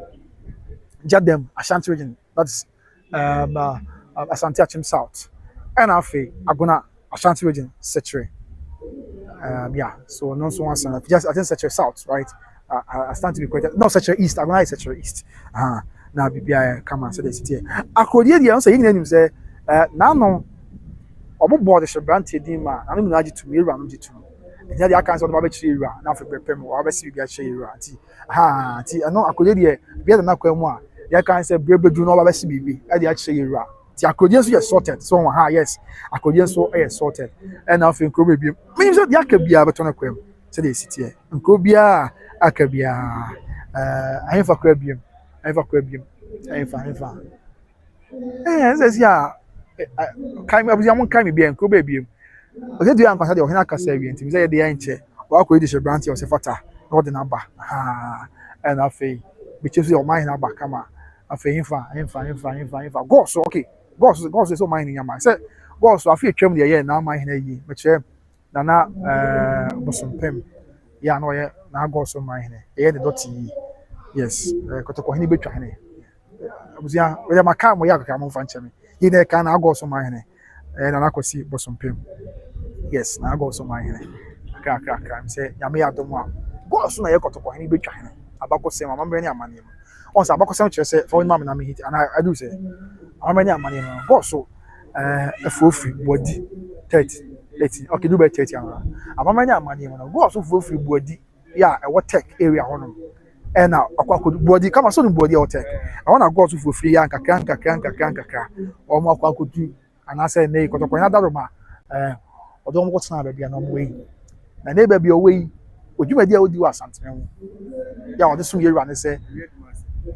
Jadem Ashanti region that's Ashanti Achim South and afi Agona Ashanti region Setre yeah so no so answer just I think Setre South right I stand to be corrected no Setre East Agona is Setre East na bibia come and say the city akrodie dia so yin nanim say na no obobo de shebrante din ma na no naji to me ru no jitu nya dia kan so do ba chiri ru na afi prepare mo ba si bibia chiri ru anti no akrodie dia bia na kwa mu a dia kan say brebedu no ba si bibi e dia chiri ru ti akrodie so is sorted so yes akrodie so is sorted and na afi nkro bibia me so dia ka bia beto na kwa mu say the city nkro bia aka bia ahemfa kwa bia Ever crab him. Ever. Says yeah. Kan abusia mo kan me bia nko ba biem. O se dua nkwasa de o hena kasa wi ntim se ye de yanche. Wa ko edi she branch o se fata. No de na ba. Ha. And afei bi chefu o man na ba kama. Afei himfa. Go so okay. Go so so man nyama. Se go so afei twam de ye na man hena yi. Me kire na bosompem. Ya no ye na go so man hena. Ye de dot yi. Yes. Kotoko hena betwa hena. Abusia we maka mo ya kaka mo fa ncheme. Yi na ka na go so man hena. Na na kosi bosompem. Yes, na go so man hena. Kra say nyame ya dom a. Go so na ye kotoko hena betwa hena. Abakosem amambre ni amane mu. On sa abakosem kire say for ma me na me hit and I do say amambre ni amane mu. Go so efofi body 30 okay do by 30 amambre ni amane mu. Go so efofi body ya e what tech area hono. And now akwa body kama so no body or tech. I want to go so efofi ya nkakra. O mo akwa kodu anase nei kotoko hena daroma odo mo kotena ba bia na mo yi. Na nei ba bia o yi odwumadi a odi wa asantene ho ya odi so yeru ane se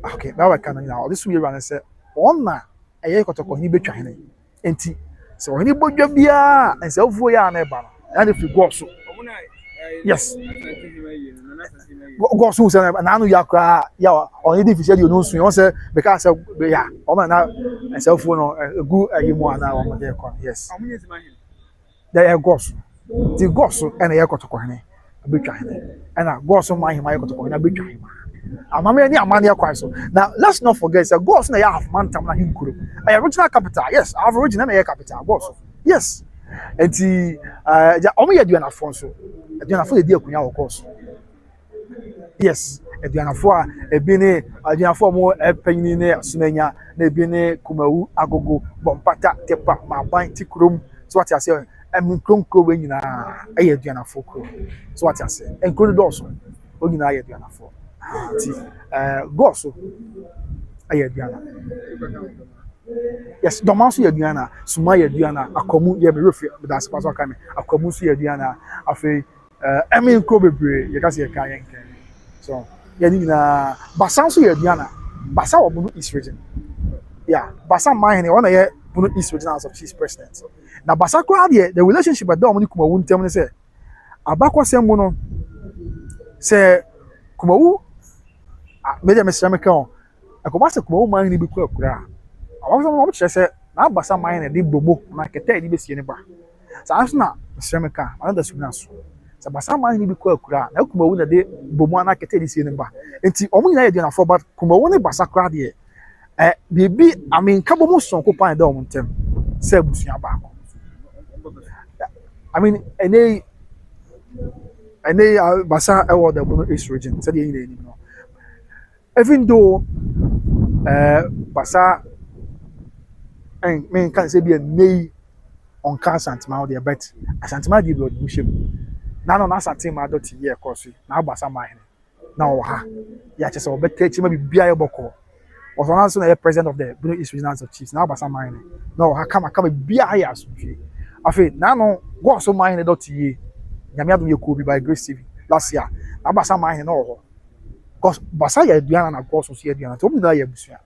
okay na wa kana na odi so yeru ane se onna eye kotoko ni betwa hene enti se ohini bodwa bia ense ofuo ya na eba no ya na fi go so yes go so se na anu ya kra ya ohini di fi se di onu sun won se be ka se ya o ma na ense ofuo no egu ayimu ana o mo de kon yes there go so di go so ene ye kotoko hene betwa hene and go so man him ayekotoko na betwa him amame ni amane akwan so now let's not forget say go so na ya half man tam na hinkuro original capital yes our original na capital go so yes enti ja omo ye duanafo so duanafo ye di akunya wo course yes duanafo a ebi ne duanafo mo epanyini ne asumanya na ebi ne kumawu agogo bompata tepa maban tikrom so what you say kronkro we nyina eye duanafo kro so what you say enkro do so o nyina eye duanafo ti go so eye duana yes domanso ye duana suma ye duana akomu ye me refi that's paso kame akomu so ye duana afi kro bebre ye ka se ye kan yen kan so ye nyina basanso ye duana basa wo bunu East region yeah basa man he ona ye bunu East region as of chief president na basa kwa de the relationship at down kuma wu ntem ne se abakosem mu no se kuma wu media mesrame kan akoba se kuma wu man ni bi kwa kura awon mo kire se na basa man ne de bobo na keta di besie ne ba sa na mesrame kan ana da suna so se basa man ni bi kwa kura na kuma wu na de bobo na keta di sie ne ba enti omo nyina ye de na for but kuma wu ne basa kwa de bibi kabo mo son ko pan da omo ntem se busuya ba ko any basa ewo the Bono East region said you know even though basa and men can say be a nay on car santima there but asantima di blood bushim na no na santima dot here course na basa mine na o ha ya chese obete chi ma bibia ye boko was one also the president of the Bono East region of chiefs na basa mine na o ha kama bibia ya asutwe afi na no go so mine dot here nyame adom ye ko bi by Grace TV last year na basa mine na o ho cause basa ya aduana na go so so aduana to mu na ya busua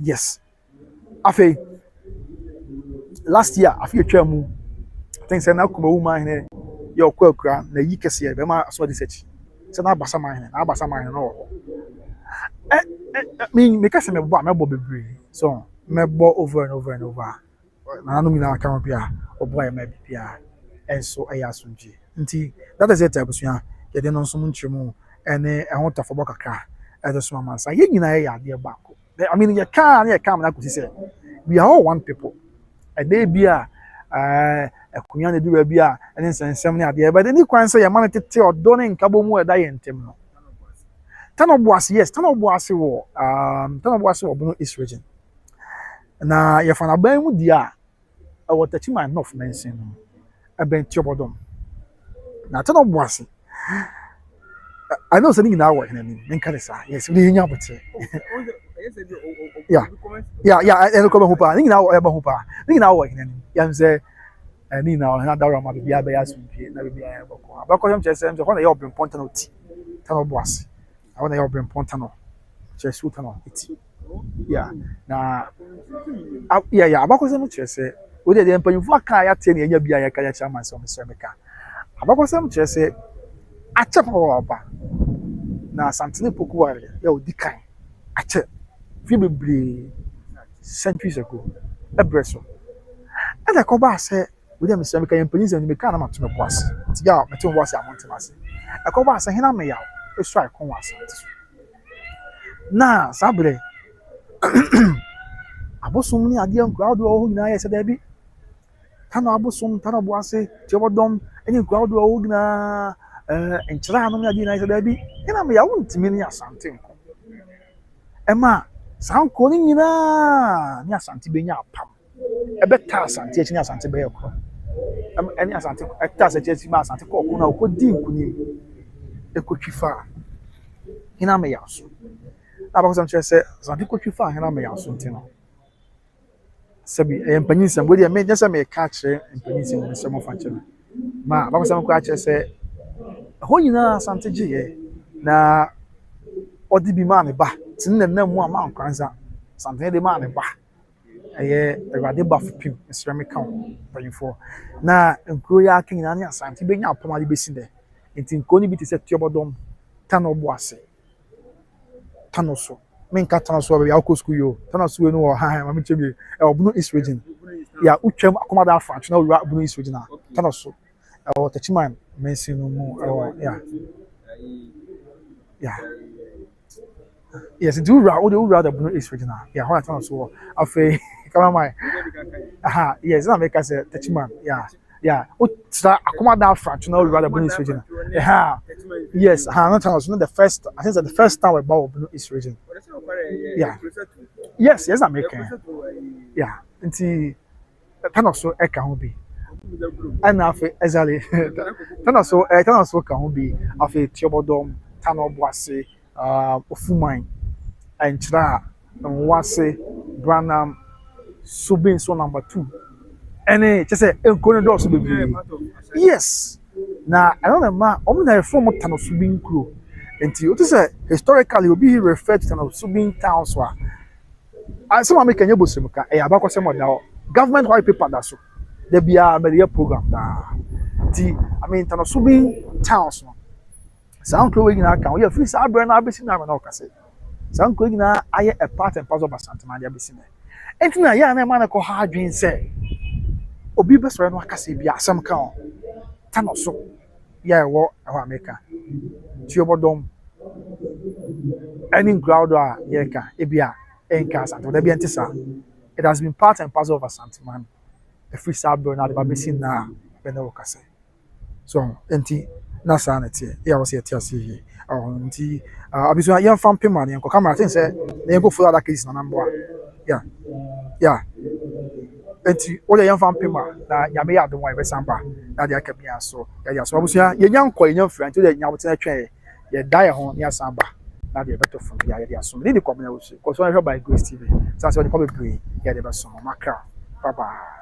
yes afi last year afi atwa mu think say na kuma woman here your kwakura na yi kese be ma so de search say na basa mine na o ho me kase me bo bebre so me bo over and over and over na no mi na aka bia obo ya ma bia enso eya sunji nti that is it abusua ye de no nso nchiremu ene ehon tafo kakra e de so amansa ye nyina ye ade baako ye can na ko say we are all one people e dey bia akunya ne duwa bia ene nsensem ne ade but any kwan say ye man tete odo ne nkabo mu eda ye ntem no tanobuase yes tanobuase wo Bono East region na ye fana ban mu dia what the man of mention ben tiobodom na tanobuase I know something now working in Canada. Yes, we know about it. Yeah, and come hopa. Ni now eba hopa. Ni now working in. Yam say ni now na dara ma bia be asu pie na bia eba ko. Ba ko yam chese so na you bring point no ti. Tanobuase. I want you bring point no. Chese uta no ti. Yeah. Na yeah, abakosem kyerɛ sɛ wo de mpanyinfo aka ya tie ne nya bia ya ka ya chairman sɛ ɔmsɛ meka. Abakosem kyerɛ sɛ akyɛ papa na santene pokuware ya odi kan akyɛ fi bebree centuries ago ebreso ada ko ba sɛ wo de msɛ meka mpanyinfo ne meka na mato me boase ti ya meto boase amontem ase akɔ ba sɛ hena me yaw esu aikon wasa na sabre abosom ni adeɛ nkura do ho nyinaa yɛ sɛ da bi tano abosom tano boase ti obodom eni nkura do ho nyinaa nkyira anom ya di na yɛ sɛ da bi hena me yaw ntimi ni asante nko ɛma sanko ni nyinaa ni asante benya apam ɛbɛta asante akyi ni asante bɛyɛ kɔ ɛni asante ɛta asante akyi ma asante kɔ na okodi nkunim ekotwifa hena me yaw so na ba ko sam kyerɛ sɛ asante kotwifa hena me yaw so ntino sabi empanyinsam bo de me nyɛ sɛ me ka kyerɛ empanyinsam ne sɛ mo fa kyerɛ ma ba ko sam ko kyerɛ sɛ ho nyinaa asante gye na ɔde bi ma ne ba tin na mu ama nkranza asante de ma ne ba ɛyɛ awade ba fupim esrɛ me ka panyifo na nkuro ya aka nyinaa ne asante benya apam ade besi dɛ nti nkuro ni bi te sɛ Tuobodom tano boase tano so menka tano so ya ko school yo tano so we no wo ha ma me chebe e Obuno East region ya utwam akomada French na wura Obuno East region tano so e wo tachiman mensi no mu ya yes do wura the Obuno East region ya ho tano so afei kama mai aha yes na make say tachiman yeah utra akomada French na wura the Obuno East region yes not tano so the first I think that the first time we bought Obuno East region. Yeah. Yes, American. Yeah. Nti tano so e ka ho bi. Ana afi ezali. Tano so ka ho bi. Afi Tuobodom, tano boase, ofuman, enchira, nwase, Branham, Subin so number 2. Ene chese enkono do so bebre. Yes. Na I don't know ma omo na from tano Subin kro. Nti o to say historically obi referred to tano Subin towns wa. Some American yebosem ka e abakosem oda government white paper da so. There be a media program da. Nti I mean tano Subin towns no. Sound kro we gina kan we free sa abere na abesi na na okase. Sound kro gina aye a part and parcel of Asante ma dia abesi na. Enti na ya na ma na ko ha adwen se obi besore no akase bia asem kan tano so ya wo America. Tuobodom any ground yeka ebia enka Asante there be antisa it has been part and parcel of Asante man a free sabro na the babesi na be na wokase so enti na sa na tie ya wo se tie ase enti abiso yan fam pema ne enko camera tin say na enko follow that case na number yeah enti o le yan fam pema na nyame ya adon wa be samba na dia ka bia so ya so abiso yan nyanko yan front o le nyawo tin atwe ye die ho ne asamba na de beto from ya de aso me ni komna wo so ko so by Grace TV so the probably ya de be so makra bye bye.